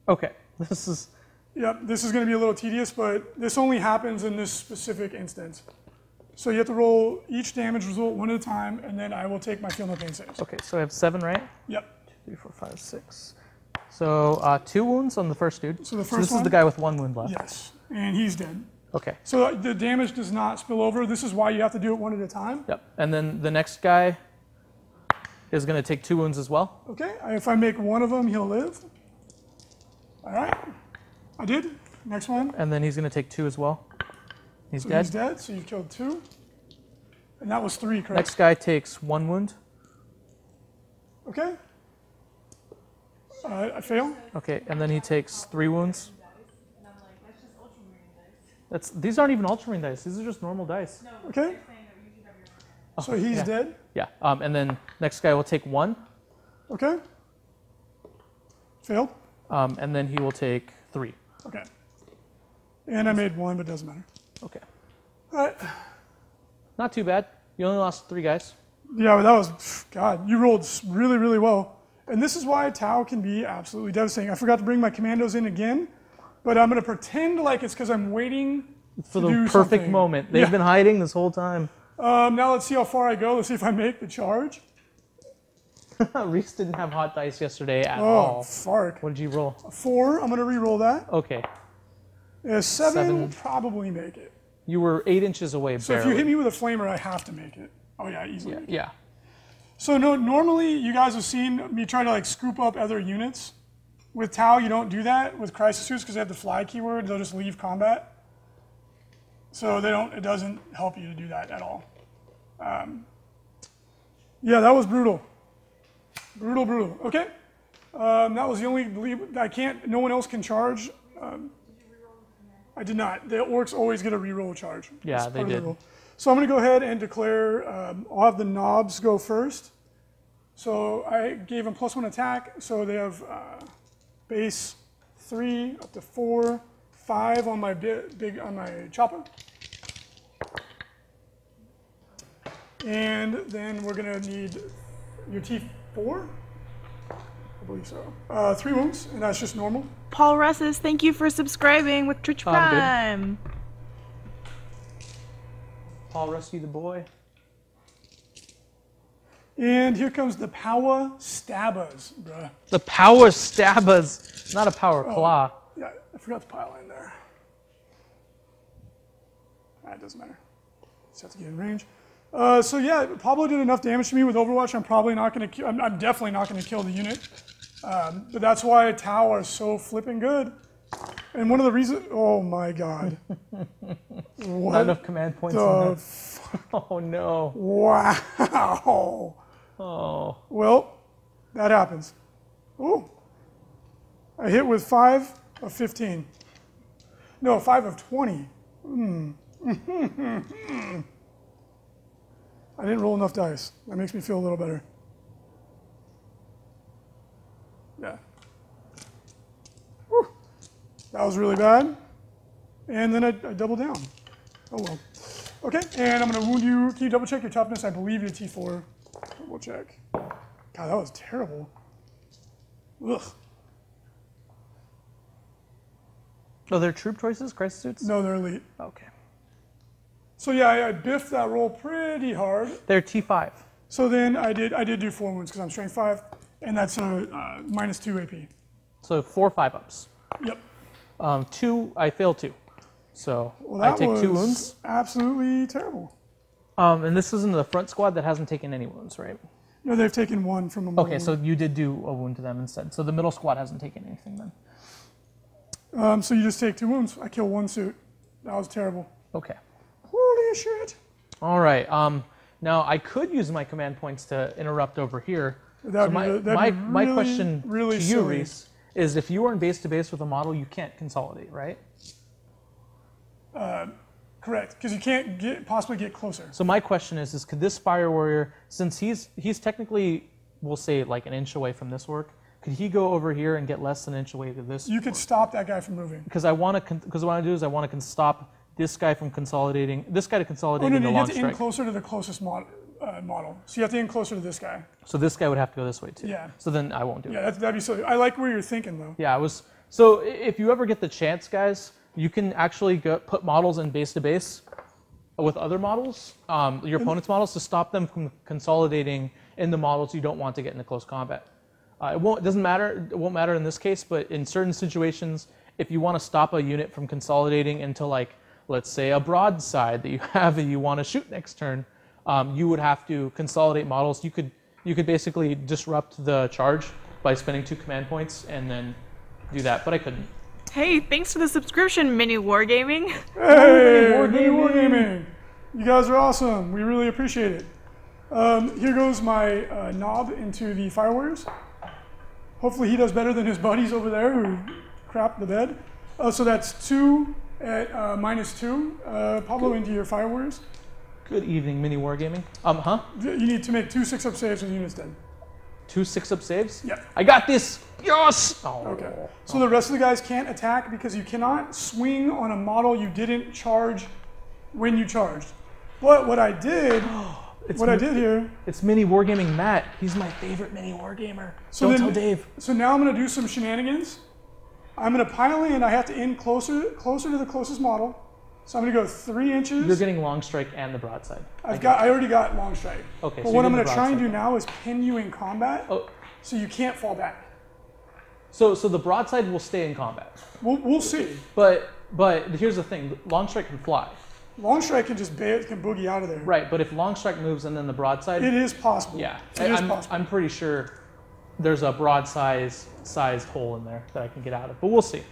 okay, this is Yep, this is going to be a little tedious, but this only happens in this specific instance. So you have to roll each damage result one at a time, and then I will take my feel no pain saves. okay. So I have 7, right? Yep. 2, 3, 4, 5, 6. So 2 wounds on the first dude. So the this first is one? the guy with 1 wound left. Yes, and he's dead. Okay. So the damage does not spill over. This is why you have to do it one at a time. Yep. And then the next guy is going to take 2 wounds as well. Okay, if I make one of them, he'll live. All right, I did. Next one. And then he's going to take 2 as well. He's So dead. he's dead, so you've killed 2. And that was 3, correct? Next guy takes 1 wound. Okay. I fail. Okay, and then he takes 3 wounds. And I'm like, that's just ultramarine dice. These aren't even ultramarine dice. These are just normal dice. No, Okay. you're saying that you should have your own. So he's yeah. dead. Yeah. And then next guy will take 1. Okay. Failed. And then he will take 3. Okay. And I made 1, but it doesn't matter. Okay. All right. Not too bad. You only lost 3 guys. Yeah, but that was, God, you rolled really, really well. And this is why Tau can be absolutely devastating. I forgot to bring my commandos in again, but I'm going to pretend like it's because I'm waiting For to the do perfect something. moment. They've Yeah. been hiding this whole time. Now let's see how far I go. Let's see if I make the charge. Reese didn't have hot dice yesterday at Oh, all. fark. What did you roll? 4, I'm going to re-roll that. Okay. Yeah, 7 will 7. probably make it. You were 8 inches away, So barely. if you hit me with a flamer, I have to make it. Oh yeah, easily. Yeah. Yeah. So no, normally you guys have seen me try to like scoop up other units. With Tau, you don't do that with crisis suits because they have the fly keyword. They'll just leave combat. So they don't. It doesn't help you to do that at all. Yeah, that was brutal. Brutal. Okay. That was the only. I can't. No one else can charge. I did not. The orcs always get a reroll charge. Yeah, That's they part of the did. rule. So I'm going to go ahead and declare. I'll have the knobs go first. So I gave them +1 attack. So they have base 3 up to 4, 5 on my on my chopper. And then we're going to need your T4. I believe so. 3 wounds, and that's just normal. Paul Russes, thank you for subscribing with Twitch I'm good. Prime. Paul Rusty the boy. And here comes the Power Stabbers, bruh. The power stabbers. Not a power Oh. claw. Yeah, I forgot to pile in there. It doesn't matter. Just have to get in range. So yeah, Pablo did enough damage to me with Overwatch. I'm probably not going to. I'm definitely not going to kill the unit. But that's why Tau are so flipping good. And one of the reasons. Oh my God. What Not enough command points in the? there. Oh no. Wow. Oh. Well, that happens. Ooh. I hit with 5 of 15. No, 5 of 20. I didn't roll enough dice. That makes me feel a little better. Yeah. Whew. That was really bad. And then I doubled down. Oh well. Okay, and I'm going to wound you. Can you double check your toughness? I believe you're T4. Double check. God, that was terrible. Ugh. Oh, they're troop choices, crisis suits? No, they're elite. Okay. So yeah, I biffed that roll pretty hard. They're T5. So then I did do 4 wounds because I'm strength 5, and that's a -2 AP. So 4 5-ups. Yep. 2, I fail 2. So Well, I that take 2 was wounds. absolutely terrible. And this isn't the front squad that hasn't taken any wounds, right? No, they've taken 1 from a Okay, so you did do a wound to them instead. So the middle squad hasn't taken anything then. So you just take 2 wounds. I kill 1 suit. That was terrible. Okay. Holy shit. All right. Now I could use my command points to interrupt over here. That'd So be my really, question really to you, silly. Reese, is if you are in base to base with a model, you can't consolidate, right? Correct, because you can't possibly get closer. So my question is could this Fire Warrior, since he's technically, we'll say like an inch away from this work, could he go over here and get less than an inch away to this? You could stop that guy from moving. Because what I want to do is I want to stop this guy from consolidating, this guy to Oh, consolidate no, into you have long to in strike. closer to the closest model. So you have to in closer to this guy. So this guy would have to go this way too. Yeah. So then I won't do it. Yeah, that'd be silly. I like where you're thinking, though. Yeah, so if you ever get the chance, guys, you can actually put models in base to base with other models, your opponent's models, to stop them from consolidating in the models you don't want to get into close combat. It won't matter in this case, but in certain situations, if you want to stop a unit from consolidating into like let's say, a broadside that you have that you want to shoot next turn, you would have to consolidate models. You could basically disrupt the charge by spending 2 command points and then do that, but I couldn't. Hey, thanks for the subscription, Mini Wargaming. Hey, Mini Wargaming. You guys are awesome. We really appreciate it. Here goes my knob into the Fire Warriors. Hopefully he does better than his buddies over there who crap the bed. So that's 2 at -2. Pablo, into your Fire Warriors. Good evening, Mini Wargaming. You need to make 2 6-up saves with units dead. 2 6-up saves? Yeah. I got this! Yes! Oh. Okay. So the rest of the guys can't attack because you cannot swing on a model you didn't charge when you charged. But what I did, here... It's Mini Wargaming Matt. He's my favorite Mini Wargamer. Don't tell Dave. So now I'm going to do some shenanigans. I'm going to pile in. I have to end closer to the closest model. So I'm going to go 3 inches. You're getting long strike and the broadside. I already got long strike. Okay. But what I'm going to try and do now is pin you in combat, so you can't fall back. So the broadside will stay in combat. We'll see. But here's the thing: long strike can fly. Long strike can just boogie out of there. Right, but if long strike moves and then the broadside, it is possible. Yeah, it is possible. I'm pretty sure there's a broadside-sized hole in there that I can get out of, but we'll see.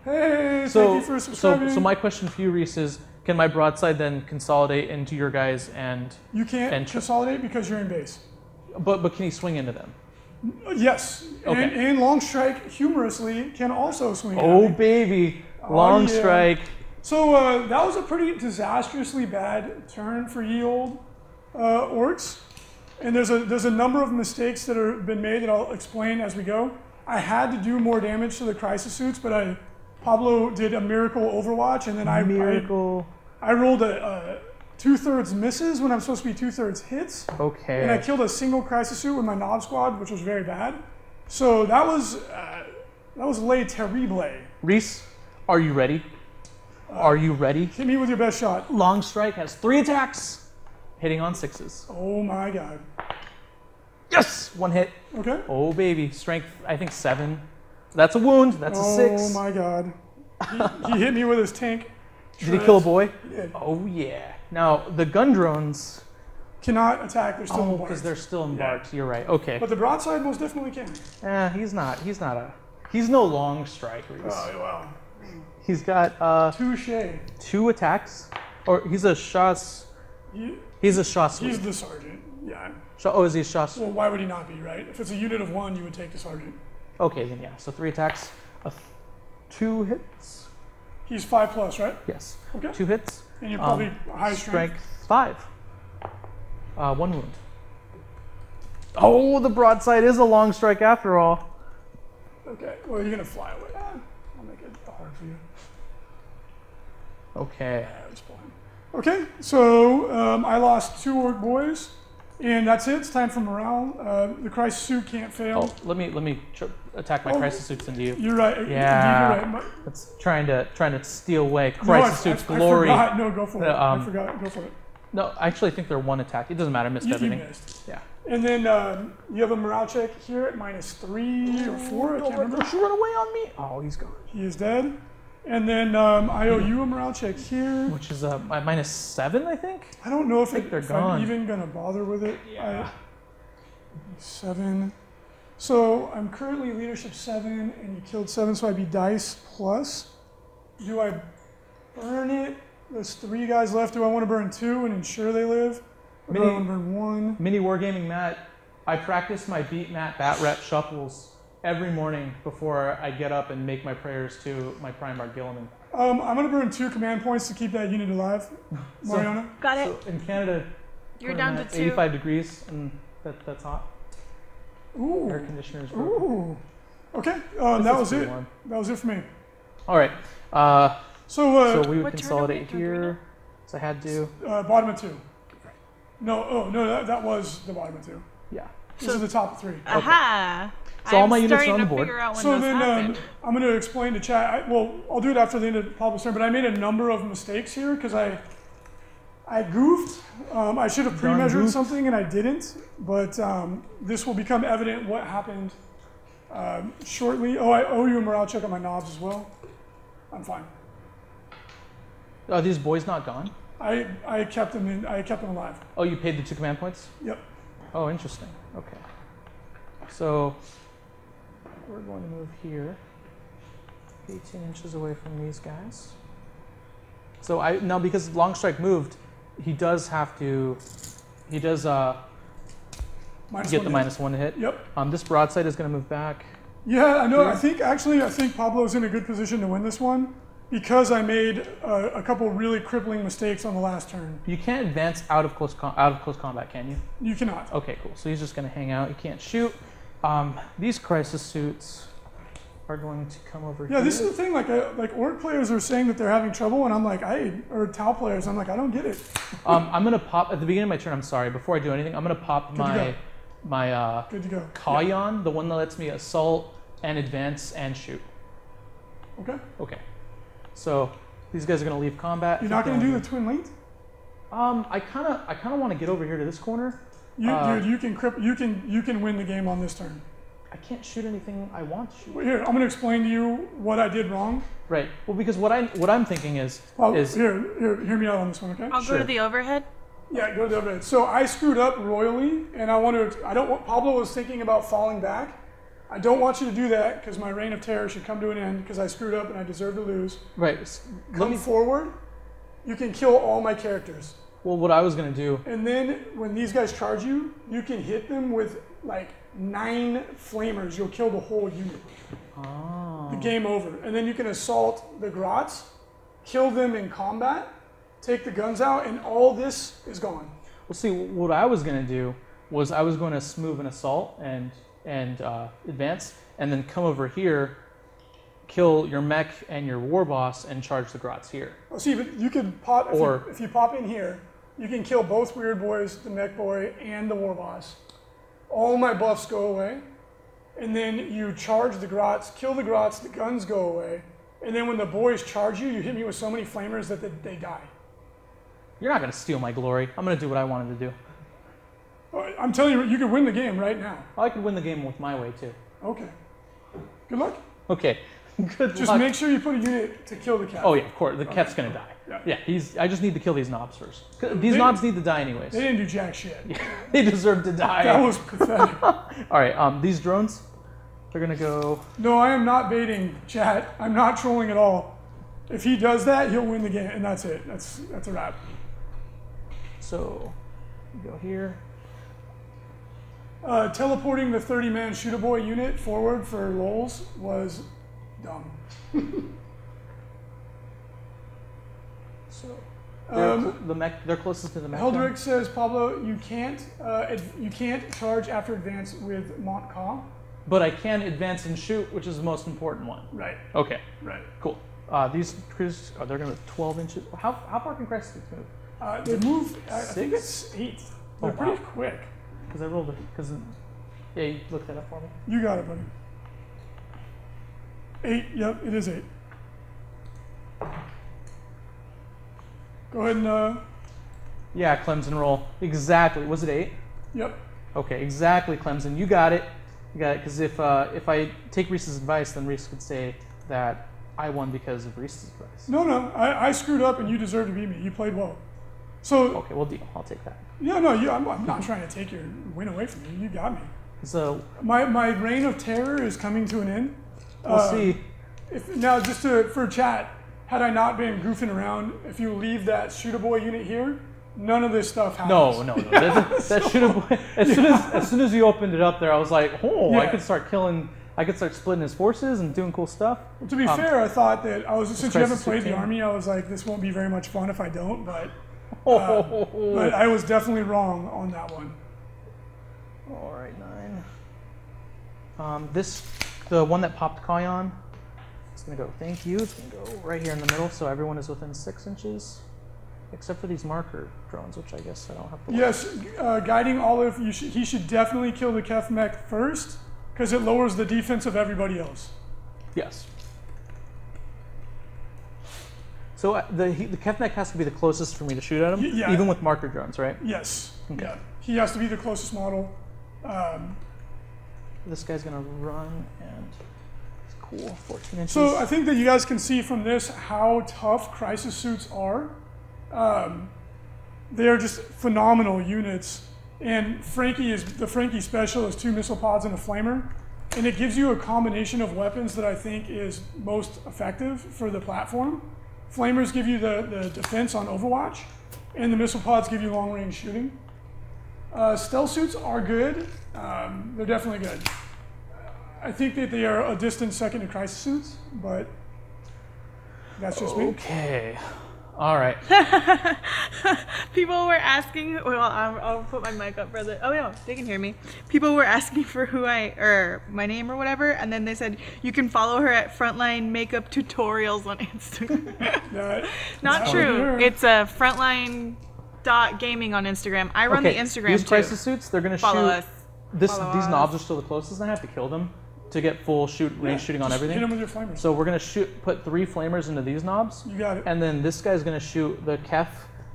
Hey, thank you for subscribing. So my question for you, Reese, is: can my broadside then consolidate into your guys and? You can't consolidate because you're in base. But can he swing into them? Yes. Okay. And long strike, humorously, can also swing. Oh baby, long strike. So that was a pretty disastrously bad turn for ye old orcs. And there's a number of mistakes that have been made that I'll explain as we go. I had to do more damage to the crisis suits, but Pablo did a miracle overwatch, and then I rolled a 2/3 misses when I'm supposed to be 2/3 hits. Okay. And I killed a single crisis suit with my knob squad, which was very bad. So that was lay terrible. Reese, are you ready? Are you ready? Hit me with your best shot. Long strike has 3 attacks, hitting on 6s. Oh my god. Yes, 1 hit. Okay. Oh baby, strength I think 7. That's a wound. That's a 6. Oh my god. He hit me with his tank. Did he kill a boy? He did. Oh yeah. Now the gun drones cannot attack. They're still embarked. because they're still embarked. Yeah. You're right. Okay. But the broadside most definitely can. He's no long strike. Oh wow. He's got Touche. 2 attacks, or he's a Shas. He's a Shas. He's the sergeant. Yeah. Oh, is he a Shas? Well, why would he not be, right? If it's a unit of 1, you would take the sergeant. Okay, then yeah. So 3 attacks, 2 hits. He's 5+, right? Yes. Okay. 2 hits. And you're probably high strength. 5. 1 wound. Oh, the broadside is a long strike after all. Okay. Well, you're gonna fly away. I'll make it hard for you. Okay. Okay. So I lost 2 orc boys, and that's it. It's time for morale. The crisis suit can't fail. Oh, let me attack my crisis suits into you. You're right. Yeah. You're right. It's trying to steal away crisis suit's glory. I forgot. No, go for it. I forgot. Go for it. No, I actually think they're 1 attack. It doesn't matter. I missed everything. You missed. Yeah. And then you have a morale check here at -3 or 4. I can't remember. Don't you run away on me? Oh, he's gone. He is dead. And then I owe you a morale check here. Which is -7, I think? I don't know if they're gone. I'm even going to bother with it. Yeah. 7. So I'm currently leadership 7, and you killed 7, so I'd be dice plus. Do I burn it? There's 3 guys left. Do I want to burn 2 and ensure they live? Or do I want to burn 1? Mini Wargaming Matt, I practice my Beat Matt Bat Rep shuffles every morning before I get up and make my prayers to my Primarch Gilliman. I'm going to burn 2 command points to keep that unit alive. Mariana? Got it. So in Canada, You're down to 2. 85 degrees, and that's hot. Ooh. Air conditioners. Ooh. Okay, that was it. Warm. That was it for me. All right. So we would consolidate here. So I had to. Bottom of 2. No, that was the bottom of 2. Yeah. This is the top of 3. Aha. So all my units are starting on the to board. figure out when So this then happened. I'm going to explain to chat. I'll do it after the end of Pablo's turn, but I made a number of mistakes here because I goofed. I should have pre-measured something and I didn't, but this will become evident what happened shortly. Oh, I owe you a morale check on my knobs as well. I'm fine. Are these boys not gone? I kept them in. I kept them alive. Oh, you paid the 2 command points? Yep. Oh, interesting. Okay. So we're going to move here, 18 inches away from these guys. So now because Longstrike moved, he does have to. He does get the -1 to hit. Yep. This broadside is going to move back. Yeah, I know. Here. I think Pablo's in a good position to win this one because I made a couple really crippling mistakes on the last turn. You can't advance out of close combat, can you? You cannot. Okay, cool. So he's just going to hang out. He can't shoot. These crisis suits are going to come over here. Yeah, this is the thing. Like Orc players are saying that they're having trouble, and I'm like, or Tau players, I'm like, I don't get it. I'm gonna pop at the beginning of my turn. I'm sorry. Before I do anything, I'm gonna pop my Good to go. Kayan, the one that lets me assault and advance and shoot. Okay. Okay. So these guys are gonna leave combat. You're not gonna do the twin link? I kind of want to get over here to this corner. Dude, you can win the game on this turn. I can't shoot anything I want to shoot. Well, here, I'm gonna explain to you what I did wrong. Right. Well, because what I'm thinking is hear me out on this one, okay? I'll go to the overhead. Yeah, go to the overhead. So I screwed up royally, and Pablo was thinking about falling back. I don't want you to do that because my reign of terror should come to an end because I screwed up and I deserve to lose. Right. Come forward. You can kill all my characters. Well, what I was gonna do. And then when these guys charge you, you can hit them with like 9 flamers. You'll kill the whole unit. Oh. The game over. And then you can assault the grots, kill them in combat, take the guns out, and all this is gone. Well, see, what I was going to do was I was going to smooth an assault and advance, and then come over here, kill your mech and your war boss, and charge the grots here. Oh, see, but you could pop, if you pop in here, you can kill both weird boys, the mech boy, and the war boss. All my buffs go away, and then you charge the grots, kill the grots, the guns go away, and then when the boys charge you, you hit me with so many flamers that they die. You're not going to steal my glory. I'm going to do what I wanted to do. I'm telling you, you could win the game right now. I could win the game with my way, too. Okay. Good luck. Okay. Good Just luck. make sure you put a unit to kill the cat. Oh, yeah, of course. The cat's going to die. Yeah, I just need to kill these knobs first. These knobs need to die anyways. They didn't do jack shit. They deserve to die. That was pathetic. All right, these drones, they're going to go... No, I am not baiting, chat. I'm not trolling at all. If he does that, he'll win the game, and that's it. That's a wrap. So, we go here. Teleporting the 30-man shoot-a-boy unit forward for lulz was dumb. So they're closest to the mech. Heldrick says, Pablo, you can't charge after advance with Montcalm. But I can advance and shoot, which is the most important one. Right. Okay. Right. Cool. These critters, they're going to be 12 inches. How far can crisis move? They move. I think it's 8. They're pretty quick. Because I rolled it. Yeah, you looked that up for me. You got it, buddy. 8. Yep, it is 8. Go ahead and. Yeah, Clemson roll. Exactly. Was it 8? Yep. Okay, exactly, Clemson. You got it. You got it. Because if I take Reese's advice, then Reese could say that I won because of Reese's advice. No. I screwed up and you deserve to beat me. You played well. So. Okay, well, deal. I'll take that. Yeah, no, I'm not trying to take your win away from you. You got me. So. My reign of terror is coming to an end. We'll see. For chat, had I not been goofing around, if you leave that shoot-a-boy unit here, none of this stuff happens. No. That should have. As soon as you opened it up there, I was like, yeah. I could start killing. I could start splitting his forces and doing cool stuff. Well, to be fair, I thought that since you haven't played the army, I was like, this won't be very much fun if I don't. But I was definitely wrong on that one. All right, 9. The one that popped Kayan. It's gonna go. Thank you. It's gonna go right here in the middle, so everyone is within 6 inches. Except for these marker drones, which I guess I don't have to. Yes, guiding Olive, he should definitely kill the Kef mech first, because it lowers the defense of everybody else. Yes. So the Kef mech has to be the closest for me to shoot at him, even with marker drones, right? Yes. Okay. Yeah. He has to be the closest model. This guy's gonna run and cool. 14 inches. So I think that you guys can see from this how tough crisis suits are. They are just phenomenal units. And the Frankie special is 2 missile pods and a flamer. And it gives you a combination of weapons that I think is most effective for the platform. Flamers give you the defense on Overwatch, and the missile pods give you long-range shooting. Stealth suits are good. They're definitely good. I think that they are a distant second to crisis suits, but that's just me. Okay. All right. People were asking. Well, I'll put my mic up further. Oh no, they can hear me. People were asking for my name or whatever, and then they said you can follow her at Frontline Makeup Tutorials on Instagram. Not true. It's Frontline.gaming on Instagram. I run the Instagram These too. crisis suits, they're gonna Follow shoot. us. These Follow knobs are still the closest, and I have to kill them to get full range shooting on everything. Hit them with your flamers. So we're gonna put 3 flamers into these knobs. You got it. And then this guy's gonna shoot the Kef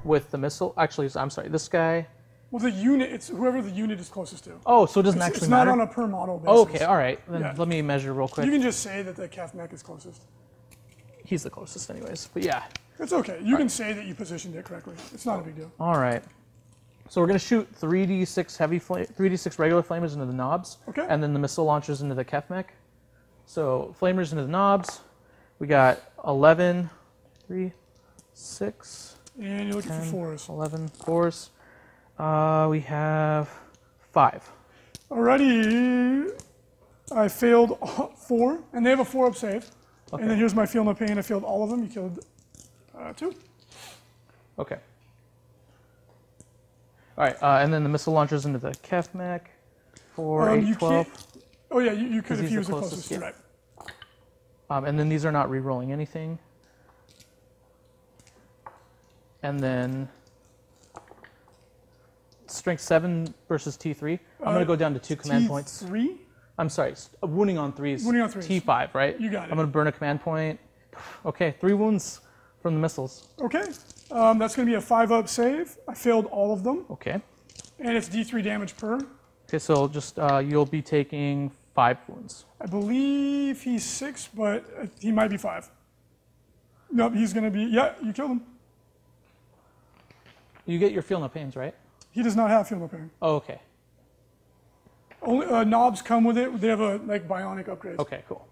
with the missile. Actually, I'm sorry, this guy. Well, the unit, it's whoever the unit is closest to. Oh, so it doesn't It's actually not matter? on a per model basis. Oh, okay, all right. Then Yeah. let me measure real quick. You can just say that the Kef mech is closest. He's the closest anyways, but yeah. It's okay. You can say that you positioned it correctly. It's not a big deal. All right. So we're gonna shoot 3d6 3d6 regular flamers into the knobs. Okay. And then the missile launchers into the Kef mech. So flamers into the knobs. We got 11, 3, 6, And you're looking 10, for 4s. 11 fours. We have 5. Alrighty. I failed 4, and they have a 4-up save. Okay. And then here's my feel no pain. I failed all of them. You killed 2. Okay. All right, and then the missile launchers into the Kef mech. 4, 8, you 12. can't. Oh yeah, you could if he's he the was the closest, closest. yeah. Right. And then these are not re-rolling anything. And then strength 7 versus T3. I'm going to go down to 2 command points. T3? I'm sorry, wounding on 3s. Wounding on 3s. T5, right? You got it. I'm going to burn a command point. Okay, 3 wounds from the missiles. Okay. That's going to be a 5-up save. I failed all of them. Okay. And it's D3 damage per. Okay, so just you'll be taking 5 wounds. I believe he's 6, but he might be 5. Nope, he's going to be. Yeah, you killed him. You get your feel no pains, right? He does not have feel no pain. Oh, okay. Only knobs come with it. They have a bionic upgrade. Okay, cool.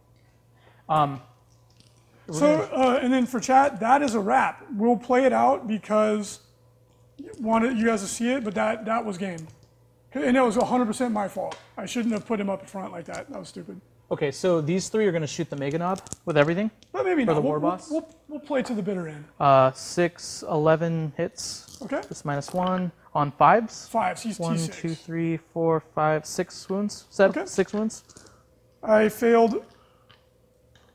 So, and then for chat, that is a wrap. We'll play it out because wanted you guys to see it, but that was game. And it was 100% my fault. I shouldn't have put him up front like that. That was stupid. Okay, so these 3 are going to shoot the Mega Knob with everything? But maybe For not. the war boss? We'll play to the bitter end. 6, 11 hits. Okay. This -1 on 5s. 5. He's 1, T6. 2, 3, 4, 5, 6 wounds. 7, Okay. 6 wounds. I failed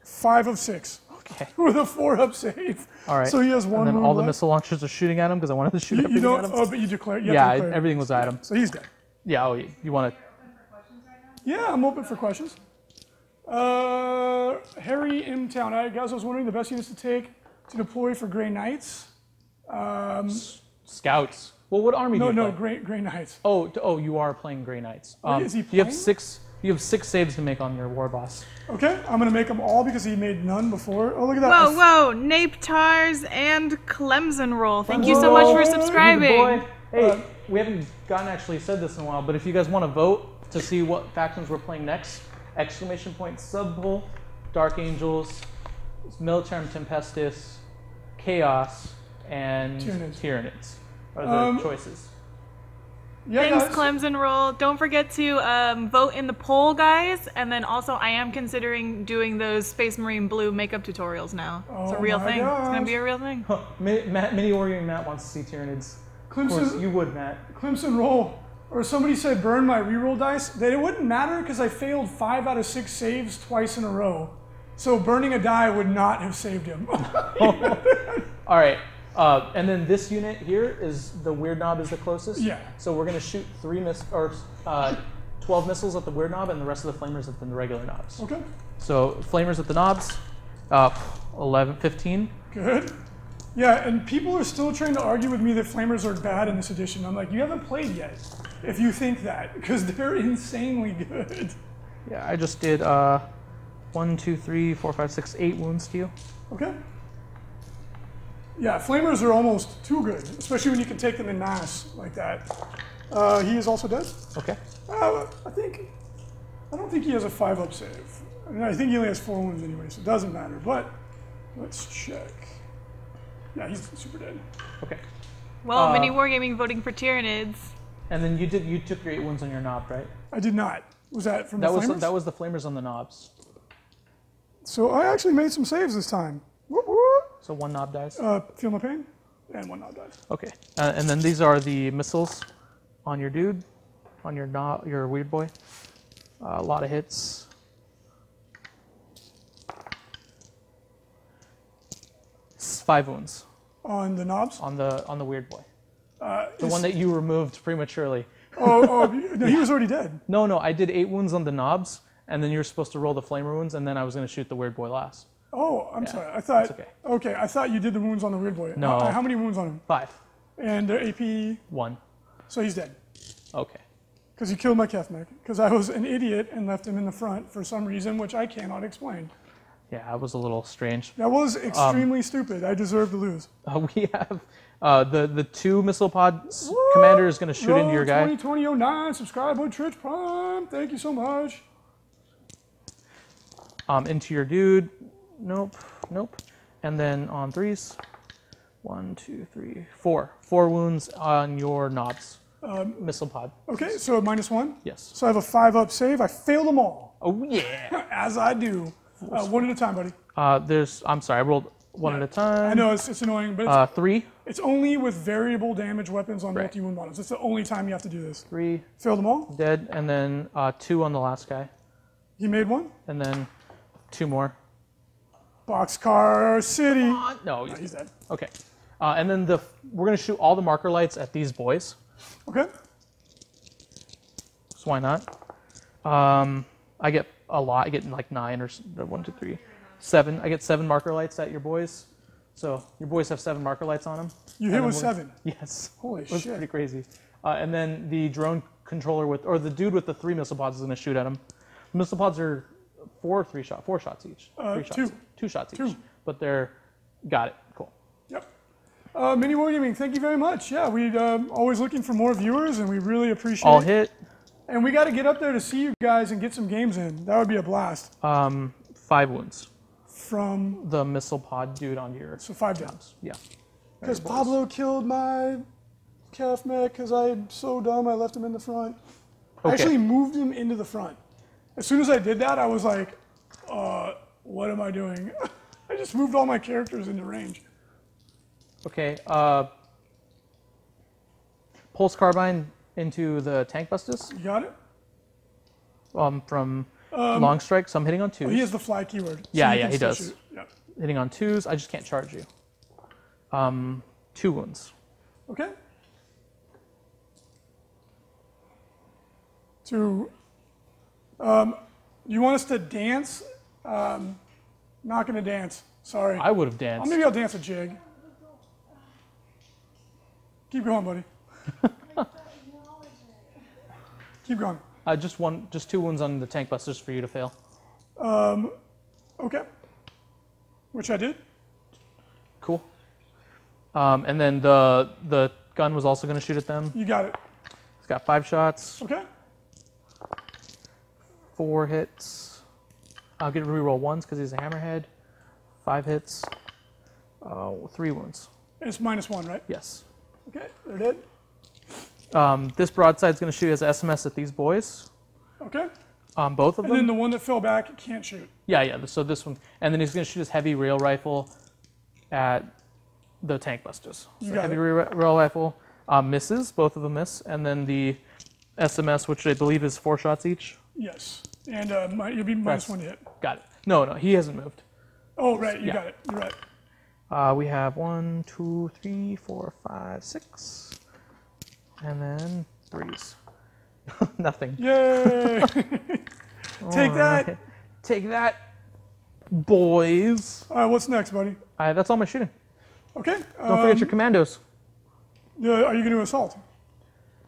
5 of 6 Okay. with a 4-up save. All right. So he has 1 And then wound all the left. missile launchers are shooting at him because I wanted to shoot You everything don't. at him. Oh, but you declared. You Yeah, have to declare. everything was at him. So he's dead. Yeah, oh, you want to... Yeah, I'm open for questions. Harry M. Town. Guys, I was wondering the best units to take to deploy for Grey Knights. Scouts. Well, what army do you play? Grey Knights. Oh, you are playing Grey Knights. Is he You have playing? you have 6 saves to make on your war boss. Okay, I'm gonna make them all because he made none before. Oh, look at that. Whoa, whoa, Nape Tars and Clemson Roll. Thank you so much for subscribing. Boy. Hey, we haven't actually said this in a while, but if you guys want to vote to see what factions we're playing next, exclamation point Subbull, Dark Angels, Militarum Tempestus, Chaos, and Tyranids are the choices. Yeah, Thanks, guys. Clemson Roll. Don't forget to vote in the poll, guys. And then also, I am considering doing those Space Marine Blue makeup tutorials now. It's a Oh real my thing. It's gosh. going to be a real thing. Mini Warrior Matt wants to see Tyranids. Of course, Clemson, you would, Matt. Clemson roll. Or somebody said burn my reroll dice. That it wouldn't matter because I failed 5 out of 6 saves twice in a row. So burning a die would not have saved him. All right. And then this unit here is the weird knob is the closest. Yeah. So we're gonna shoot 12 missiles at the weird knob and the rest of the flamers at the regular knobs. Okay, So flamers at the knobs, 11, 15. good. Yeah, and people are still trying to argue with me that flamers are bad in this edition. I'm like, you haven't played yet if you think that, because they're insanely good. Yeah, I just did 1, 2, 3, 4, 5, 6, 8 wounds to you. Okay. Yeah, flamers are almost too good, especially when you can take them in mass like that. He is also dead. Okay. I don't think he has a 5-up save. I think he only has 4 wounds anyway, so it doesn't matter. But let's check. Yeah, he's super dead. Okay. Well, mini wargaming voting for Tyranids. And then you took your 8 wounds on your knob, right? I did not. Was that from the flamers? That was the flamers on the knobs. So I actually made some saves this time. Whoop, whoop. So 1 knob dies. Feel my pain, and 1 knob dies. Okay. And then these are the missiles on your dude, on your knob, your weird boy. A lot of hits. It's 5 wounds. On the knobs? On the weird boy. The one that you removed prematurely. No, he was already dead. No, I did 8 wounds on the knobs, and then you were supposed to roll the flamer wounds, and then I was going to shoot the weird boy last. Oh, I'm sorry. I thought. okay. Okay, I thought you did the wounds on the weird boy. No. How many wounds on him? 5. And AP. 1. So he's dead. Okay. Because you killed my Kefmech. Because I was an idiot and left him in the front for some reason, which I cannot explain. Yeah, that was a little strange. That was extremely stupid. I deserve to lose. We have the 2 missile pod commander is going to shoot into your guy. 202009, subscribe with Twitch Prime. Thank you so much. Into your dude. Nope. And then on 3s. 1, 2, 3, 4. 4 wounds on your knobs. Missile pod. Okay, so -1. Yes. So I have a 5-up save. I failed them all. Oh yeah. As I do. 1 at a time, buddy. I'm sorry. I rolled 1 at a time. I know it's annoying, but 3. it's only with variable damage weapons on Right. multi-wound models. It's the only time you have to do this. 3 Failed them all. dead, and then 2 on the last guy, He made 1. and then 2 more. Boxcar City. No, He's dead. okay. And then we're gonna shoot all the marker lights at these boys. Okay. So why not? I get a lot. I get like 9 or 1, 2, 3, 7. I get 7 marker lights at your boys. So your boys have 7 marker lights on them. You hit with 7. Yes. Holy It was shit. pretty crazy. And then the drone controller or the dude with the 3 missile pods is gonna shoot at him. Missile pods are 4 shots each. 3 shots. 2. 2 shots each. 2. But they're got it. Cool. Yep. Mini Wargaming, thank you very much. Yeah, we're always looking for more viewers, and we really appreciate All it. hit. And we got to get up there to see you guys and get some games in. That would be a blast. 5 wounds. From The missile pod dude on your. so 5 down. Yeah. Because Pablo killed my Kefmech because I'm so dumb I left him in the front. I Okay. actually moved him into the front. As soon as I did that, I was like, what am I doing? I just moved all my characters into range. Okay. Pulse carbine into the tank busters. You got it? From long strike. So I'm hitting on 2s. He has the fly keyword. So Yeah, you yeah, can he still does. shoot. Yeah. Hitting on 2s. I just can't charge you. 2 wounds. Okay. To, you want us to dance? Not gonna dance. Sorry. I would have danced. Maybe I'll dance a jig. Keep going, buddy. Keep going. Just 2 wounds on the tank busters for you to fail. Okay. Which I did. Cool. And then the gun was also going to shoot at them. You got it. It's got 5 shots, Okay. 4 hits. I'll get to reroll 1s because he's a hammerhead. 5 hits. 3 wounds. It's -1, right? Yes. Okay, they're dead. This broadside's going to shoot as SMS at these boys. Okay. Both of And them. then the one that fell back can't shoot. Yeah. So this one, and then he's going to shoot his heavy rail rifle at the tank busters. You So got heavy it. rail rifle misses. Both of them miss, and then the SMS, which I believe is 4 shots each. Yes. And you'll be -1 to hit. Got it. No, he hasn't moved. Oh, right. You Yeah. got it. You're right. We have 1, 2, 3, 4, 5, 6, and then 3s. Nothing. Yay! Take that. Alright. Take that, boys. All right, what's next, buddy? That's all my shooting. Okay. Don't forget your commandos. Are you going to assault?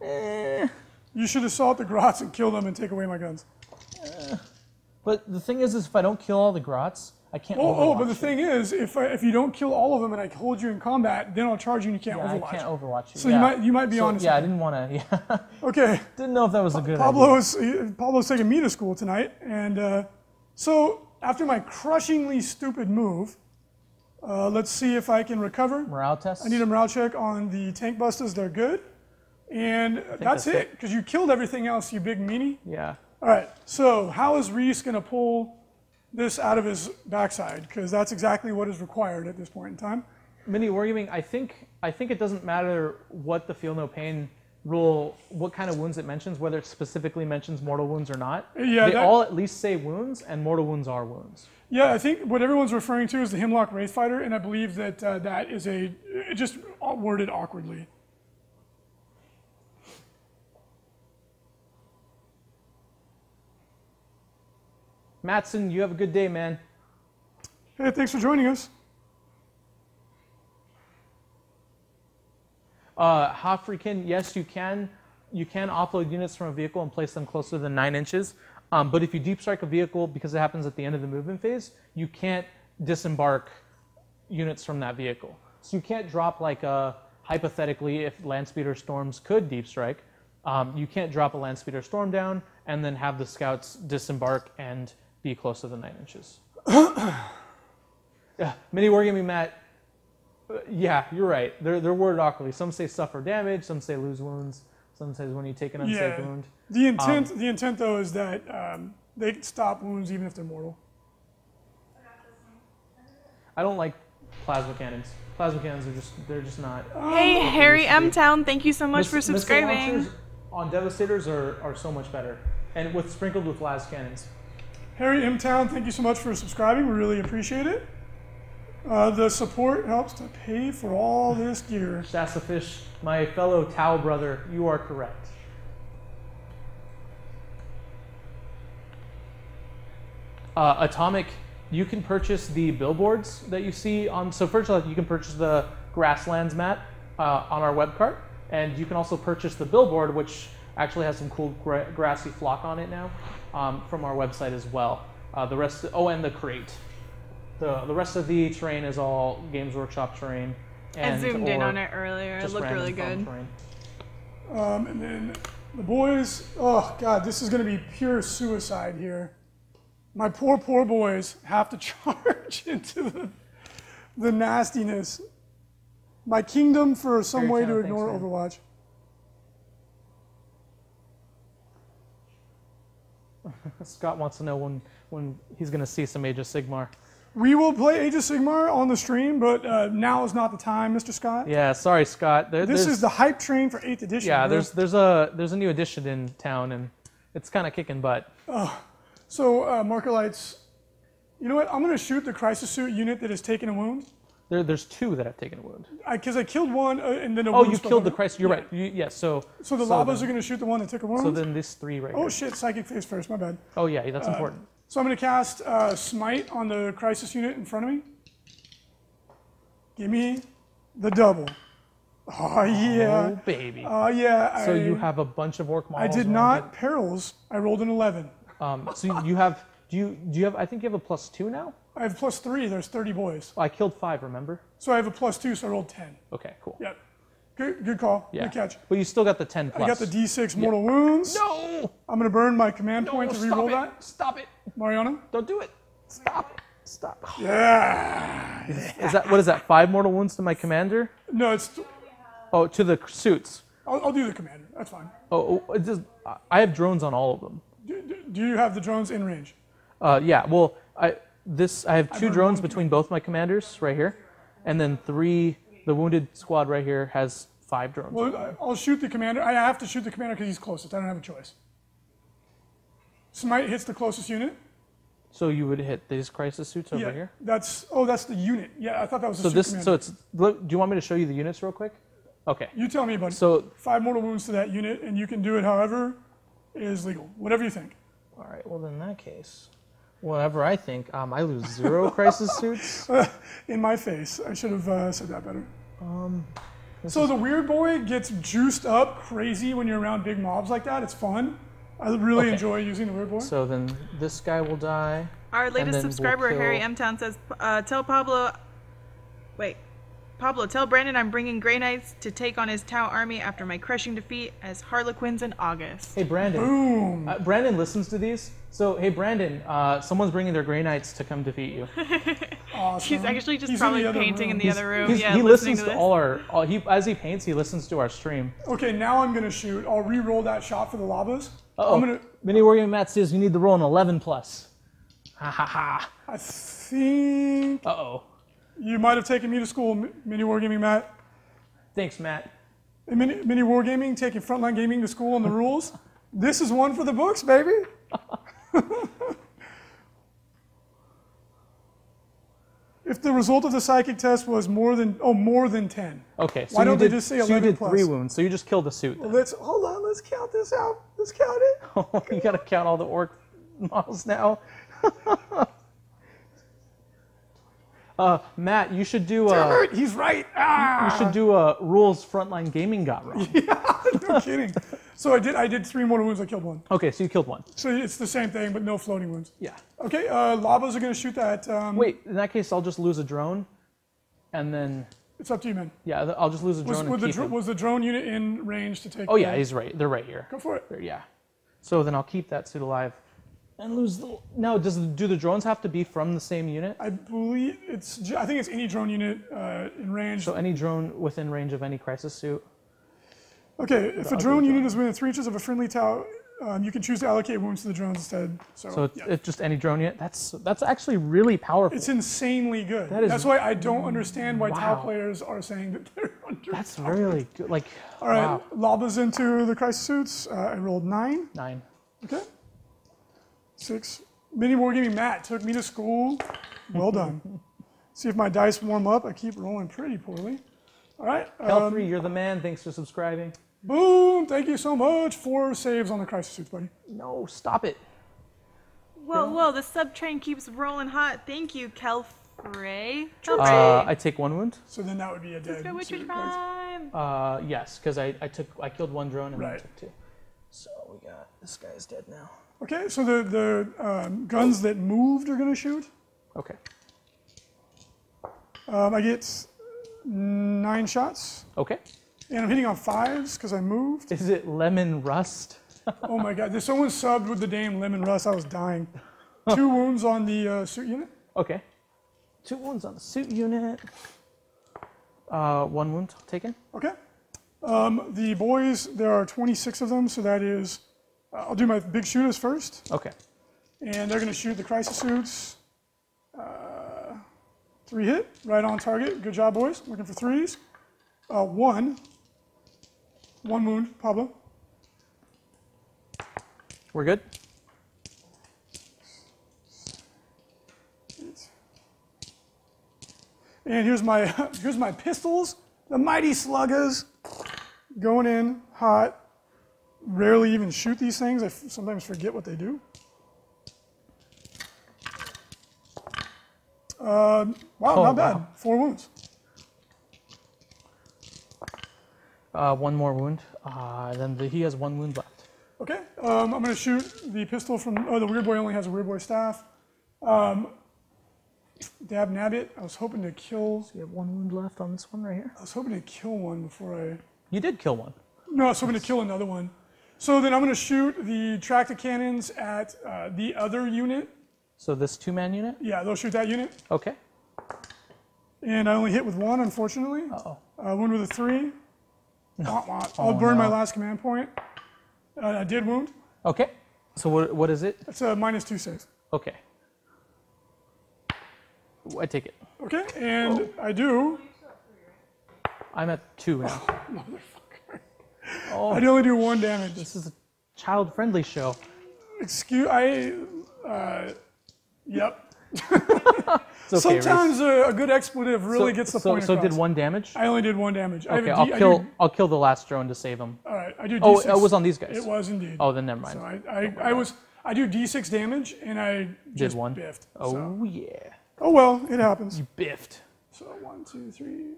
Eh, You should assault the grots and kill them and take away my guns. But the thing is if I don't kill all the grots, I can't Oh, but the you. thing is, if you don't kill all of them and I hold you in combat, then I'll charge you and you can't Yeah, overwatch. I can't overwatch you. So yeah. you might be so, honest. Yeah, I didn't want to. Yeah. Okay. Didn't know if that was a good idea. Pablo's taking me to school tonight, and so after my crushingly stupid move, let's see if I can recover. Morale test. I need a morale check on the tank busters. They're good, and that's it because you killed everything else, you big meanie. Yeah. All right. So how is Reese gonna pull this out of his backside? Because that's exactly what is required at this point in time. Mini wargaming. I think it doesn't matter what the feel no pain rule, what kind of wounds it mentions, whether it specifically mentions mortal wounds or not. Yeah, they all at least say wounds, and mortal wounds are wounds. Yeah, I think what everyone's referring to is the Hemlock Wraith Fighter, and I believe that that is just worded awkwardly. Matson, you have a good day, man. Hey, thanks for joining us. Hofrekin, yes, you can offload units from a vehicle and place them closer than 9 inches. But if you deep strike a vehicle, because it happens at the end of the movement phase, you can't disembark units from that vehicle. So you can't drop like hypothetically, if Landspeeder Storms could deep strike, you can't drop a Landspeeder Storm down and then have the scouts disembark and be closer than 9 inches. Yeah, Mini Wargaming Matt. Yeah, you're right. They're worded awkwardly. Some say suffer damage, some say lose wounds, some says when you take an unsafe wound. The intent though is that they stop wounds even if they're mortal. I don't like plasma cannons. Plasma cannons they're just not. Hey, Harry M Town, thank you so much for subscribing. Missile launchers on Devastators are so much better, and sprinkled with las cannons. Harry M Town, thank you so much for subscribing. We really appreciate it. The support helps to pay for all this gear. Shasta Fish, my fellow Tau brother, you are correct. Atomic, you can purchase the billboards that you see on. So first of all, you can purchase the Grasslands mat on our web cart, and you can also purchase the billboard, which actually has some cool grassy flock on it now, from our website as well. The rest, and the crate. The rest of the terrain is all Games Workshop terrain. I zoomed in on it earlier. It looked really good. And then the boys. Oh God, this is going to be pure suicide here. My poor boys have to charge into the nastiness. My kingdom for some way to ignore Overwatch. Scott wants to know when he's going to see some Age of Sigmar. We will play Age of Sigmar on the stream, but now is not the time, Mr. Scott. Yeah, sorry, Scott. This is the hype train for 8th edition. Yeah, bro. there's a new edition in town, and it's kind of kicking butt. So, Markolites, you know what? I'm going to shoot the Crisis Suit unit that has taken a wound. There's 2 that have taken a wound. Because I killed one, and then a wound. Oh, you killed the Crisis. You're right. So the Lavas are going to shoot the one that took a wound? So then this 3 right here. Oh, shit. Psychic Phase first. My bad. Oh, yeah. That's important. So I'm going to cast Smite on the Crisis unit in front of me. Give me the double. Oh, yeah. Oh, baby. Oh, yeah. So you have a bunch of Orc models. I did not. Perils. I rolled an 11. So you have, do you have, I think you have a +2 now? I have +3. There's 30 boys. Oh, I killed 5, remember? So I have a +2, so I rolled 10. Okay, cool. Yep. Good call. Yeah. Good catch. But you still got the 10+. I got the D6 mortal wounds. No! I'm going to burn my command point to reroll that. Stop it. Mariana? Don't do it. Stop. Yeah. What is that, 5 mortal wounds to my commander? No, it's... Oh, to the suits. I'll do the commander. That's fine. I have drones on all of them. Do you have the drones in range? Yeah, well, I have 2 drones between both my commanders right here, and then 3, the wounded squad right here has 5 drones. Well, I'll shoot the commander. I have to shoot the commander because he's closest. I don't have a choice. Smite hits the closest unit. So you would hit these crisis suits over here? That's the unit. Yeah, I thought that was the suit commander. So it's, do you want me to show you the units real quick? Okay. You tell me, buddy. So 5 mortal wounds to that unit, and you can do it however is legal. Whatever you think. All right, well, in that case, whatever I think, I lose 0 crisis suits. In my face. I should have said that better. So the weird boy gets juiced up crazy when you're around big mobs like that. It's fun. I really Okay. enjoy using the weird boy. So then this guy will die. Our latest then we'll subscriber, kill- Harry M. Town, says, tell Pablo... Wait. Pablo, tell Brandon I'm bringing Grey Knights to take on his Tau army after my crushing defeat as Harlequins in August. Hey, Brandon. Boom. Brandon listens to these. So, hey, Brandon, someone's bringing their Grey Knights to come defeat you. Awesome. He's actually just He's in probably the other painting room. in the other room. He's- Yeah, he listening listens to to this. all our... as he paints, he listens to our stream. Okay, now I'm going to shoot. I'll re-roll that shot for the lavas. Uh-oh. I'm going to... Mini Wargaming Matt says you need to roll an 11 plus. Ha ha ha. I think Uh-oh. you might have taken me to school, Mini Wargaming Matt. Thanks, Matt. Mini Wargaming, taking Frontline Gaming to school on the rules. This is one for the books, baby. If the result of the psychic test was more than 10. Okay, so Why you don't they did, just say so you 11 did plus? 3 wounds, so you just killed a suit. Well, hold on, let's count this out. Let's count it. You gotta count all the orc models now. Matt, you should do Damn it, he's right. Ah! you should do rules Frontline Gaming got wrong. No kidding. So I did 3 mortal wounds. I killed 1. Okay, so you killed 1. So it's the same thing, but no floating wounds. Yeah. Okay, lavas are going to shoot that. Wait, in that case, I'll just lose a drone, and then It's up to you, man. yeah, I'll just lose a drone and keep him. Was the drone unit in range to take? Oh yeah, he's right. They're right here. Go for it. Yeah. So then I'll keep that suit alive, and lose the. Now, do the drones have to be from the same unit? I believe I think it's any drone unit in range. So any drone within range of any crisis suit. Okay, if a drone unit is within 3 inches of a friendly Tau, you can choose to allocate wounds to the drones instead. So yeah. it's just any drone unit. That's actually really powerful. It's insanely good. That is- That's why I don't understand why Tau Wow. players are saying that they're under. That's really good. Like, All right, wow. lavas into the crisis suits. I rolled 9. 9. Okay. 6. Mini Wargaming Matt took me to school. Well done. See if my dice warm up. I keep rolling pretty poorly. All right. Kel3, you're the man. Thanks for subscribing. Boom. Thank you so much. 4 saves on the crisis suits, buddy. No, stop it. Whoa, the sub train keeps rolling hot. Thank you, Kelfrey. I take 1 wound. So then that would be a dead. Go with your suit. time. Yes, because I killed 1 drone and then Right. took 2. So we got this guy's dead now. Okay, so the guns that moved are going to shoot. Okay. I get 9 shots, Okay. and I'm hitting on 5s because I moved. Is it lemon rust? Oh my god, there's someone subbed with the name Lemon Rust. I was dying. 2 wounds on the suit unit. Okay. 2 wounds on the suit unit. 1 wound taken. Okay. The boys, there are 26 of them, so that is, I'll do my big shooters first, Okay. and they're going to shoot the crisis suits. 3 hit, right on target. Good job, boys. Looking for 3s. 1 wound, Pablo. We're good? And here's my pistols, the mighty sluggers, going in hot. Rarely even shoot these things. I sometimes forget what they do. Wow, not bad. Wow. 4 wounds. 1 more wound. Then he has 1 wound left. Okay, I'm going to shoot the pistol from. Oh, the weird boy only has a weird boy staff. Dab nabbit. I was hoping to kill. You have 1 wound left on this one right here. I was hoping to kill one before I. You did kill 1. No, I was hoping to kill another one. So then I'm going to shoot the tractor cannons at the other unit. So this 2-man unit? Yeah, they'll shoot that unit. Okay. And I only hit with 1, unfortunately. Uh-oh. Wound with a 3. Wah, wah. I'll burn my no. last command point. I did wound. Okay. So what is it? It's a -2 save. Okay. I take it. Okay, and I do. I'm at 2 now. Motherfucker. Oh, I only do 1 damage. this is a child-friendly show. Yep. It's okay, Reese. Sometimes a good expletive really gets the point So across. did 1 damage? I only did 1 damage. Okay, I'll kill the last drone to save him. All right, I do D6. Oh, it was on these guys. It was indeed. Oh, then never mind. So I do D6 damage, and I just 1? biffed. Oh So. yeah. Oh well, it happens. You biffed. So 1, 2, 3,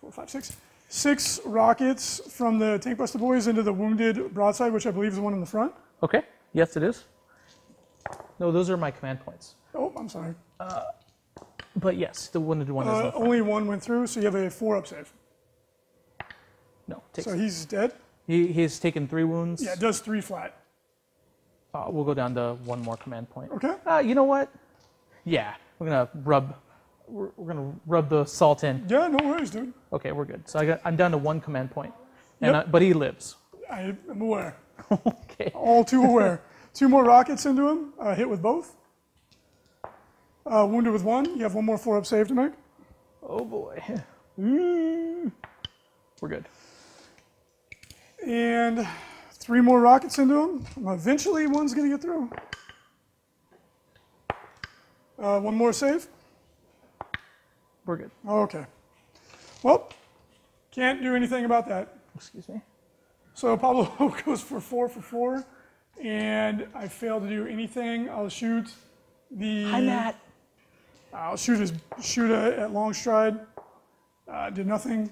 4, 5, 6. 6 rockets from the tank buster boys into the wounded broadside, which I believe is the one in the front. Okay. Yes, it is. No, those are my command points. Oh, I'm sorry. But yes, the wounded one is no threat. Only one went through, so you have a 4-up save. No, So he's dead? he's taken 3 wounds. Yeah, it does 3 flat. We'll go down to 1 more command point. Okay. You know what? Yeah, we're gonna rub the salt in. Yeah, no worries, dude. Okay, we're good. So I'm down to 1 command point, and Yep. but he lives. I am aware. Okay. All too aware. 2 more rockets into him. Hit with both. Wounded with 1. You have 1 more 4-up save to make. Oh boy. We're good. And 3 more rockets into him. Eventually, one's going to get through. 1 more save. We're good. Okay. Well, can't do anything about that. Excuse me. So Pablo goes for 4, and I fail to do anything. I'll shoot the. Hi, Matt. I'll shoot at long stride. Did nothing.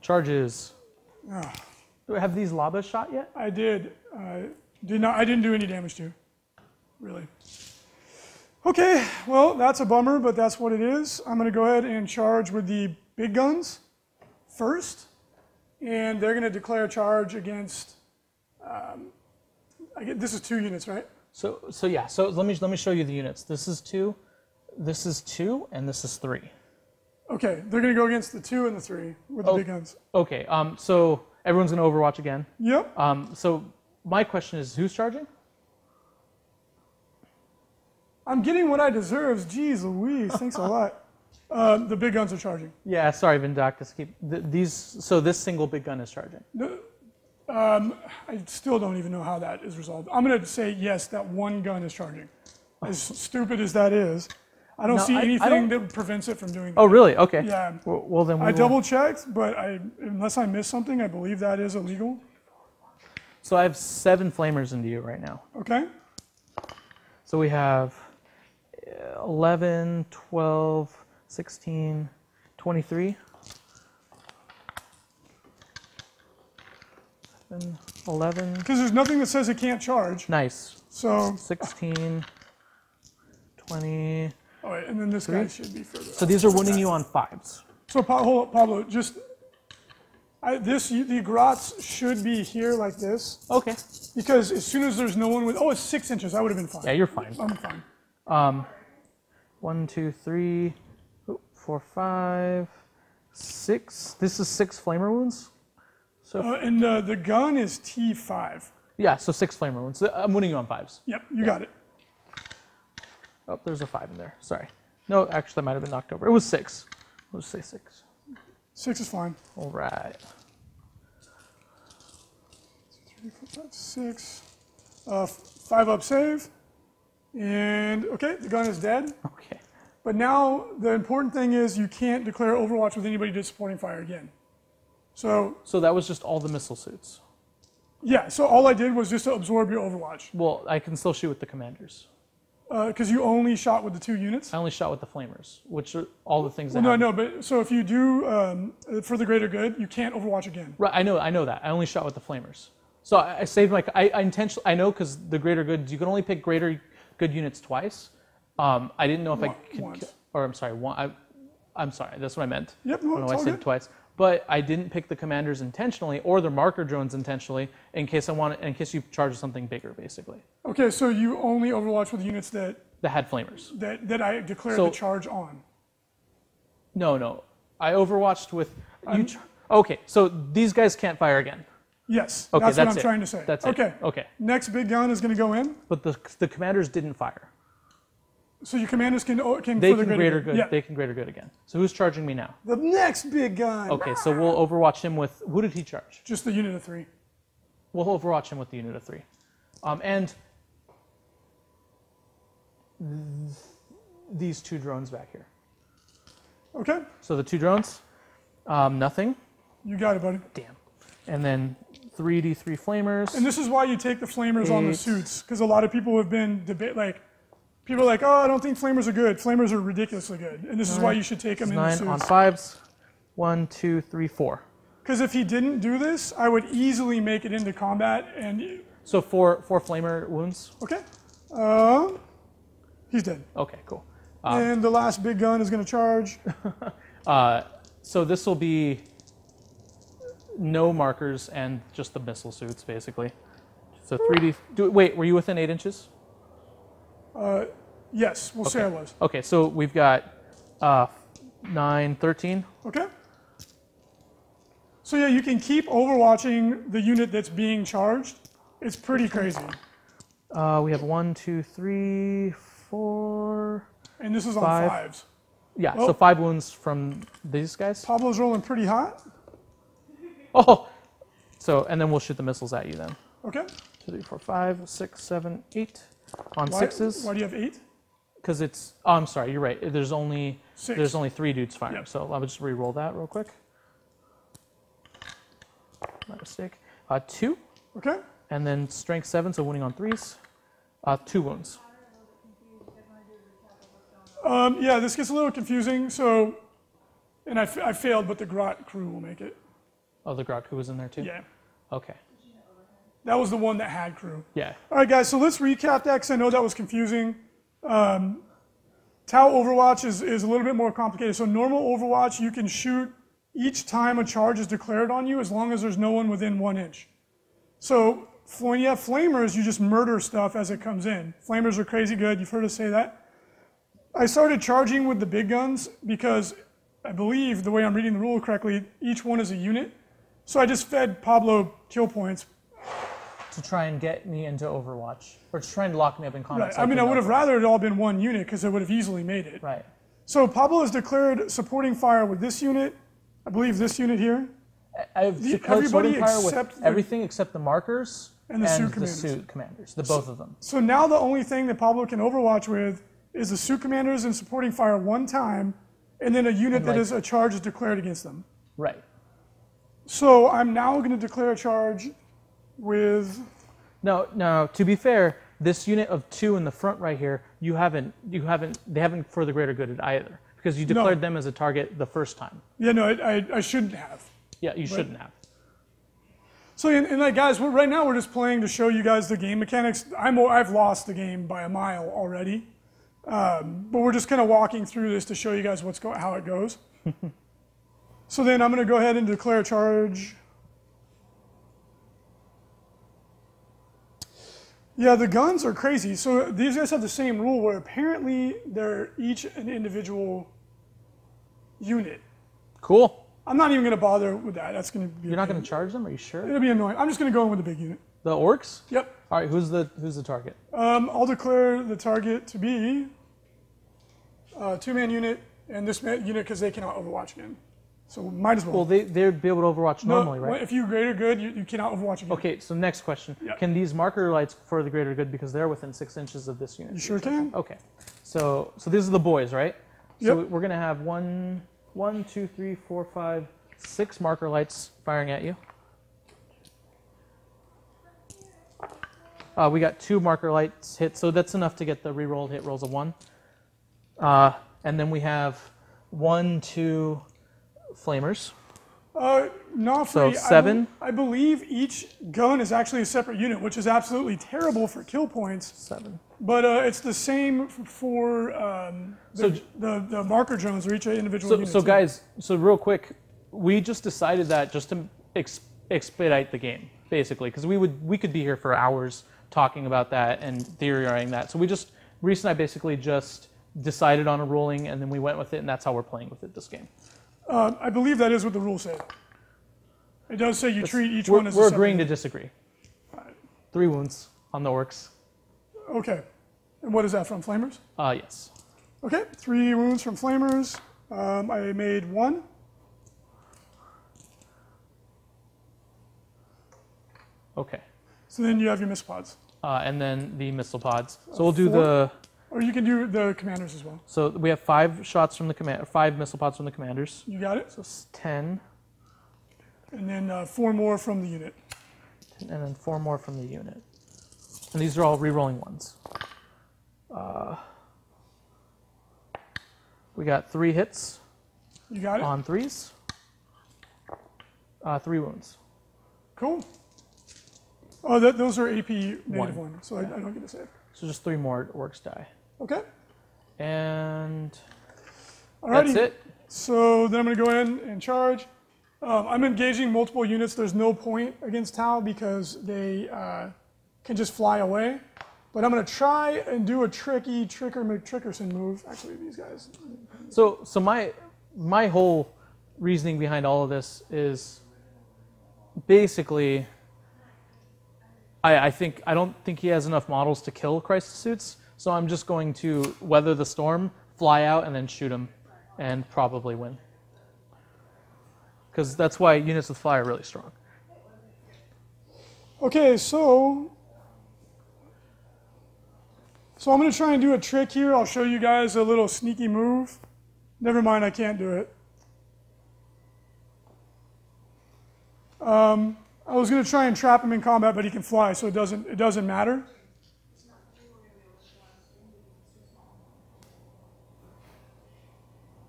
Charges. Have these labas shot yet? I did. Did not. I didn't do any damage to. Really. Okay. Well, that's a bummer, but that's what it is. I'm going to go ahead and charge with the big guns first, and they're going to declare a charge against. This is 2 units, right? So yeah. So let me show you the units. This is 2, and this is 3. Okay, they're going to go against the 2 and the 3 with the big guns. Okay. So everyone's gonna Overwatch again. Yep. So my question is, who's charging? I'm getting what I deserve. Jeez Louise, thanks a lot. The big guns are charging. Yeah. Sorry, Vindactus. So this single big gun is charging. I still don't even know how that is resolved. I'm going to say yes, that 1 gun is charging. As stupid as that is, I don't see anything that prevents it from doing that. Oh, really? Okay. Yeah. Well, then I double checked, but unless I missed something, I believe that is illegal. So I have 7 flamers into you right now. Okay. So we have 11, 12, 16, 23. 11. Because there's nothing that says it can't charge. Nice. So. 16, 20. Oh, wait, and then this guy should be further. So these are wounding you on 5s. So hold up, Pablo, the grots should be here like this. Okay. Because as soon as there's no one with, it's 6 inches, I would have been fine. Yeah, you're fine. I'm fine. 1, 2, 3, 4, 5, 6. This is 6 flamer wounds. So And the gun is T5. yeah, so 6 flamer wounds. I'm winning you on 5s. Yep, you got it. Oh, there's a 5 in there. Sorry. No, actually, that might have been knocked over. It was 6. We'll just say 6. 6 is fine. All right. 3, 4, 5, 6. 5-up save. And okay, the gun is dead. Okay. But now the important thing is you can't declare Overwatch with anybody just supporting fire again. So that was just all the missile suits. yeah, so all I did was just to absorb your Overwatch. Well, I can still shoot with the commanders. Because you only shot with the 2 units? I only shot with the flamers, which are all the things that No, happen. no, but so if you do for the greater good, you can't Overwatch again. Right, I know that. I only shot with the flamers. So I saved my. I intentionally. I know because the greater good. You can only pick greater good units twice. I didn't know if I could. Once. Or I'm sorry. I'm sorry. That's what I meant. Yep, I don't know it's why I all said good. it twice. But I didn't pick the commanders intentionally or the marker drones intentionally in case in case you charge something bigger, basically. Okay, so you only Overwatch with units that had flamers. I declared So- the charge on. No. I overwatched with. Okay, so these guys can't fire again. Yes, Okay, that's what that's I'm it. trying to say. That's it. Okay. Okay. Next big gun is going to go in. But the commanders didn't fire. So your commanders can They for the can greater good. Yeah. They can greater good again. So who's charging me now? The next big gun. Okay, so we'll overwatch him with. Who did he charge? Just the unit of 3. We'll overwatch him with the unit of 3, and these 2 drones back here. Okay, So the 2 drones, nothing. you got it, buddy. Damn. And then 3d3 flamers. And this is why you take the flamers on the 8. suits, because a lot of people have been people are like, oh, I don't think flamers are good. Flamers are ridiculously good, and this is why you should take them in the 9 suits. on 5s. 1, 2, 3, 4. Because if he didn't do this, I would easily make it into combat, and So four flamer wounds. Okay. He's dead. Okay, cool. And the last big gun is going to charge. So this will be no markers and just the missile suits, basically. So 3D. Wait, were you within 8 inches? Yes, we'll say I was. Okay, so we've got 9, 13. Okay. So yeah, you can keep overwatching the unit that's being charged. It's pretty crazy. We have 1, 2, 3, 4. And this is on 5. 5s. Yeah, Well, so 5 wounds from these guys. Pablo's rolling pretty hot. Oh! So, and then we'll shoot the missiles at you then. Okay. 2, 3, 4, 5, 6, 7, 8. On Why 6s. do you have 8? Because it's, oh, I'm sorry, you're right. There's only 6. There's only 3 dudes firing. Yep. So I'll just re-roll that real quick. My mistake. 2, Okay. and then strength 7, so winning on 3s. 2 wounds. Yeah, this gets a little confusing. So, and I failed, but the Grot crew will make it. Oh, the Grot crew was in there too? Yeah. Okay. That was the one that had crew. Yeah. All right, guys, so let's recap that because I know that was confusing. Tau Overwatch is a little bit more complicated. So normal Overwatch, you can shoot each time a charge is declared on you as long as there's no one within 1 inch. So when you have flamers, you just murder stuff as it comes in. Flamers are crazy good. You've heard us say that. I started charging with the big guns because I believe, the way I'm reading the rule correctly, each one is a unit. So I just fed Pablo kill points. To try and get me into Overwatch. Or to try and lock me up in combat. Right. So I mean, I would have Overwatch. rather it all been one unit because it would have easily made it. Right. So Pablo has declared supporting fire with this unit. I believe this unit here. I've everybody everybody fire with except the- everything except the markers And the suit commanders. suit commanders. Both of them. So now the only thing that Pablo can overwatch with is the suit commanders and supporting fire one time, and then a unit that is a charge is declared against them. Right. So I'm now going to declare a charge with. No, to be fair, this unit of 2 in the front right here, they haven't for the greater good at either. Because you declared them as a target the first time. Yeah, no, I shouldn't have. Yeah, you shouldn't have. So, and like, guys, right now we're just playing to show you guys the game mechanics. I've lost the game by a mile already. But we're just kind of walking through this to show you guys how it goes. So then I'm going to go ahead and declare a charge. Yeah, the guns are crazy. So these guys have the same rule where apparently they're each an individual unit. Cool. I'm not even going to bother with that. That's going to be. You're not going to charge them? Are you sure? It'll be annoying. I'm just going to go in with the big unit. The Orks? Yep. All right, who's the target? I'll declare the target to be a 2-man unit and this unit because they cannot overwatch again. So might as well. Well, they'd be able to overwatch normally, right? If you greater good, you cannot overwatch again. Okay, so next question. Yeah. Can these marker lights for the greater good because they're within 6 inches of this unit? You sure can. Okay. So these are the boys, right? So Yep. we're going to have 1, 2, 3, 4, 5, 6 marker lights firing at you. We got 2 marker lights hit, so that's enough to get the rerolled hit rolls of 1. And then we have 1, 2 flamers. Not So free. 7. I believe each gun is actually a separate unit, which is absolutely terrible for kill points. 7. But it's the same for the marker drones or each individual unit. So guys, real quick, we just decided that just to expedite the game, basically, because we could be here for hours talking about that and theorizing that. So Reese and I basically just decided on a ruling, and then we went with it, and that's how we're playing with it this game. I believe that is what the rules say. It does say you treat each one as a We're separate agreeing to unit. disagree. 3 wounds on the Orks. Okay. And what is that from, Flamers? Yes. Okay, 3 wounds from Flamers. I made 1. Okay. So then you have your missile pods. And then the missile pods. So we'll do 4? Or you can do the commanders as well. So we have 5 shots from the 5 missile pods from the commanders. You got it? So it's 10. And then 4 more from the unit. And then 4 more from the unit. And these are all re-rolling ones. We got 3 hits You got it? on 3s. 3 wounds. Cool. Oh, those are AP native One. one, so I don't get to save. So just 3 more Orks die. Okay. And Alrighty. that's it. So then I'm going to go in and charge. I'm engaging multiple units. There's no point against Tau because they can just fly away. But I'm going to try and do a tricky Tricker McTrickerson move. Actually, these guys. So my whole reasoning behind all of this is basically I don't think he has enough models to kill Crisis Suits. So I'm just going to weather the storm, fly out, and then shoot him, and probably win. Because that's why units with fly are really strong. Okay, so I'm going to try and do a trick here. I'll show you guys a little sneaky move. Never mind, I can't do it. I was going to try and trap him in combat, but he can fly, so it doesn't matter.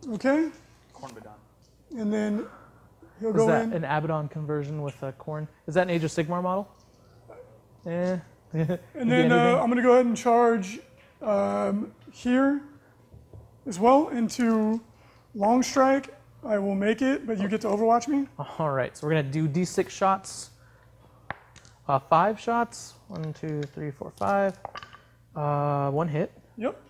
Okay. And then he'll go in. Is that an Abaddon conversion with Khorne? Is that an Age of Sigmar model? And then I'm going to go ahead and charge here as well into Long Strike. I will make it, but you get to overwatch me. All right, so we're going to do D6 shots. 5 shots. 1, 2, 3, 4, 5. 1 hit. Yep.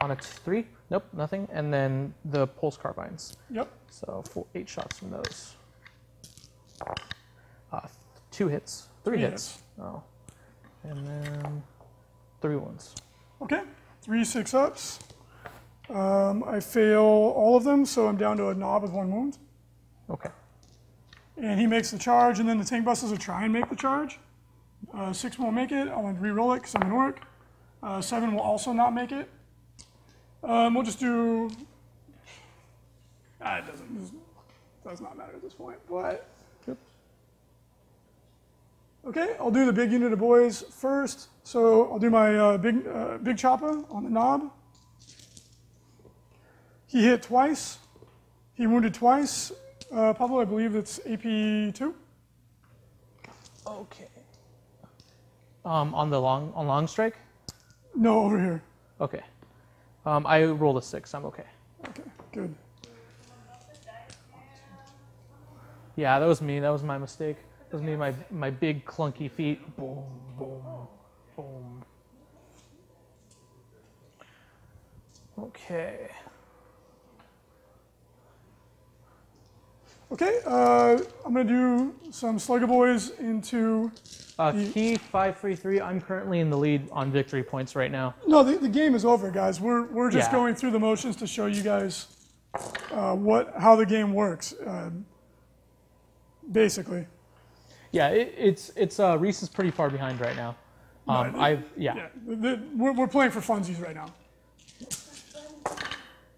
On a 3. Nope, nothing. And then the pulse carbines. Yep. So 8 shots from those. 2 hits. 3 hits. Oh. And then 3 ones. Okay. 3 6-ups. I fail all of them, so I'm down to a knob of 1 wound. Okay. And he makes the charge, and then the tank busters will try and make the charge. 6 won't make it. I'm going to re-roll it because I'm an orc. 7 will also not make it. We'll just do. It does not matter at this point. But okay, I'll do the big unit of boys first. So I'll do my big chopper on the knob. He hit twice. He wounded twice. Pablo, I believe it's AP 2. Okay. On long strike? No, over here. Okay. I rolled a 6. I'm okay. Okay, good. Yeah, that was me. That was my mistake. That was me, my big clunky feet. Boom, boom, boom. Okay. Okay, I'm going to do some Slugger Boys into... Key 533. I'm currently in the lead on victory points right now. No, the game is over, guys. We're just Yeah. going through the motions to show you guys how the game works, basically. Yeah, it's Reese is pretty far behind right now. We're playing for funsies right now.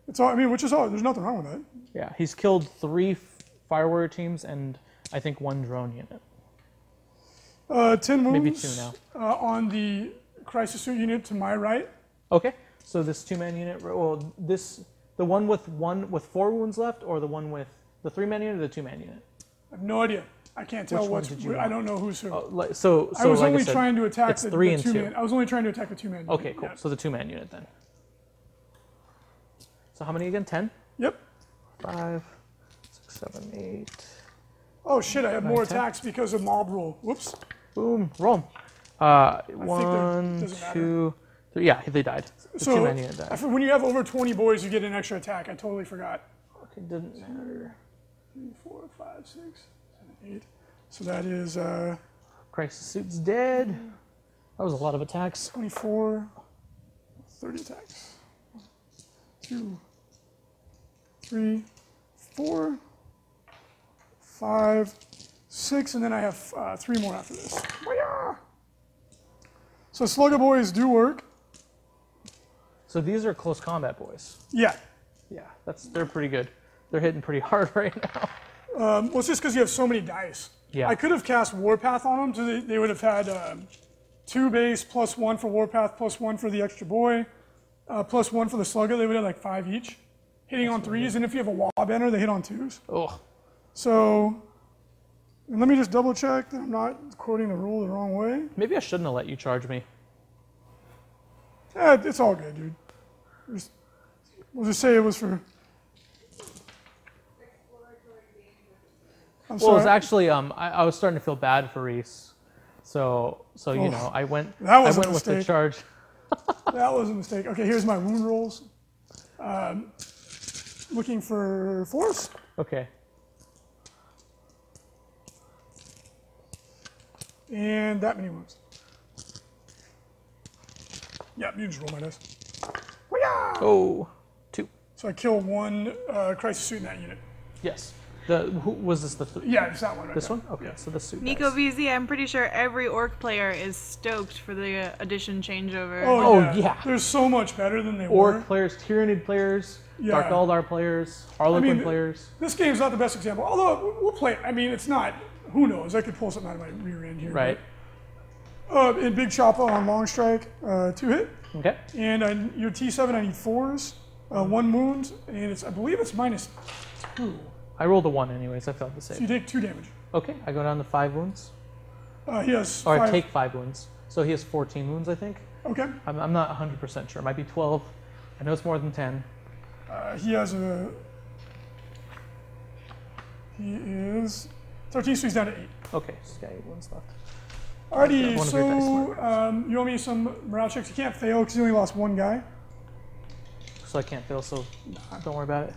It's all. I mean, which is all. There's nothing wrong with that. Yeah, he's killed 3 Fire Warrior teams and I think 1 drone unit. 10 wounds. Maybe 2 now. On the Crisis Suit unit to my right. Okay, so this 2-man unit. Well, the one with 4 wounds left, or the one with the 3-man unit, or the 2-man unit. I have no idea. I can't tell Which one what's. did you I don't know who's who. So I was like only I said, trying to attack it's the 3 and 2. 2-man. I was only trying to attack the 2-man. Okay, cool. Yeah. So the 2-man unit then. So how many again? 10? Yep. 5, 6, 7, 8. Oh shit! I have 9, more 10. attacks because of mob rule. Whoops. Boom, roll. think 1, doesn't matter. 2, 3. Yeah, they died. The So 2-man unit died. when you have over 20 boys, you get an extra attack. I totally forgot. Okay, doesn't matter. 3, 4, 5, 6, 7, 8. So that is Crisis Suit's dead. That was a lot of attacks. 24, 30 attacks. 1, 2, 3, 4, 5, 6, and then I have 3 more after this. So Slugger Boys do work. So these are close combat boys. Yeah. Yeah, they're pretty good. They're hitting pretty hard right now. Well, it's just because you have so many dice. Yeah. I could have cast Warpath on them, so they would have had 2 base, plus 1 for Warpath, plus 1 for the extra boy, plus 1 for the Slugger. They would have like 5 each, hitting on 3s, and if you have a Wall Banner, they hit on 2s. Oh, So And let me just double check that I'm not quoting the rule the wrong way. Maybe I shouldn't have let you charge me. Yeah, it's all good, dude. We'll just say it was for. I'm Well, sorry. it's actually I was starting to feel bad for Reese, so you know I went that was a with the mistake. charge. That was a mistake. Okay, here's my wound rolls. Looking for force. Okay. And that many wounds. Yeah, you just roll my dice. Hoo-yah! Oh, 2. So I kill one crisis suit in that unit. Yes. Was this the? Yeah, it's that one right This there. one? Okay. Yeah. So the suit. Nico dice. VZ, I'm pretty sure every orc player is stoked for the edition changeover. Oh, yeah. yeah. They're so much better than they Orc were. players, Tyranid players, Yeah. Dark Eldar players, Harlequin players. This game's not the best example, although we'll play it. I mean, it's not, who knows? I could pull something out of my rear end here. Right. But, in Big Choppa on Long Strike, 2 hit. Okay. And your T7, I need 4s, 1 wound, and I believe it's -2. I rolled a 1 anyways. I failed to So save. you take 2 damage. Okay. I go down to 5 wounds. He has Or 5. I take 5 wounds. So he has 14 wounds, I think. Okay. I'm not 100% sure. It might be 12. I know it's more than 10. He has a. He is 13, so he's down to 8. Okay. So he's got 8 wounds left. Alrighty, One of your dice so you owe me some morale checks. You can't fail because you only lost 1 guy. So I can't fail. So don't worry about it.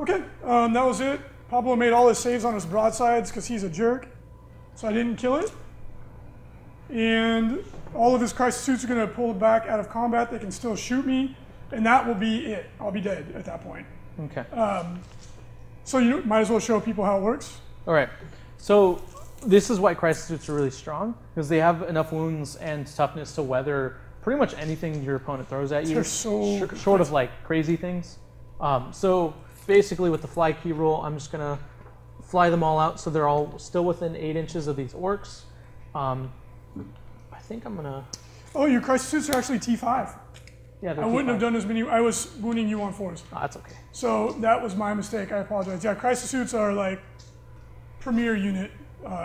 Okay, that was it. Pablo made all his saves on his broadsides because he's a jerk, so I didn't kill it. And all of his crisis suits are going to pull back out of combat. They can still shoot me, and that will be it. I'll be dead at that point. Okay. So you might as well show people how it works. All right. So this is why crisis suits are really strong, because they have enough wounds and toughness to weather pretty much anything your opponent throws at you. They're so short of like crazy things. So basically with the fly key rule, I'm just gonna fly them all out so they're all still within 8 inches of these orcs. I think I'm gonna. Oh, your crisis suits are actually T5. Yeah, I wouldn't have done as many. I was wounding you on 4s. Oh, that's okay. So that was my mistake. I apologize. Yeah, crisis suits are like premier unit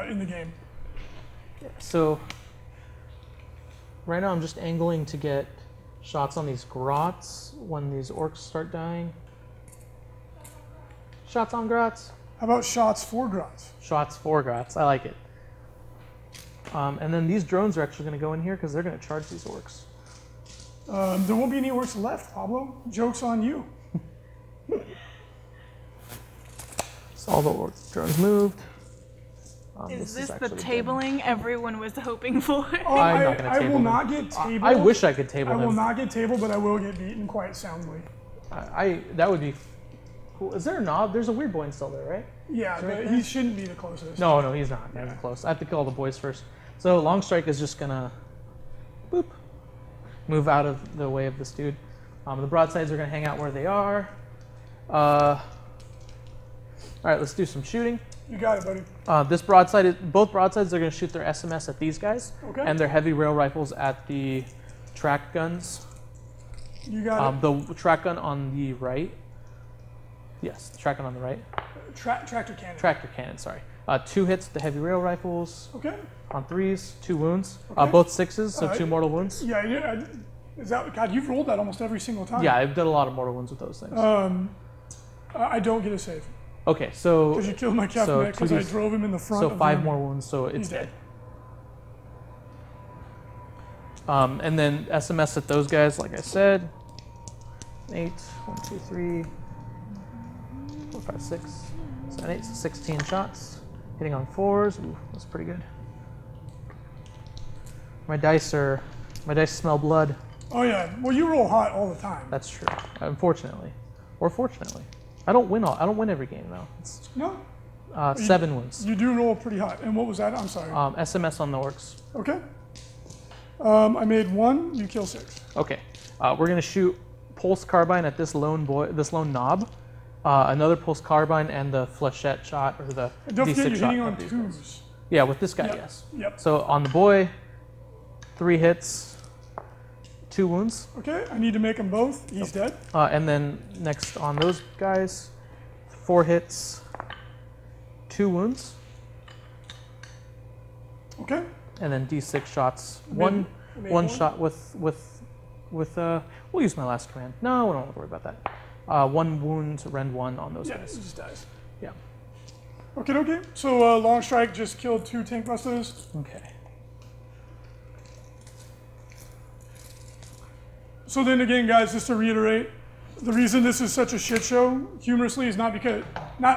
in the game. So right now I'm just angling to get shots on these grots when these orcs start dying. Shots on grots. How about shots for grots? Shots for grots. I like it. And then these drones are actually going to go in here because they're going to charge these orcs. There won't be any orcs left, Pablo. Joke's on you. So all the drones moved. Is this the actually good. tabling everyone was hoping for? Oh, I'm not gonna I table will them. not get tabled. I wish I could table I will him. not get tabled, but I will get beaten quite soundly. That would be cool. Is there a knob? There's a weird boy still there, right? Yeah, right but he shouldn't be the closest. No, he's not. Not even close. I have to kill all the boys first. So long strike is just gonna, boop, move out of the way of this dude. The broadsides are gonna hang out where they are. All right, let's do some shooting. You got it, buddy. This broadside, both broadsides are gonna shoot their SMS at these guys, Okay. and their heavy rail rifles at the track guns. You got it. The track gun on the right. Yes, the track gun on the right. Tractor cannon. Tractor cannon, sorry. 2 hits with the heavy rail rifles. Okay. On 3s, 2 wounds. Okay. Both 6s, so 2 mortal wounds. Yeah. Is that God? You've rolled that almost every single time. Yeah, I've done a lot of mortal wounds with those things. I don't get a save Okay, so because you killed my captain so because I 2d drove him in the front. so of 5 them. more wounds, so it's He's dead. dead. And then SMS at those guys, like I said. 8, 1, 2, 3, 4, 5, 6, 7, 8, so 16 shots. Hitting on 4s. Ooh, that's pretty good. My dice smell blood. Oh yeah. Well, you roll hot all the time. That's true. Unfortunately, or fortunately, I don't win every game though. It's No. 7 wounds. You do roll pretty hot. And what was that? I'm sorry. SMS on the orcs. Okay. I made 1. You kill 6. Okay. We're gonna shoot pulse carbine at this lone knob. Another pulse carbine and the flechette shot or the And don't D6 forget you're shot hitting on at these guys. 2s. Yeah, with this guy, Yep. yes. Yep. So on the boy, 3 hits, 2 wounds, Okay. I need to make them both. He's dead. and then next on those guys, 4 hits, 2 wounds. Okay. And then D6 shots. Maybe One shot with we'll use my last command. No, we don't have to worry about that. 1 wound, rend 1 on those Yeah, it guys. just dies. Yeah. Okay. So long strike just killed 2 tank busters. Okay. So then again, guys, just to reiterate, the reason this is such a shit show, humorously, is not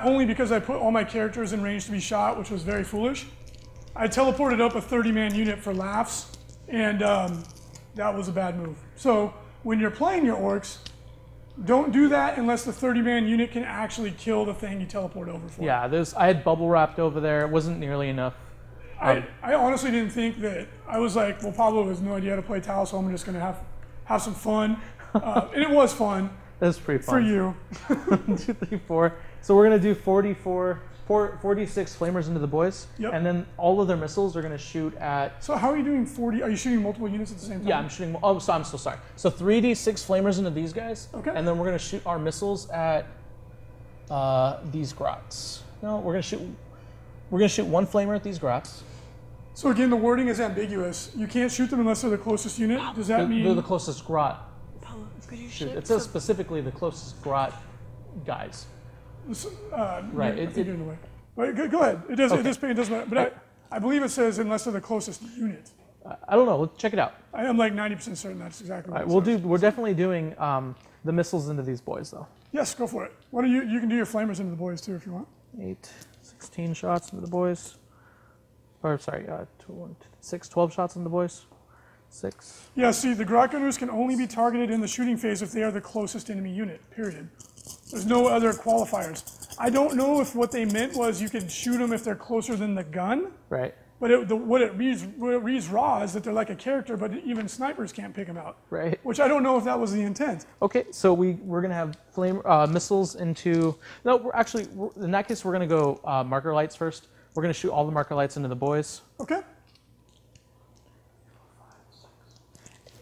only because I put all my characters in range to be shot, which was very foolish. I teleported up a 30-man unit for laughs, and that was a bad move. So when you're playing your orcs, don't do that unless the 30-man unit can actually kill the thing you teleport over for. Yeah, I had bubble wrapped over there. It wasn't nearly enough. I honestly didn't think that. I was like, well, Pablo has no idea how to play Tau, so I'm just going to have some fun. And it was fun. It was pretty fun. For you. 1, 2, 3, 4. So we're going to do 46 flamers into the boys. Yep. And then all of their missiles are going to shoot at... So how are you doing 40? Are you shooting multiple units at the same time? Yeah, I'm shooting... Oh, so I'm so sorry. So 3d6 flamers into these guys. Okay. And then we're going to shoot our missiles at these grots. No, we're going to shoot 1 flamer at these grots. So again, the wording is ambiguous. You can't shoot them unless they're the closest unit. Does that mean... They're the closest grot. Paulo, could you Shoot. shift It says specifically the closest grot guys. Right. I think you're in the way. But go ahead. It doesn't matter. But I believe it says unless they're the closest unit. I don't know. Let's check it out. I am like 90% certain that's exactly what All right, it says. we're definitely doing the missiles into these boys, though. Yes, go for it. What are you can do your flamers into the boys too if you want. 16 shots into the boys. Or sorry, 12 shots into the boys. 6. Yeah, see, the grot gunners can only be targeted in the shooting phase if they are the closest enemy unit, period. There's no other qualifiers. I don't know if what they meant was you could shoot them if they're closer than the gun. Right. But what it reads raw is that they're like a character, but even snipers can't pick them out. Right. Which I don't know if that was the intent. Okay, so we're gonna have flame missiles into. No, in that case we're gonna go marker lights first. We're gonna shoot all the marker lights into the boys. Okay.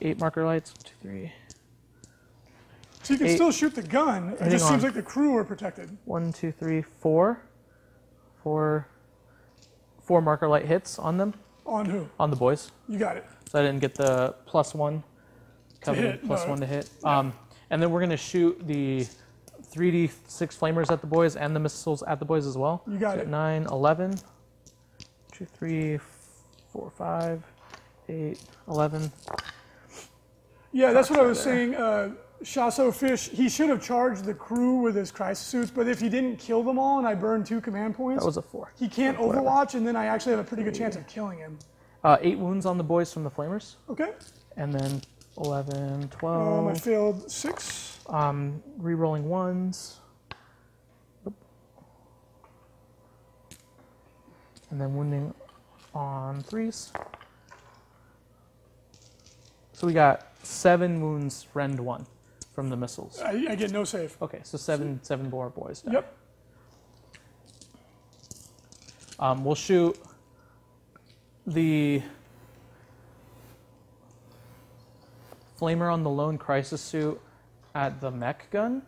8 marker lights. 1, 2, 3. So you can 8. still shoot the gun. It just seems like the crew are protected. 1, 2, 3, 4. 4 marker light hits on them. On who? On the boys. You got it. So I didn't get the +1. Covenant +1 to hit. Yeah. And then we're gonna shoot the 3d6 flamers at the boys and the missiles at the boys as well. You got So it. 9, 11. 2, 3, 4, 5, 8, 11. Yeah, that's what I was saying. Shaso Fish, he should have charged the crew with his crisis suits, but if he didn't kill them all and I burned 2 command points, That was a 4. he can't overwatch, and then I actually have a pretty good chance of killing him. 8 wounds on the boys from the flamers. Okay. And then 11, 12. I failed 6. Rerolling 1s. Oop. And then wounding on 3s. So we got 7 wounds, rend 1 from the missiles. I get no save. Okay, so 7 more boys die. Yep. We'll shoot the flamer on the lone crisis suit at the mech gun,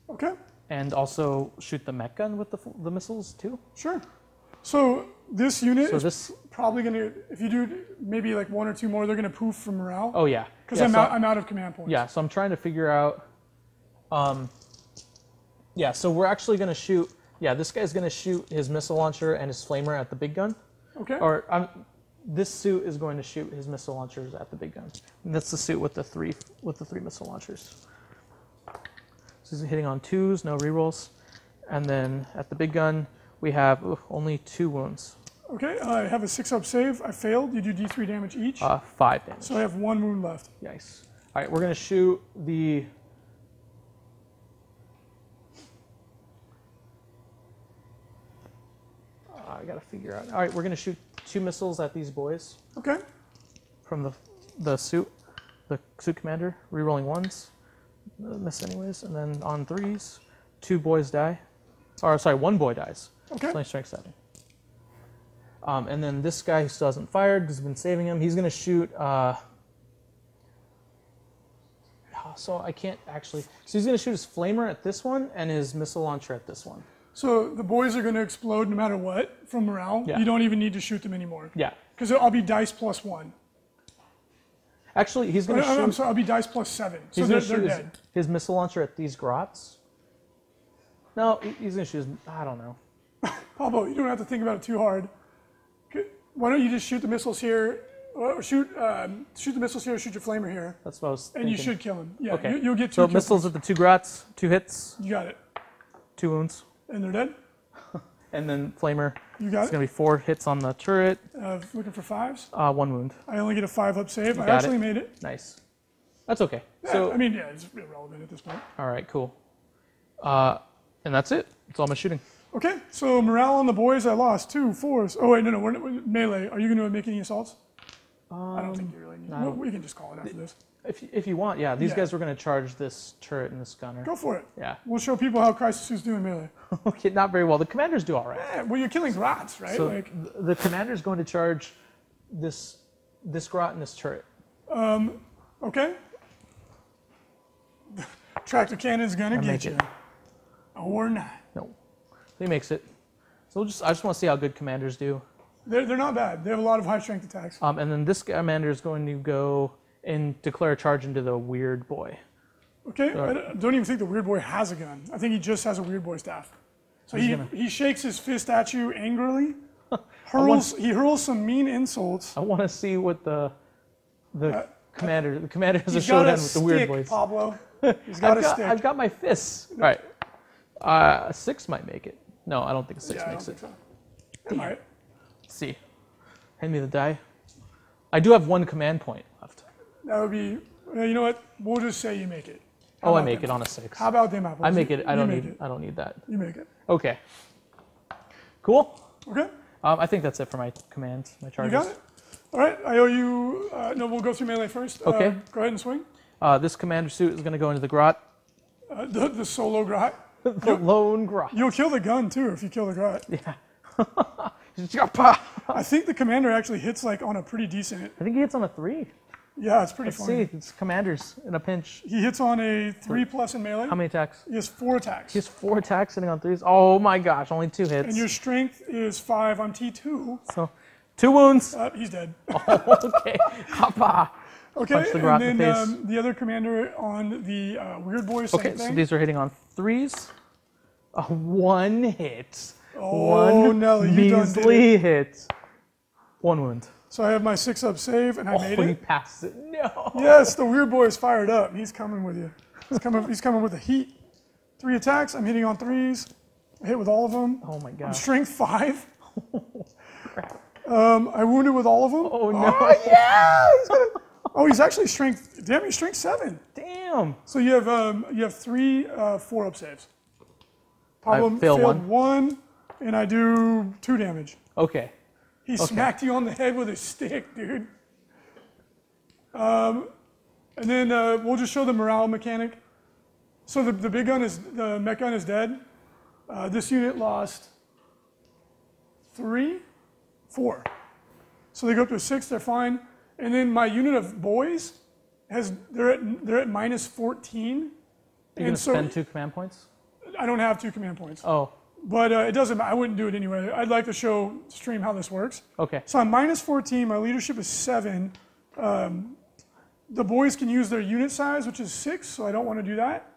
Okay. and also shoot the mech gun with the missiles too. Sure. So this unit So is this, probably going to, if you do maybe like 1 or 2 more, they're going to poof from morale. oh yeah, Because yeah, I'm out of command points. Yeah, so I'm trying to figure out. Yeah, so we're actually going to shoot. Yeah, this guy's going to shoot his missile launcher and his flamer at the big gun. Okay. Or this suit is going to shoot his missile launchers at the big gun. And that's the suit with the three missile launchers. So he's hitting on 2s, no rerolls. And then at the big gun, we have only 2 wounds. Okay. I have a 6-up save. I failed. You do D3 damage each. 5 damage. So I have 1 wound left. Yikes. All right, we're going to shoot the. I got to figure out. All right, we're going to shoot 2 missiles at these boys Okay. from the suit commander, rerolling 1s. Miss anyways, and then on 3s, 2 boys die. Or sorry, 1 boy dies. Okay. It's only strike 7. And then this guy who still hasn't fired because we've been saving him, he's going to shoot. So I can't actually. So he's going to shoot his flamer at this one and his missile launcher at this one. So the boys are going to explode no matter what from morale. Yeah. You don't even need to shoot them anymore. Yeah. because I'll be dice +1. Actually, he's going to shoot. I'm sorry, I'll be dice +7. So He's they're going to shoot dead. his missile launcher at these grots. No, he's going to shoot his. I don't know. Pablo, you don't have to think about it too hard. Why don't you just shoot the missiles here, or shoot the missiles here, or shoot your flamer here, That's what I was and thinking. you should kill him. Yeah, Okay. you'll get 2 So kill missiles points. at the 2 grots, 2 hits, You got it. 2 wounds, And they're dead? and then flamer. You got It's it? going to be 4 hits on the turret, Looking for 5s. 1 wound. I only get a 5-up save. I got actually it. made it. Nice. That's okay. Yeah, So I mean, yeah, it's irrelevant at this point. all right, cool. And that's it. That's all my shooting. Okay, so morale on the boys, I lost 2 4s. Oh, wait, no, we're melee. Are you going to make any assaults? I don't think you really need to. We can just call it after this. If you want, yeah. These Yeah. guys were going to charge this turret and this gunner. Go for it. Yeah. We'll show people how Crisis is doing melee. Okay, not very well. The commanders do all right. Yeah, well, you're killing grots, right? So like, the commander's going to charge this grot and this turret. okay. Tractor cannon's going to get make you. it. Or not. No, he makes it. So I just want to see how good commanders do. They're not bad. They have a lot of high strength attacks. And then this commander is going to go and declare a charge into the weird boy. Okay, I don't even think the weird boy has a gun. I think he just has a weird boy staff. So he shakes his fist at you angrily. He hurls some mean insults. I want to see what the commander has a He's got showdown a with the weird stick, boys. Pablo. He's got a stick. I've got my fists. All right, a 6 might make it. No, I don't think a 6 Yeah, I don't makes it. think so. It might. Let's see. Hand me the die. I do have 1 command point left. That would be. You know what? We'll just say you make it. Oh, I make it on a 6. How about them apples? I make it. I don't make need. it. I don't need that. You make it. Okay. Cool. Okay. I think that's it for my commands, my You charges. got it. All right. I owe you. No, we'll go through melee first. Okay. Go ahead and swing. This commander suit is going to go into the grot. The solo grot. The lone grot. You'll kill the gun too if you kill the grot. Yeah. I think the commander actually hits like on a pretty decent. I think he hits on a 3. Yeah, it's pretty Let's funny. see. It's commanders in a pinch. He hits on a 3+ in melee. How many attacks? He has 4 attacks. He has 4 attacks sitting on 3s. Oh my gosh, only 2 hits. And your strength is 5 on T2. So, 2 wounds. He's dead. Okay. Kappa. Okay, Punch the grot and in then the face. the other commander on the weird boy, same Okay, thing. so these are hitting on 3s. 1 hit. Oh, One Nelly, you done did measly hit. 1 wound. So I have my 6-up save, and I made He it. passed it. No. Yes, the weird boy is fired up. He's coming with you. He's coming with the heat. 3 attacks. I'm hitting on 3s. I hit with all of them. Oh my I'm god. strength 5. I wounded with all of them. Oh no. Oh, yeah! He's actually strength. Damn, he's strength 7. Damn. So you have 3 4-up saves. Pablo failed failed 1, and I do 2 damage. Okay. He smacked you on the head with a stick, dude. And then we'll just show the morale mechanic. So the big gun the mech gun is dead. This unit lost 3, 4. So they go up to a 6, they're fine. And then my unit of boys they're at -14. You're gonna spend 2 command points? I don't have 2 command points. Oh, But it doesn't matter. I wouldn't do it anyway. I'd like to stream how this works. okay. So I'm -14. My leadership is 7. The boys can use their unit size, which is 6, so I don't want to do that.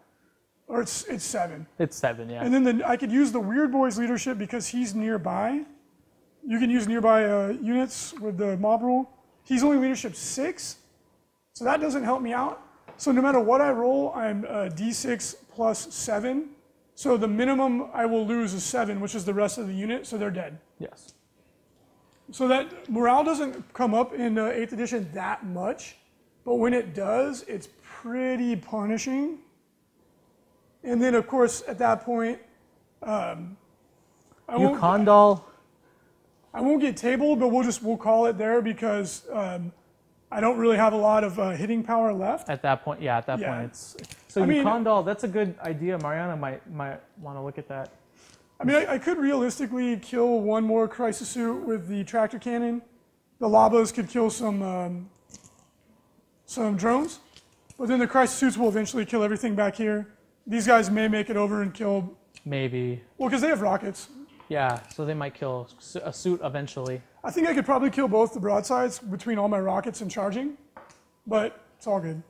Or it's 7. It's 7, yeah. And then I could use the weird boy's leadership because he's nearby. You can use nearby units with the mob rule. He's only leadership 6, so that doesn't help me out. So no matter what I roll, I'm D6 plus 7. So the minimum I will lose is 7, which is the rest of the unit, so they're dead. Yes. So that morale doesn't come up in 8th edition that much, but when it does, it's pretty punishing. And then, of course, at that point, I won't get tabled, but we'll call it there because I don't really have a lot of hitting power left. At that point, yeah, point it's... So Condal, that's a good idea. Mariana might want to look at that. I mean, I could realistically kill 1 more crisis suit with the tractor cannon. The Labas could kill some drones, but then the crisis suits will eventually kill everything back here. These guys may make it over and kill... Maybe. Well, because they have rockets. Yeah, so they might kill a suit eventually. I think I could probably kill both the broadsides between all my rockets and charging, but it's all good.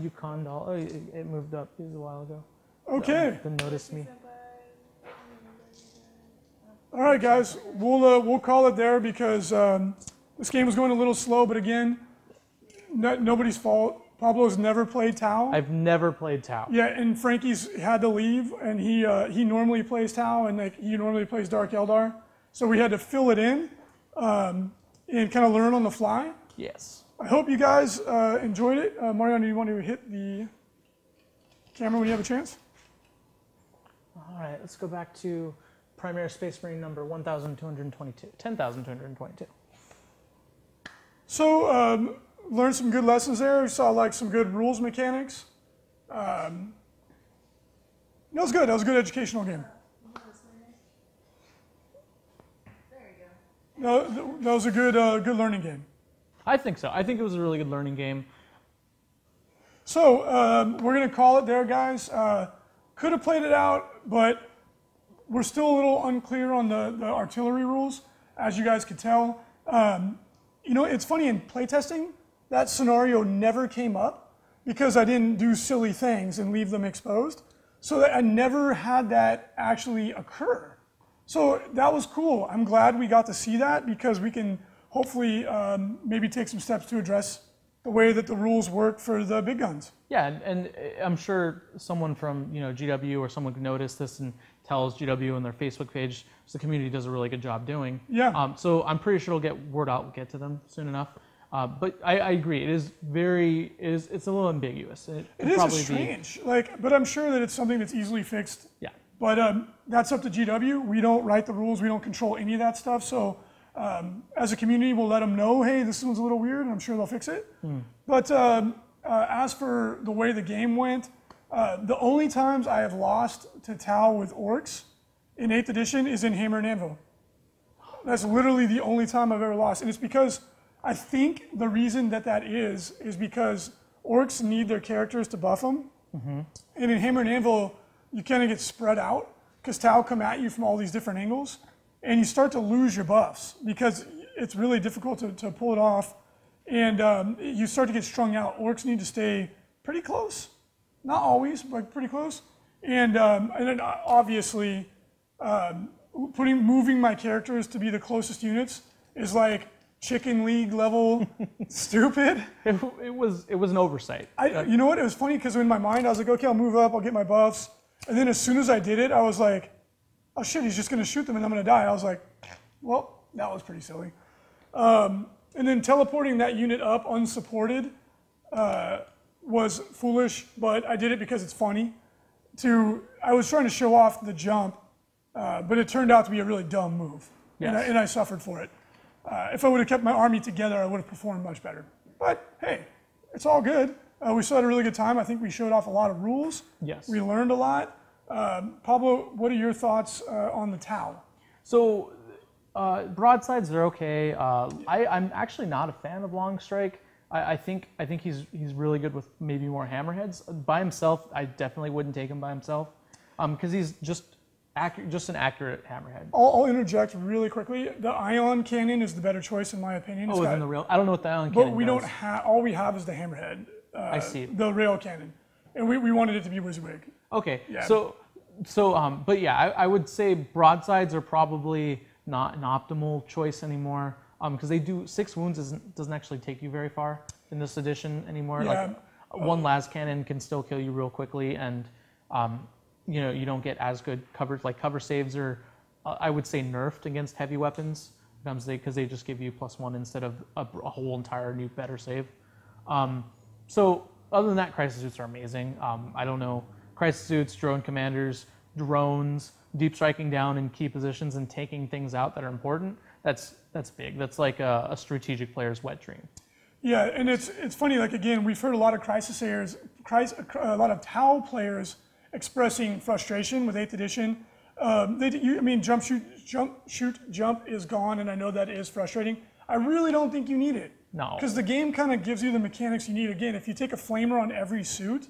Yukon doll. Oh, it moved up a while ago. Okay. Didn't notice me. All right, guys. We'll call it there because this game was going a little slow. But again, nobody's fault. Pablo's never played Tau. I've never played Tau. Yeah, and Frankie's had to leave, and he normally plays Tau, and like he normally plays Dark Eldar. So we had to fill it in and kind of learn on the fly. Yes. I hope you guys enjoyed it. Mariano, do you want to hit the camera when you have a chance? All right, let's go back to Primary Space Marine number 1,222, 10,222. So, learned some good lessons there. We saw like some good rules mechanics. That was good. That was a good educational game. No, that was a good learning game. I think so. I think it was a really good learning game. So we're going to call it there, guys. Could have played it out, but we're still a little unclear on the artillery rules, as you guys could tell. You know, it's funny, in playtesting, that scenario never came up because I didn't do silly things and leave them exposed. So I never had that actually occur. So that was cool. I'm glad we got to see that because we can hopefully maybe take some steps to address the way that the rules work for the big guns. Yeah, and I'm sure someone from GW or someone could notice this and tells GW on their Facebook page, so the community does a really good job doing. Yeah. So I'm pretty sure it'll get word out, will get to them soon enough. But I agree, it's a little ambiguous. It is strange, but I'm sure that it's something that's easily fixed. Yeah. But that's up to GW. We don't write the rules. We don't control any of that stuff. So as a community, we'll let them know, hey, this one's a little weird, and I'm sure they'll fix it. But as for the way the game went, the only times I have lost to Tau with Orks in 8th edition is in Hammer and Anvil. That's literally the only time I've ever lost. And it's because I think the reason that is because Orks need their characters to buff them. And in Hammer and Anvil, you kind of get spread out because Tau come at you from all these different angles. And you start to lose your buffs because it's really difficult to pull it off. And you start to get strung out. Orks need to stay pretty close. Not always, but pretty close. And then obviously, moving my characters to be the closest units is like Chicken League level stupid. It was an oversight. You know what? It was funny because in my mind, I was like, okay, I'll move up, I'll get my buffs. And then as soon as I did it, I was like, oh shit, he's just going to shoot them and I'm going to die. I was like, well, that was pretty silly. And then teleporting that unit up unsupported was foolish, but I did it because it's funny. I was trying to show off the jump, but it turned out to be a really dumb move. Yes. And I suffered for it. If I would have kept my army together, I would have performed much better. But hey, it's all good. We still had a really good time. I think we showed off a lot of rules. Yes. We learned a lot. Pablo, what are your thoughts on the Tau? So broadsides are okay. I'm actually not a fan of Long Strike. I think he's really good with maybe more hammerheads. By himself, I definitely wouldn't take him by himself because he's just an accurate hammerhead. I'll interject really quickly. The ion cannon is the better choice in my opinion. Oh, isn't the rail? I don't know what the ion cannon But we does. don't have. All we have is the hammerhead. I see. The rail cannon, and we wanted it to be WYSIWYG. Okay. Yeah. But yeah, I would say broadsides are probably not an optimal choice anymore because they do 6 wounds doesn't actually take you very far in this edition anymore. Yeah. Like one las cannon can still kill you real quickly, and you don't get as good coverage. Like cover saves are, I would say, nerfed against heavy weapons because they just give you +1 instead of a whole entire new better save. So other than that, crisis suits are amazing. I don't know, crisis suits, drone commanders, drones, deep striking down in key positions and taking things out that are important. That's big. That's like a strategic player's wet dream. Yeah, and it's funny. Like again, we've heard a lot of a lot of Tau players expressing frustration with 8th edition. Jump is gone, and I know that is frustrating. I really don't think you need it. No. Because the game kind of gives you the mechanics you need. Again, if you take a flamer on every suit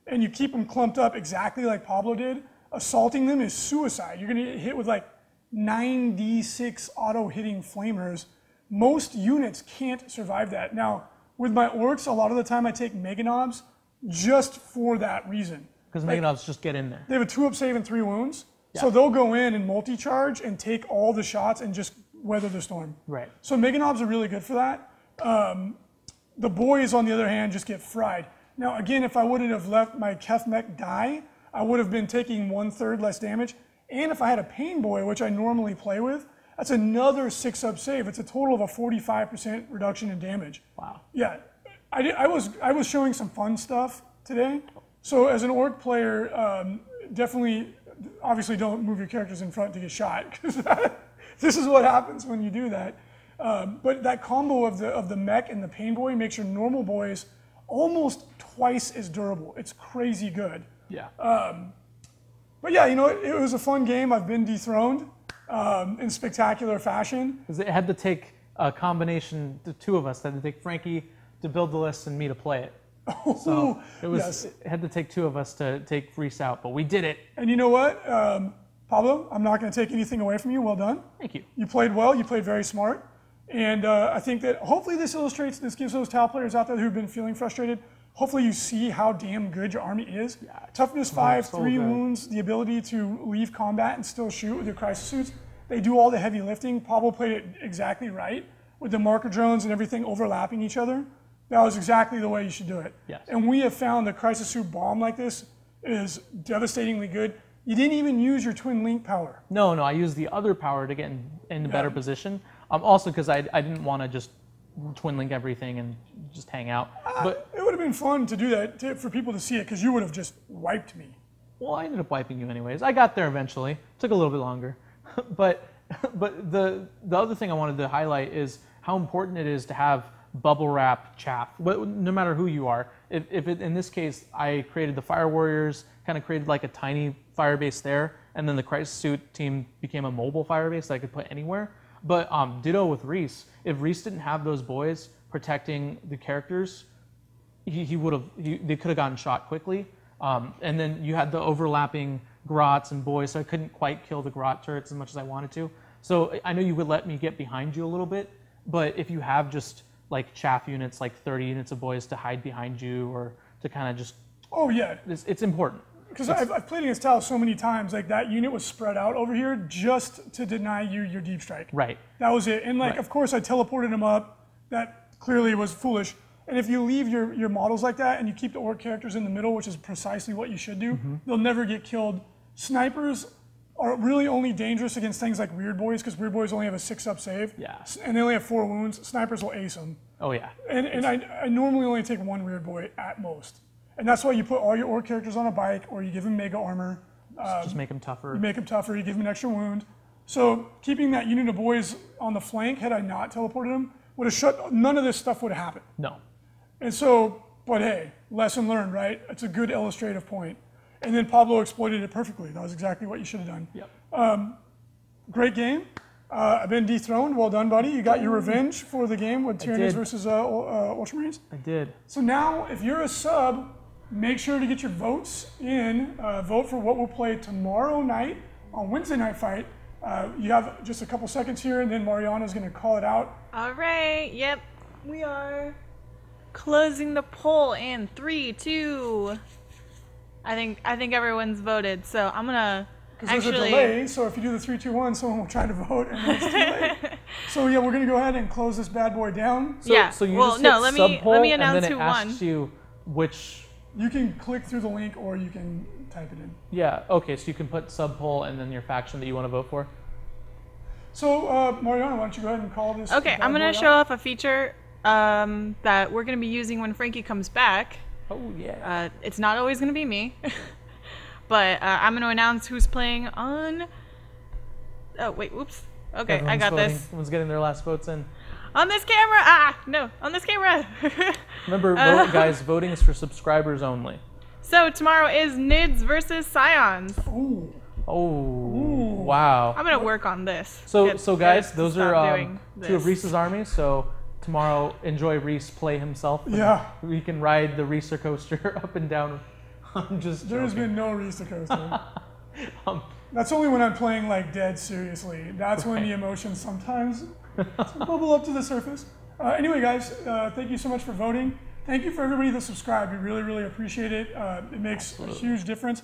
and you keep them clumped up exactly like Pablo did, assaulting them is suicide. You're going to get hit with like 9d6 auto-hitting flamers. Most units can't survive that. Now, with my orcs, a lot of the time I take Meganobs just for that reason. Because Meganobs just get in there. They have a 2-up save and 3 wounds. Yeah. So they'll go in and multi-charge and take all the shots and just weather the storm. Right. So Meganobs are really good for that. The boys, on the other hand, just get fried. Now, again, if I wouldn't have let my Keth mech die, I would have been taking 1/3 less damage. And if I had a Pain Boy, which I normally play with, that's another 6-up save. It's a total of a 45% reduction in damage. Wow. Yeah. I was showing some fun stuff today. So as an orc player, definitely, obviously don't move your characters in front to get shot, because this is what happens when you do that. But that combo of the mech and the Pain Boy makes your normal boys almost twice as durable. It's crazy good. Yeah. But yeah, you know, it was a fun game. I've been dethroned in spectacular fashion. Because it had to take a combination, the two of us, it had to take Frankie to build the list and me to play it. So it had to take two of us to take Reese out, but we did it. And you know what, Pablo, I'm not going to take anything away from you. Well done. Thank you. You played well. You played very smart. And I think that hopefully this gives those Tau players out there who've been feeling frustrated, hopefully you see how damn good your army is. Yeah, Toughness 5, 3 wounds, the ability to leave combat and still shoot with your crisis suits. They do all the heavy lifting. Pablo played it exactly right with the marker drones and everything overlapping each other. That was exactly the way you should do it. Yes. And we have found the crisis suit bomb like this is devastatingly good. You didn't even use your twin link power. No, I used the other power to get in a better position. Also because I didn't want to just twin link everything and just hang out. But it would have been fun to do that for people to see it, because you would have just wiped me. Well, I ended up wiping you anyways. I got there eventually. Took a little bit longer. but the other thing I wanted to highlight is how important it is to have bubble wrap chaff, no matter who you are. In this case, I created the Fire Warriors, kind of created like a tiny fire base there, and then the Crisis Suit team became a mobile fire base that I could put anywhere. But ditto with Reese. If Reese didn't have those boys protecting the characters, they could have gotten shot quickly. And then you had the overlapping grots and boys, so I couldn't quite kill the grot turrets as much as I wanted to. So I know you would let me get behind you a little bit, but if you have just like chaff units, like 30 units of boys to hide behind you or to kind of just... Oh yeah. It's important. Because I've played against Tau so many times, like that unit was spread out over here just to deny you your deep strike. Right. That was it. And like, of course I teleported him up. That clearly was foolish. And if you leave your models like that and you keep the orc characters in the middle, which is precisely what you should do, they'll never get killed. Snipers are really only dangerous against things like Weird Boys, because Weird Boys only have a 6-up save. Yeah. And they only have 4 wounds. Snipers will ace them. Oh yeah. And I normally only take 1 Weird Boy at most. And that's why you put all your orc characters on a bike, or you give them mega armor. Just make them tougher. You make them tougher, you give them an extra wound. So keeping that unit of boys on the flank, had I not teleported them, would have shut, none of this stuff would have happened. No. And so, but hey, lesson learned, right? It's a good illustrative point. And then Pablo exploited it perfectly. That was exactly what you should have done. Yep. Great game. I've been dethroned. Well done, buddy. You got your revenge for the game with Tyranids versus Ultramarines. I did. So now, if you're a sub, make sure to get your votes in. Vote for what we'll play tomorrow night on Wednesday Night Fight. You have just a couple seconds here, and then Mariana's going to call it out. All right. Yep. We are closing the poll in 3, 2. I think everyone's voted, so I'm gonna Because there's a delay, so if you do the 3, 2, 1, someone will try to vote, and then it's too late. So yeah, we're gonna go ahead and close this bad boy down. So, yeah. So you well, just no. hit Let sub-poll, me announce and then who it won. asks you which. You can click through the link, or you can type it in. Yeah. Okay. So you can put sub-poll and then your faction that you want to vote for. So Mariana, why don't you go ahead and call this? Okay, I'm gonna show off a feature that we're gonna be using when Frankie comes back. Oh yeah. It's not always gonna be me, but I'm gonna announce who's playing on. Oh wait, whoops. Okay, I got voting. this. Everyone's getting their last votes in. On this camera! Ah, no, on this camera! Remember, guys, voting is for subscribers only. So tomorrow is Nids versus Scions. Ooh. Oh, ooh. Wow. I'm gonna work on this. So guys, those are two of this. Reese's armies. So tomorrow, enjoy Reese play himself. Yeah. We can ride the Reeser coaster up and down. I'm just There's joking. been no Reese coaster. That's only when I'm playing like dead seriously. That's when the emotions sometimes bubble up to the surface. Anyway, guys, thank you so much for voting. Thank you for everybody that subscribed. We really, really appreciate it. It makes a huge difference.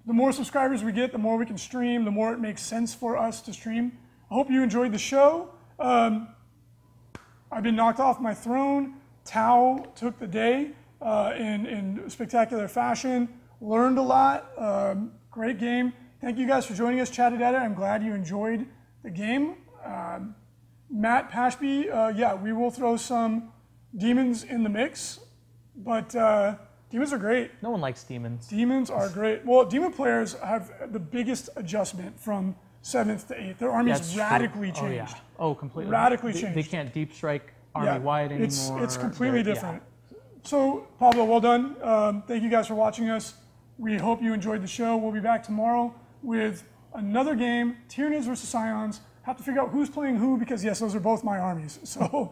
The more subscribers we get, the more we can stream, the more it makes sense for us to stream. I hope you enjoyed the show. I've been knocked off my throne. Tao took the day in spectacular fashion. Learned a lot. Great game. Thank you guys for joining us, chatted at it. I'm glad you enjoyed the game. Matt Pashby, yeah, we will throw some demons in the mix, but demons are great. No one likes demons. Demons are great. Well, demon players have the biggest adjustment from 7th to 8th. Their armies radically changed. Oh, completely. Radically changed. They can't deep strike army-wide anymore. It's completely different. So, Pablo, well done. Thank you guys for watching us. We hope you enjoyed the show. We'll be back tomorrow with another game, Tyranids versus Scions. Have to figure out who's playing who because, yes, those are both my armies. So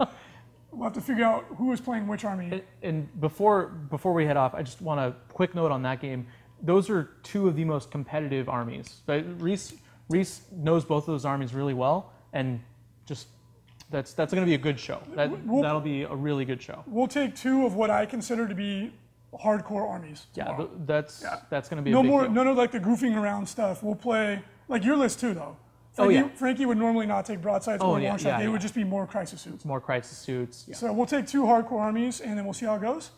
we'll have to figure out who is playing which army. And before we head off, I just want a quick note on that game. Those are two of the most competitive armies. But Reese knows both of those armies really well, and just that's going to be a good show. That'll be a really good show. We'll take two of what I consider to be hardcore armies tomorrow. That's going to be no a big more deal. none of like the goofing around stuff. We'll play like your list too though. Frankie would normally not take broadsides or long shot. They would just be more crisis suits. More crisis suits. So we'll take two hardcore armies and then we'll see how it goes.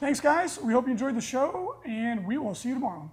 Thanks guys. We hope you enjoyed the show and we will see you tomorrow.